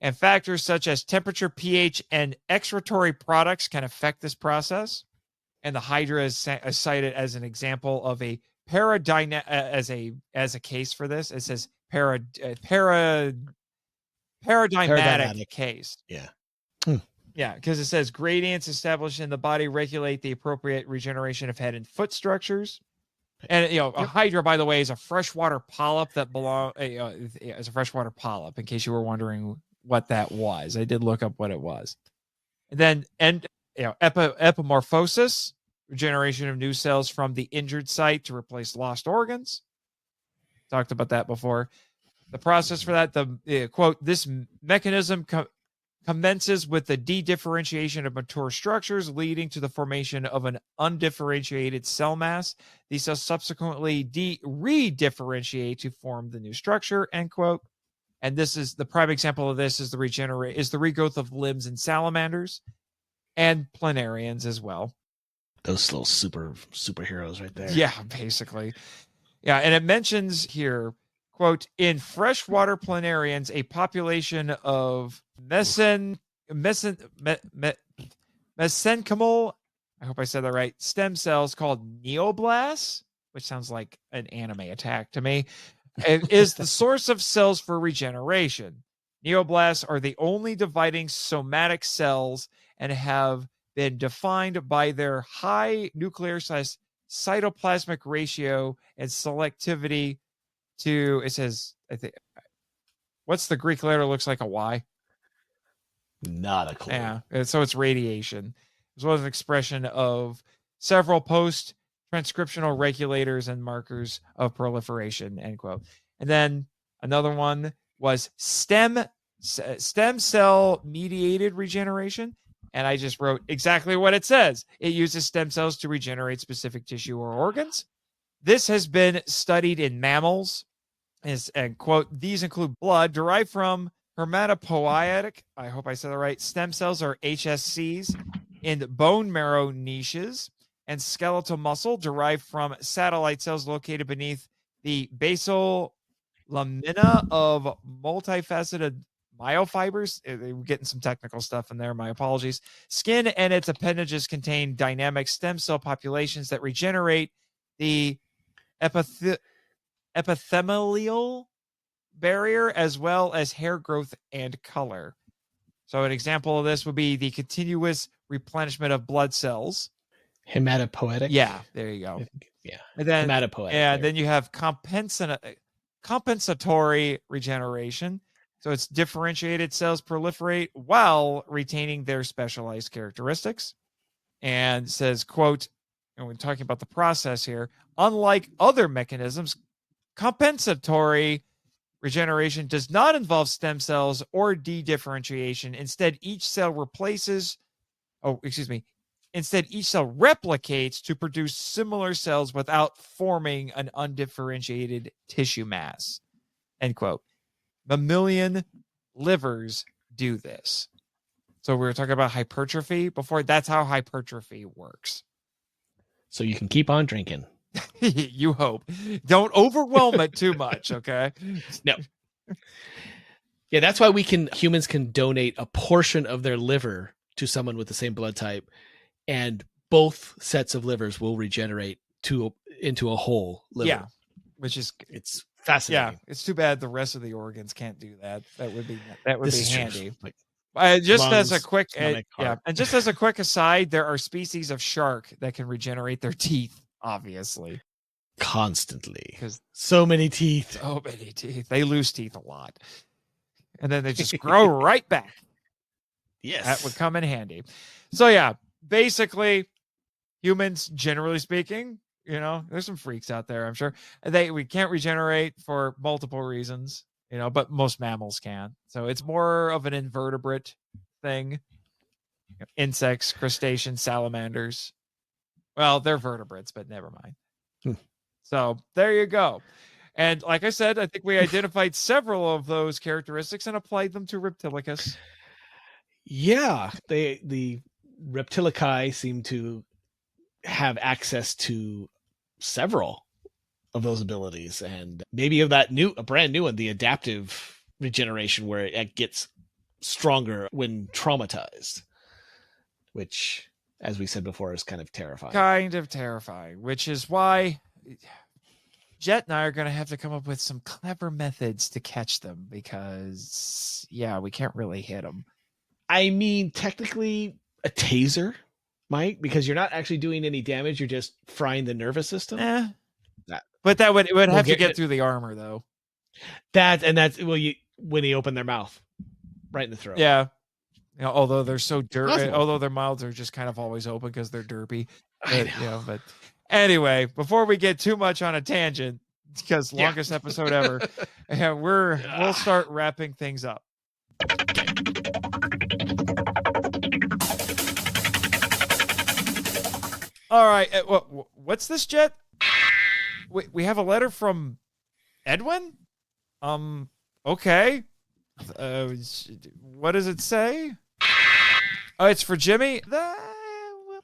S2: And factors such as temperature, pH, and excretory products can affect this process. And the Hydra is cited as an example of a as a case for this. It says paradigmatic case.
S4: Yeah.
S2: Yeah, because it says gradients established in the body regulate the appropriate regeneration of head and foot structures. And a Hydra, by the way, is a freshwater polyp that is a freshwater polyp. In case you were wondering what that was, I did look up what it was. And then epimorphosis, regeneration of new cells from the injured site to replace lost organs. Talked about that before. The process for that, quote, this mechanism commences with the de-differentiation of mature structures, leading to the formation of an undifferentiated cell mass. These cells subsequently re-differentiate to form the new structure, end quote. And this is the prime example of this is the regrowth of limbs in salamanders and planarians as well.
S4: Those little superheroes right there.
S2: Yeah, basically. Yeah, and it mentions here, quote, in freshwater planarians, a population of mesenchymal, I hope I said that right, stem cells called neoblasts, which sounds like an anime attack to me, is the source of cells for regeneration. Neoblasts are the only dividing somatic cells and have been defined by their high nuclear size cytoplasmic ratio and selectivity to, it says, I think, what's the Greek letter looks like a Y?
S4: Not a clue.
S2: Yeah, so it's radiation, as well as an expression of several post-transcriptional regulators and markers of proliferation, end quote. And then another one was stem cell mediated regeneration. And I just wrote exactly what it says. It uses stem cells to regenerate specific tissue or organs. This has been studied in mammals. And quote, these include blood derived from hematopoietic, I hope I said that right, stem cells or HSCs in bone marrow niches, and skeletal muscle derived from satellite cells located beneath the basal lamina of multifaceted myofibers. We're getting some technical stuff in there. My apologies. Skin and its appendages contain dynamic stem cell populations that regenerate the epithelial barrier as well as hair growth and color. So an example of this would be the continuous replenishment of blood cells.
S4: Hematopoietic.
S2: Yeah, there you go.
S4: Yeah.
S2: And then
S4: hematopoietic.
S2: And then you have compensatory regeneration. So it's differentiated cells proliferate while retaining their specialized characteristics. And says, quote, and we're talking about the process here, unlike other mechanisms, compensatory regeneration does not involve stem cells or de-differentiation. Instead, each cell replicates to produce similar cells without forming an undifferentiated tissue mass, end quote. Mammalian livers do this. So we were talking about hypertrophy before. That's how hypertrophy works.
S4: So you can keep on drinking.
S2: You hope. Don't overwhelm it too much, okay?
S4: No.
S3: Yeah, that's why humans can donate a portion of their liver to someone with the same blood type, and both sets of livers will regenerate into a whole liver.
S2: Yeah,
S3: It's fascinating.
S2: Yeah, it's too bad the rest of the organs can't do that. That would be handy.
S3: Like,
S2: Just
S3: lungs,
S2: as a quick
S3: stomach, heart.
S2: and just as a quick aside, there are species of shark that can regenerate their teeth, obviously.
S3: Constantly.
S2: Because
S3: so many teeth.
S2: So many teeth. They lose teeth a lot. And then they just grow right back.
S3: Yes.
S2: That would come in handy. So yeah, basically, humans, generally speaking, there's some freaks out there, I'm sure. We can't regenerate for multiple reasons, but most mammals can. So it's more of an invertebrate thing. Insects, crustaceans, salamanders. Well, they're vertebrates, but never mind. So there you go. And like I said, I think we identified several of those characteristics and applied them to Reptilicus.
S3: Yeah, the Reptilici seem to have access to several of those abilities, and maybe of a brand new one, the adaptive regeneration, where it gets stronger when traumatized, which, as we said before, is kind of terrifying. Which is why Jet and I are going to have to come up with some clever methods to catch them, because we can't really hit them. I mean, technically a taser might, because you're not actually doing any damage. You're just frying the nervous system.
S2: But it would have to get through the armor, though.
S3: That's when you open their mouth, right in the throat.
S2: Yeah. Although they're so dirty, although their mouths are just kind of always open because they're derpy. But anyway, before we get too much on a tangent, because longest episode ever, we'll start wrapping things up. All right. What's this, Jet? We have a letter from Edwin? Okay. What does it say? Oh, it's for Jimmy?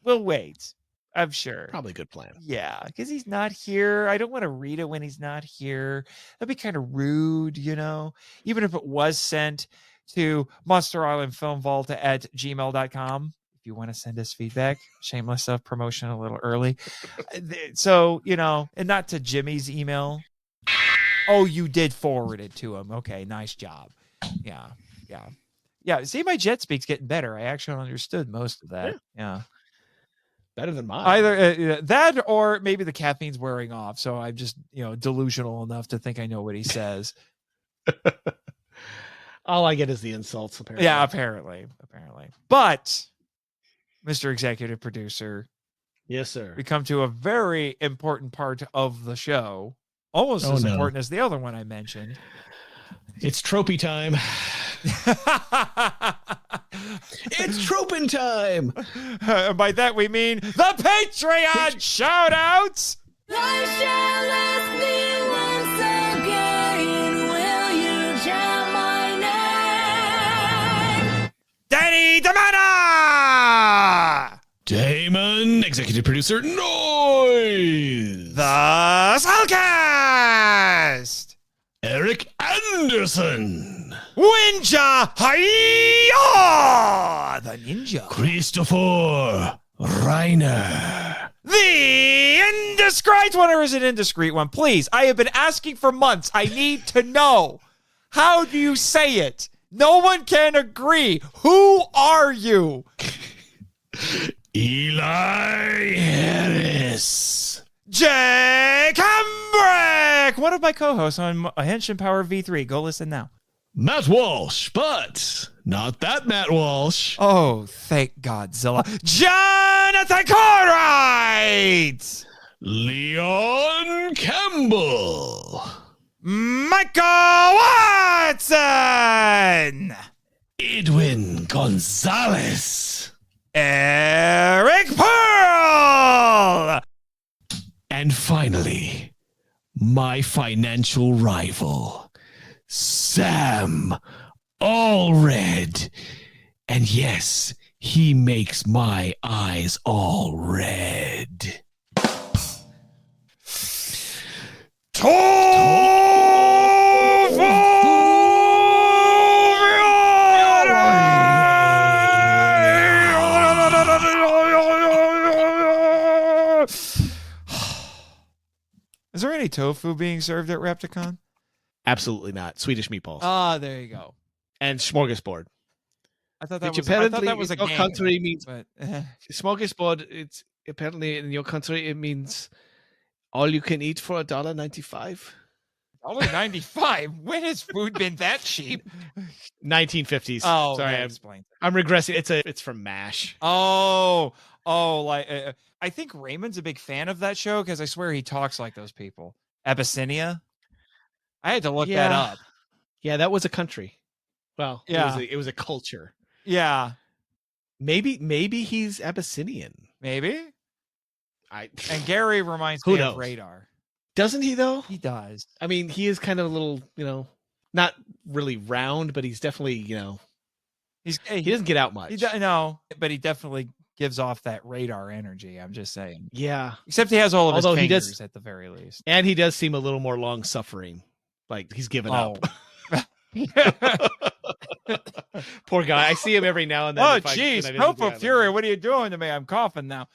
S2: We'll wait. I'm sure.
S3: Probably a good plan.
S2: Yeah, because he's not here. I don't want to read it when he's not here. That'd be kind of rude, even if it was sent to Monster Island Film Vault at gmail.com. If you want to send us feedback, shameless self-promotion a little early. So, and not to Jimmy's email. Oh, you did forward it to him. Okay, nice job. Yeah. See, my jet speak's getting better. I actually understood most of that. Yeah.
S3: Better than mine.
S2: Either that or maybe the caffeine's wearing off. So I'm just, delusional enough to think I know what he says.
S3: All I get is the insults, apparently.
S2: Yeah, apparently. But, Mr. Executive Producer.
S3: Yes, sir.
S2: We come to a very important part of the show. Almost as important as the other one I mentioned.
S4: It's tropey time. It's tropin' time.
S2: By that we mean the Patreon shout-outs.
S7: I shall ask thee once again, will you chant my name?
S2: Danny Damana!
S4: Damon, executive producer, Noyes.
S2: The Skullcast!
S4: Eric Anderson.
S2: Winja Hiya! The Ninja.
S4: Christopher Reiner.
S2: The indiscreet one, or is it indiscreet one? Please, I have been asking for months. I need to know. How do you say it? No one can agree. Who are you?
S4: Eli Harris.
S2: Jay Cambrick, one of my co-hosts on Henshin Power V3. Go listen now.
S4: Matt Walsh, but not that Matt Walsh.
S2: Oh, thank Godzilla. Jonathan Cartwright!
S4: Leon Campbell.
S2: Michael Watson!
S4: Edwin Gonzalez.
S2: Eric Pearl!
S4: And finally, my financial rival, Sam Allred. And yes, he makes my eyes all red.
S2: any tofu being served at Repti-Con?
S3: Absolutely not. Swedish meatballs
S2: Ah, there you go.
S3: and smorgasbord.
S2: I thought that
S3: Which
S2: was. I thought
S3: apparently
S2: that was a
S3: in your
S2: game,
S3: country means
S2: but
S3: smorgasbord. It's apparently in your country it means all you can eat for $1.95.
S2: $1.95. When has food been that cheap?
S3: 1950s.
S2: Oh,
S3: sorry,
S2: that
S3: I'm,
S2: explains.
S3: I'm regressing. It's from MASH.
S2: Oh, like I think Raymond's a big fan of that show because I swear he talks like those people. Abyssinia. I had to look that up.
S3: Yeah, that was a country. Well,
S2: Yeah.
S3: it was a culture.
S2: Yeah,
S3: Maybe he's Abyssinian.
S2: maybe.
S3: I
S2: And Gary reminds
S3: Who
S2: me
S3: knows?
S2: of Radar.
S3: doesn't he though?
S2: He does.
S3: I mean, he is kind of a little, not really round, but he's definitely,
S2: He
S3: he doesn't get out much.
S2: No, but he definitely gives off that Radar energy. I'm just saying.
S3: Yeah,
S2: Except he has all of
S3: Although
S2: his
S3: he
S2: fingers
S3: does-
S2: at the very least.
S3: and he does seem a little more long suffering, like he's given up. Poor guy. I see him every now and then.
S2: Oh,
S3: if I- when I
S2: jeez.
S3: visit the
S2: Tofu
S3: island.
S2: Fury, what are you doing to me? I'm coughing now.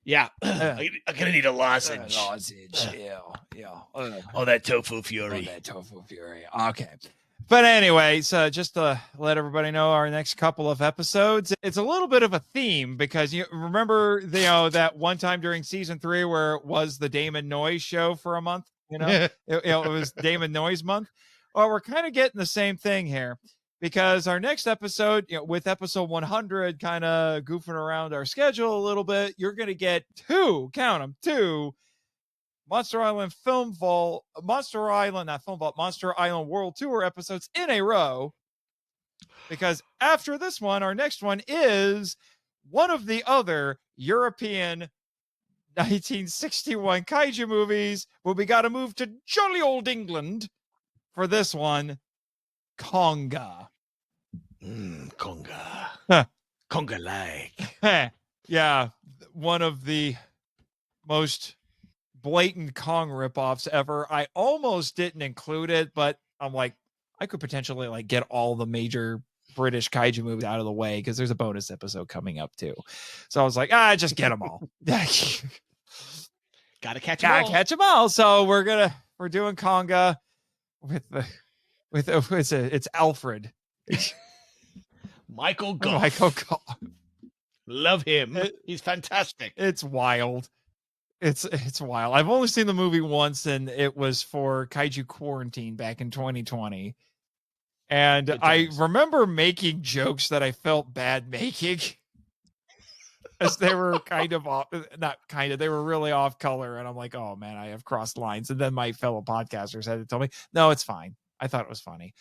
S3: Yeah, I'm gonna need a lozenge.
S2: Lozenge. Yeah.
S3: Oh, that tofu fury.
S2: that Tofu Fury. Okay. But anyway, so just to let everybody know, our next couple of episodes, it's a little bit of a theme because you remember, that one time during season 3 where it was the Damon Noyes show for a month. It was Damon Noyes month. Well, we're kind of getting the same thing here because our next episode, with episode 100 kind of goofing around our schedule a little bit, you're going to get two Monster Island Monster Island World Tour episodes in a row. Because after this one, our next one is one of the other European 1961 kaiju movies where we got to move to jolly old England for this one, Konga.
S3: Conga.
S2: Huh.
S3: Conga like.
S2: Yeah, one of the most blatant Kong ripoffs ever. I almost didn't include it, but I'm like, I could potentially get all the major British kaiju movies out of the way because there's a bonus episode coming up too. So I was like, just get them all.
S3: Gotta catch them all.
S2: Catch them all. So we're doing Konga it's Alfred.
S3: Michael Goff.
S2: Michael Goff.
S3: Love him. He's fantastic.
S2: It's wild. It's wild. I've only seen the movie once, and it was for Kaiju Quarantine back in 2020. And I remember making jokes that I felt bad making. As they were they were really off color. And I'm like, oh man, I have crossed lines. And then my fellow podcasters had to tell me, no, it's fine. I thought it was funny.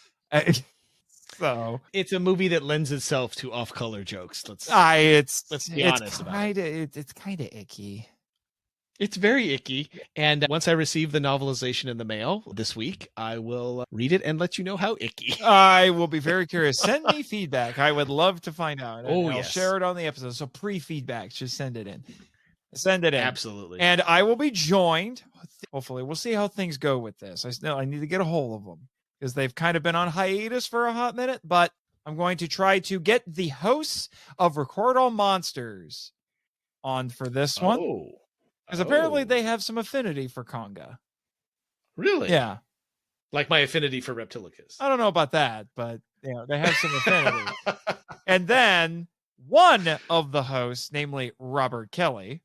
S2: So
S3: it's a movie that lends itself to off-color jokes. Let's be honest about it.
S2: It's kind of icky.
S3: It's very icky. And once I receive the novelization in the mail this week, I will read it and let you know how icky.
S2: I will be very curious. Send me feedback. I would love to find out.
S3: Oh,
S2: I'll
S3: yes.
S2: share it on the episode. So pre-feedback, just send it in. Send it in.
S3: Absolutely.
S2: And I will be joined. Hopefully, we'll see how things go with this. I need to get a hold of them because they've kind of been on hiatus for a hot minute, but I'm going to try to get the hosts of Record All Monsters on for this one. Because apparently they have some affinity for Konga.
S3: Really?
S2: Yeah.
S3: Like my affinity for Reptilicus.
S2: I don't know about that, but they have some affinity. And then one of the hosts, namely Robert Kelly,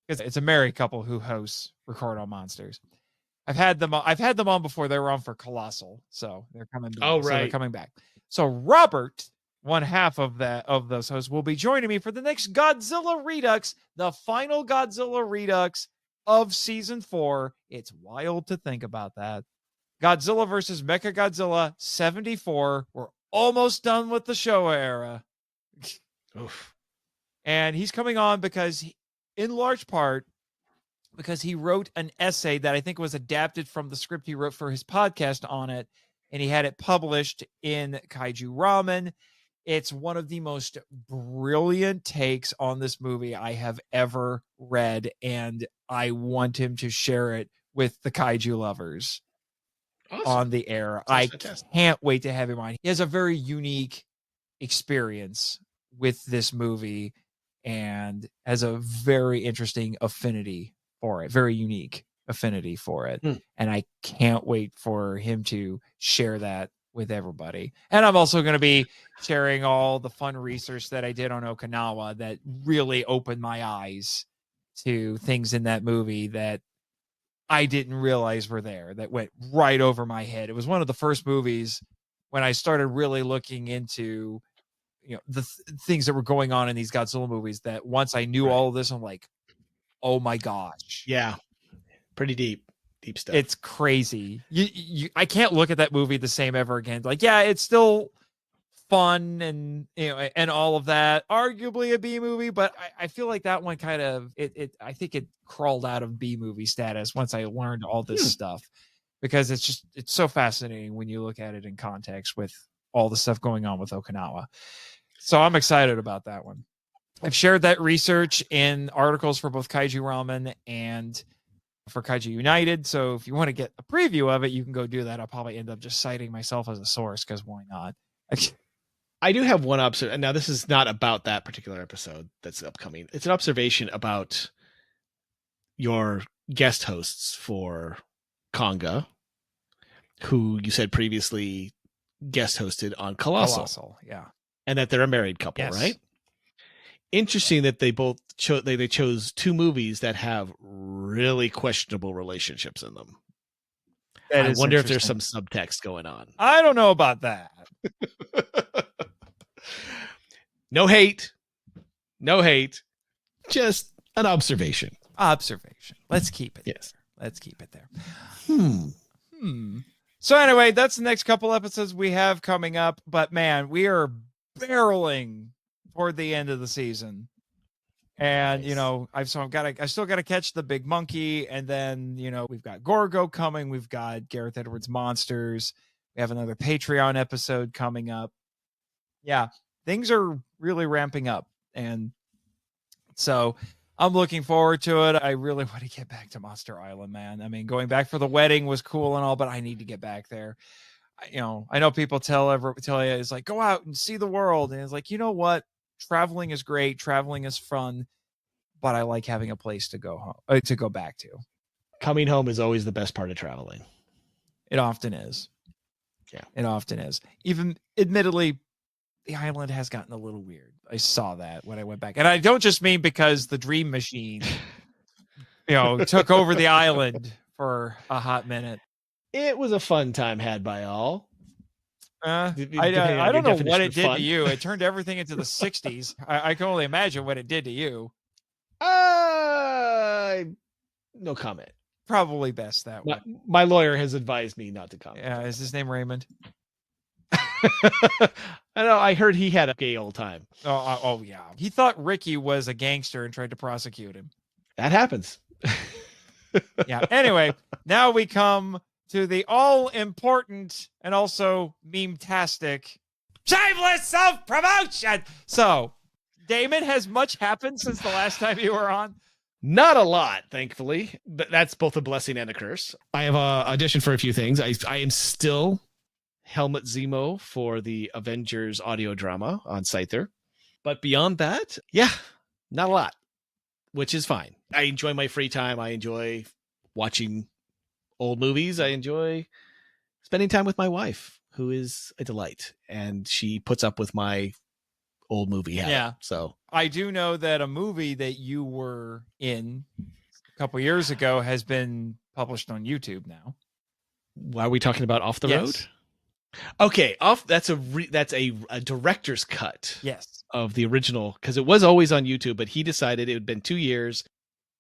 S2: because it's a married couple who hosts Record All Monsters. I've had them on before. They were on for Colossal, so they're coming back.
S3: Oh,
S2: So they're
S3: right.
S2: coming back. So Robert, one half of those hosts, will be joining me for the next Godzilla Redux, the final Godzilla Redux of season 4. It's wild to think about that. Godzilla versus Mechagodzilla 74. We're almost done with the Showa era.
S3: Oof.
S2: And he's coming on because, in large part, because he wrote an essay that I think was adapted from the script he wrote for his podcast on it, and he had it published in Kaiju Ramen. It's one of the most brilliant takes on this movie I have ever read, and I want him to share it with the Kaiju Lovers on the air. I
S3: fantastic.
S2: can't wait to have him on. He has a very unique experience with this movie and has a very interesting affinity for it. Very unique. affinity for it.
S3: Hmm.
S2: And I can't wait for him to share that with everybody. And I'm also going to be sharing all the fun research that I did on Okinawa that really opened my eyes to things in that movie that I didn't realize were there, that went right over my head. It was one of the first movies when I started really looking into, the things that were going on in these Godzilla movies, that once I knew all of this, I'm like, oh my gosh.
S3: Yeah. Pretty deep stuff.
S2: It's crazy. I can't look at that movie the same ever again. Like, yeah, it's still fun and and all of that. Arguably a B movie, but I feel like that one kind of I think it crawled out of B movie status once I learned all this stuff, because it's so fascinating when you look at it in context with all the stuff going on with Okinawa. So I'm excited about that one. I've shared that research in articles for both Kaiju Ramen and for Kaiju United. So if you want to get a preview of it, you can go do that. I'll probably end up just citing myself as a source, because why not?
S3: I do have one observation. Now, this is not about that particular episode that's upcoming. It's an observation about your guest hosts for Konga, who you said previously guest hosted on Colossal.
S2: Yeah.
S3: And that they're a married couple,
S2: Yes.
S3: right? Interesting that they both they chose two movies that have really questionable relationships in them. I wonder if there's some subtext going on.
S2: I don't know about that.
S3: No hate.
S4: Just an observation.
S2: Let's keep it.
S4: Yes.
S2: There. Let's keep it there.
S4: Hmm.
S2: So anyway, that's the next couple episodes we have coming up. But man, we are barreling toward the end of the season. And
S3: Nice.
S2: I still gotta catch the big monkey, and then we've got Gorgo coming, we've got Gareth Edwards Monsters, we have another Patreon episode coming up. Yeah, things are really ramping up, and so I'm looking forward to it. I really want to get back to Monster Island, man. I mean, going back for the wedding was cool and all, but I need to get back there. I know people tell you it's like, go out and see the world, and it's like, you know what? Traveling is great. Traveling is fun, but I like having a place to go home, to go back to.
S3: Coming home is always the best part of traveling.
S2: It often is.
S3: Yeah.
S2: It often is. Even admittedly, the island has gotten a little weird. I saw that when I went back. And I don't just mean because the Dream Machine, took over the island for a hot minute.
S3: It was a fun time had by all.
S2: I
S3: Depending on
S2: don't
S3: your
S2: know what
S3: definition
S2: it
S3: of
S2: did
S3: fun.
S2: to you. It turned everything into the 60s. I can only imagine what it did to you.
S3: No comment.
S2: Probably best that way.
S3: My lawyer has advised me not to comment.
S2: Yeah, is his name Raymond?
S3: I know. I heard he had a gay old time.
S2: Oh, yeah. He thought Ricky was a gangster and tried to prosecute him.
S3: That happens.
S2: Yeah. Anyway, now we come to the all-important and also meme-tastic shameless self-promotion. So, Damon, has much happened since the last time you were on?
S3: Not a lot, thankfully. But that's both a blessing and a curse.
S4: I have auditioned for a few things. I am still
S3: Helmut Zemo for the Avengers audio drama on Scyther. But beyond that, yeah, not a lot, which is fine. I enjoy my free time. I enjoy watching old movies. I enjoy spending time with my wife, who is a delight, and she puts up with my old movie habit.
S2: Yeah.
S3: So
S2: I do know that a movie that you were in a couple years ago has been published on YouTube now.
S3: why are we talking about Off the
S2: Yes.
S3: Road? Okay, that's a director's cut.
S2: Yes.
S3: Of the original, because it was always on YouTube, but he decided it had been 2 years,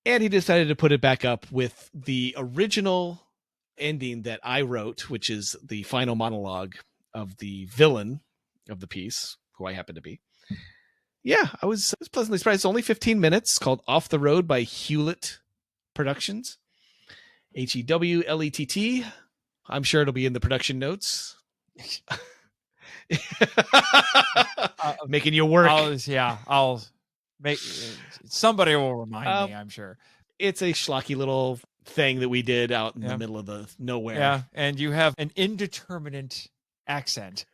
S3: and he decided to put it back up with the original ending that I wrote, which is the final monologue of the villain of the piece, who I happen to be. Yeah, I was pleasantly surprised. It's only 15 minutes, called Off the Road by Hewlett Productions. Hewlett. I'm sure it'll be in the production notes. Making you work.
S2: I'll make somebody will remind me, I'm sure.
S3: It's a schlocky little thing that we did out in the middle of the nowhere.
S2: Yeah, and you have an indeterminate accent.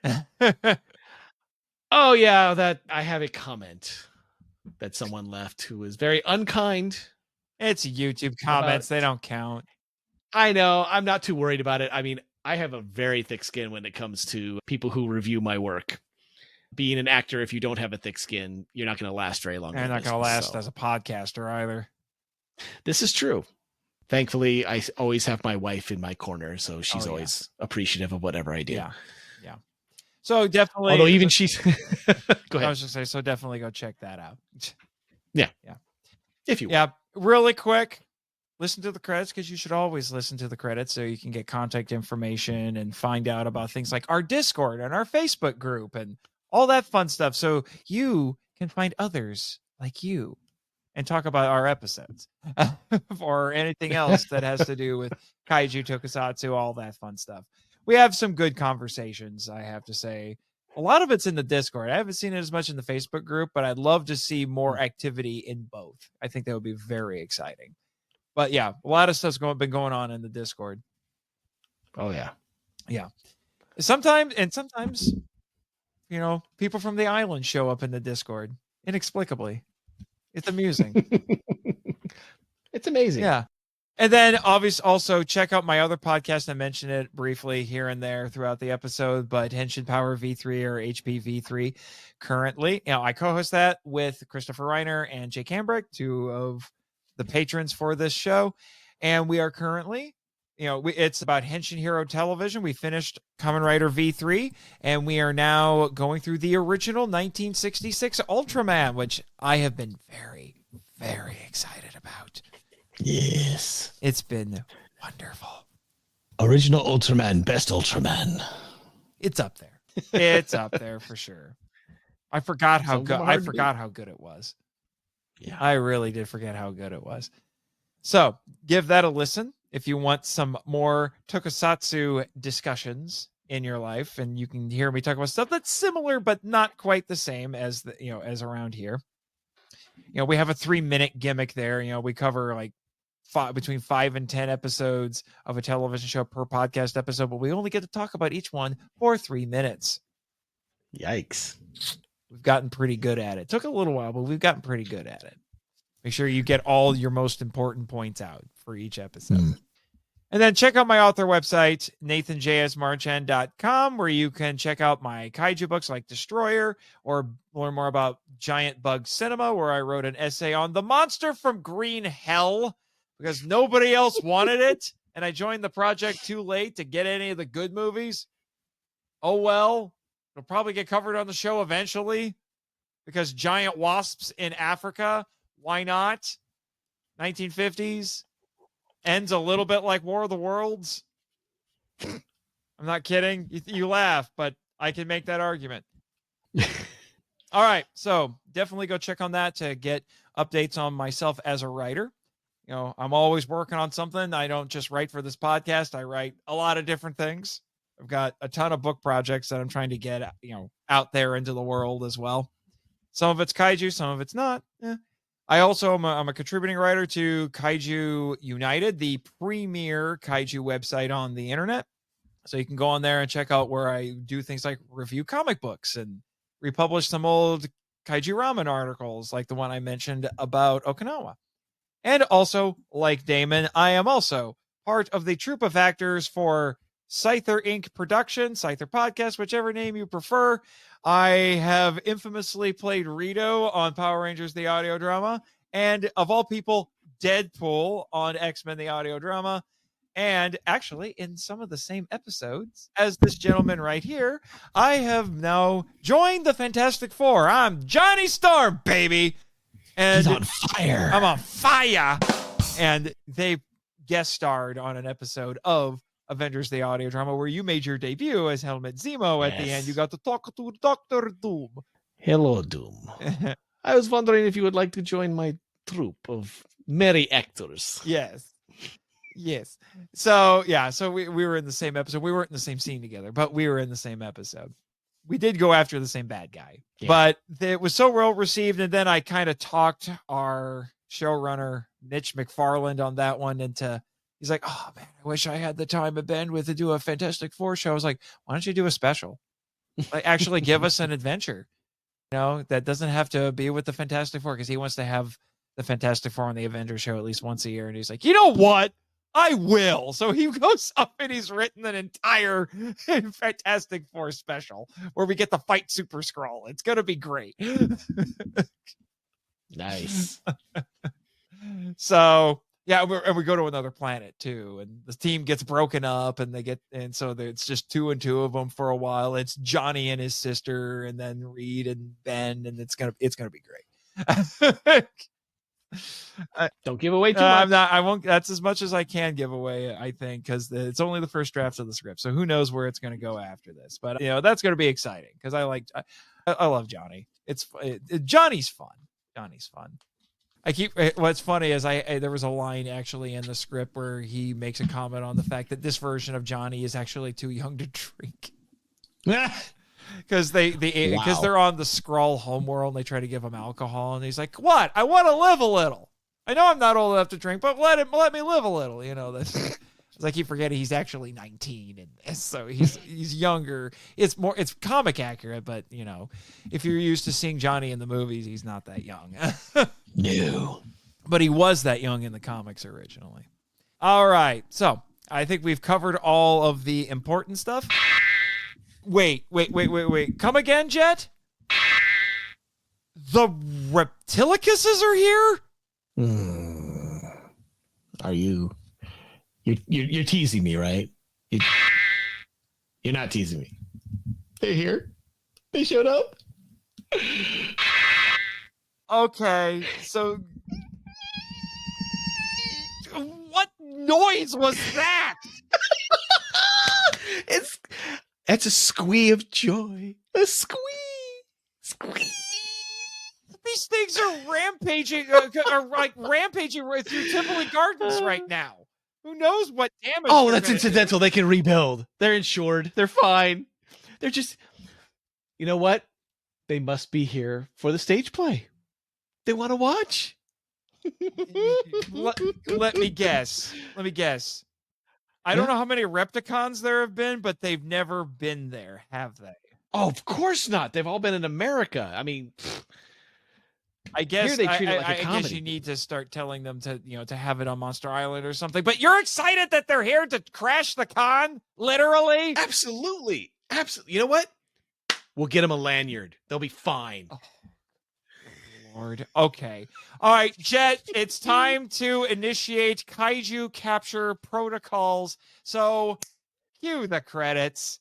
S3: Oh yeah, that I have a comment that someone left who was very unkind.
S2: It's YouTube comments, they don't count.
S3: I know. I'm not too worried about it. I mean, I have a very thick skin when it comes to people who review my work. Being an actor, if you don't have a thick skin, you're not going to last very long.
S2: You're not going to last as a podcaster either.
S3: This is true. Thankfully, I always have my wife in my corner, so she's always appreciative of whatever I do.
S2: Yeah. Yeah. So definitely.
S3: Although even she's. Go ahead.
S2: I was just saying, so definitely go check that out.
S3: Yeah.
S2: Yeah.
S3: If you
S2: want. Really quick. Listen to the credits, because you should always listen to the credits so you can get contact information and find out about things like our Discord and our Facebook group and all that fun stuff. So you can find others like you and talk about our episodes or anything else that has to do with kaiju, tokusatsu, all that fun stuff. We have some good conversations, I have to say. A lot of it's in the Discord. I haven't seen it as much in the Facebook group, but I'd love to see more activity in both. I think that would be very exciting. But yeah, a lot of stuff's been going on in the Discord.
S3: Oh, yeah.
S2: Yeah. Sometimes, you know, people from the island show up in the Discord inexplicably. It's amusing.
S3: It's amazing.
S2: Yeah. And then obviously also check out my other podcast. I mentioned it briefly here and there throughout the episode, but Henshin Power V3 or HPV3 currently. You know, I co-host that with Christopher Reiner and Jake Hambrick, two of the patrons for this show. And we are currently, you know, it's about Henshin Hero Television. We finished Kamen Rider V3, and we are now going through the original 1966 Ultraman, which I have been very, very excited about.
S4: Yes.
S2: It's been wonderful.
S4: Original Ultraman, best Ultraman.
S2: It's up there. It's up there for sure. I forgot how good it was.
S3: Yeah.
S2: I really did forget how good it was. So give that a listen if you want some more tokusatsu discussions in your life, and you can hear me talk about stuff that's similar but not quite the same as as around here. You know, we have a 3-minute gimmick there. You know, we cover like between 5 and 10 episodes of a television show per podcast episode, but we only get to talk about each one for 3 minutes.
S3: Yikes.
S2: We've gotten pretty good at it. Took a little while, but we've gotten pretty good at it. Make sure you get all your most important points out for each episode. And then check out my author website, nathanjsmarchand.com, where you can check out my kaiju books like Destroyer, or learn more about Giant Bug Cinema, where I wrote an essay on the monster from Green Hell because nobody else wanted it. And I joined the project too late to get any of the good movies. Oh, well, it'll probably get covered on the show eventually because giant wasps in Africa. Why not? 1950s. Ends a little bit like War of the Worlds. I'm not kidding. You laugh, but I can make that argument. All right. So definitely go check on that to get updates on myself as a writer. You know, I'm always working on something. I don't just write for this podcast. I write a lot of different things. I've got a ton of book projects that I'm trying to get, out there into the world as well. Some of it's kaiju, some of it's not. I also am I'm a contributing writer to Kaiju United, the premier kaiju website on the internet. So you can go on there and check out where I do things like review comic books and republish some old Kaiju Ramen articles like the one I mentioned about Okinawa. And also, like Damon, I am also part of the troupe of actors for Scyther Inc. Production, Scyther Podcast, whichever name you prefer. I have infamously played Rito on Power Rangers, the audio drama, and of all people, Deadpool on X-Men, the audio drama, and actually in some of the same episodes as this gentleman right here, I have now joined the Fantastic Four. I'm Johnny Storm, baby. And
S4: he's on fire.
S2: I'm on fire. And they guest starred on an episode of Avengers, the audio drama, where you made your debut as Helmet Zemo. At the end, you got to talk to Dr. Doom.
S3: Hello, Doom. I was wondering if you would like to join my troupe of merry actors.
S2: Yes. So we were in the same episode. We weren't in the same scene together, but we were in the same episode. We did go after the same bad guy, but it was so well received. And then I kind of talked our showrunner, Mitch McFarland, on that one into, he's like, oh man, I wish I had the time and bandwidth to do a Fantastic Four show. I was like, why don't you do a special? Like, actually give us an adventure, that doesn't have to be with the Fantastic Four, because he wants to have the Fantastic Four on the Avengers show at least once a year. And he's like, you know what? I will. So he goes up and he's written an entire Fantastic Four special where we get to fight Super Skrull. It's going to be great.
S3: Nice.
S2: So yeah, we go to another planet too, and the team gets broken up, and so it's just 2 and 2 of them for a while. It's Johnny and his sister, and then Reed and Ben, and it's gonna be great.
S3: Don't give away too much.
S2: I won't. That's as much as I can give away, I think, because it's only the first draft of the script, so who knows where it's going to go after this. But that's going to be exciting because I love Johnny. Johnny's fun. Johnny's fun. What's funny is there was a line actually in the script where he makes a comment on the fact that this version of Johnny is actually too young to drink. Because they're on the Skrull homeworld and they try to give him alcohol, and he's like, "What? I want to live a little. I know I'm not old enough to drink, but let me live a little." That's I keep forgetting he's actually 19 in this, so he's younger. It's comic accurate, but if you're used to seeing Johnny in the movies, he's not that young.
S4: No,
S2: but he was that young in the comics originally. All right, so I think we've covered all of the important stuff. Wait. Come again, Jet? The Reptilicuses are here?
S4: Are you? You're teasing me, right? You're not teasing me. They're here. They showed up.
S2: Okay, so what noise was that?
S3: That's a squee of joy. A squee.
S2: These things are rampaging, rampaging right through Tivoli Gardens right now. Who knows what damage?
S3: Oh, that's incidental. They can rebuild. They're insured. They're fine. They're just, you know what? They must be here for the stage play. They want to watch.
S2: Let me guess. I don't know how many Repti-Cons there have been, but they've never been there, have they?
S3: Oh, of course not. They've all been in America. I mean,
S2: I guess
S3: here they treat it like a comedy.
S2: I guess you need to start telling them to have it on Monster Island or something. But you're excited that they're here to crash the con, literally?
S3: Absolutely. You know what? We'll get them a lanyard. They'll be fine.
S2: Oh, Lord. Okay. All right, Jet, it's time to initiate Kaiju capture protocols. So, cue the credits.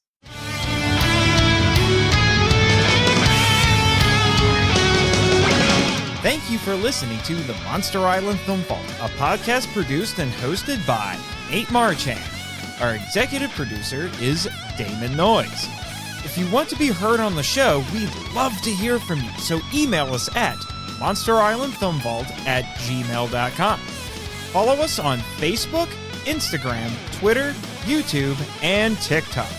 S2: Thank you for listening to the Monster Island Film Vault, a podcast produced and hosted by Nate Marchand. Our executive producer is Damon Noyes. If you want to be heard on the show, we'd love to hear from you, so email us at monsterislandfilmvault@gmail.com. Follow us on Facebook, Instagram, Twitter, YouTube, and TikTok.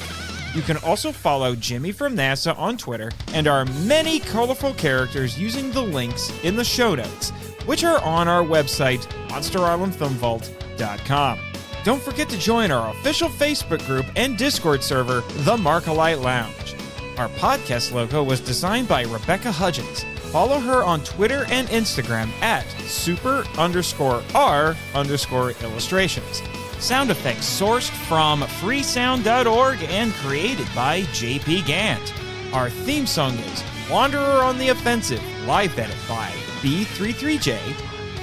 S2: You can also follow Jimmy from NASA on Twitter and our many colorful characters using the links in the show notes, which are on our website, monsterislandfilmvault.com. Don't forget to join our official Facebook group and Discord server, The Markalite Lounge. Our podcast logo was designed by Rebecca Hudgens. Follow her on Twitter and Instagram at super_R_illustrations. Sound effects sourced from freesound.org and created by JP Gant. Our theme song is Wanderer on the Offensive, live edit by B33J,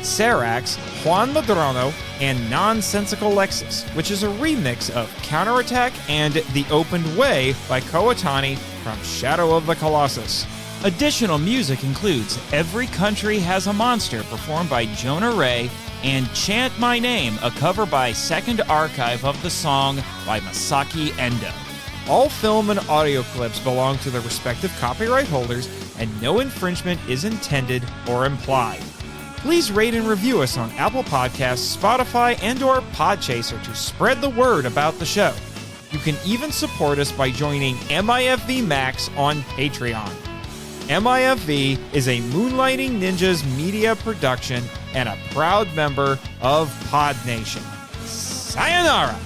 S2: Sarax, Juan Madrono, and Nonsensical Lexus, which is a remix of Counterattack and The Opened Way by Kawatani from Shadow of the Colossus. Additional music includes Every Country Has a Monster, performed by Jonah Ray, and Chant My Name, a cover by Second Archive of the song by Masaki Endo. All film and audio clips belong to their respective copyright holders, and no infringement is intended or implied. Please rate and review us on Apple Podcasts, Spotify, and/or Podchaser to spread the word about the show. You can even support us by joining MIFV Max on Patreon. MIFV is a Moonlighting Ninjas media production and a proud member of Pod Nation. Sayonara!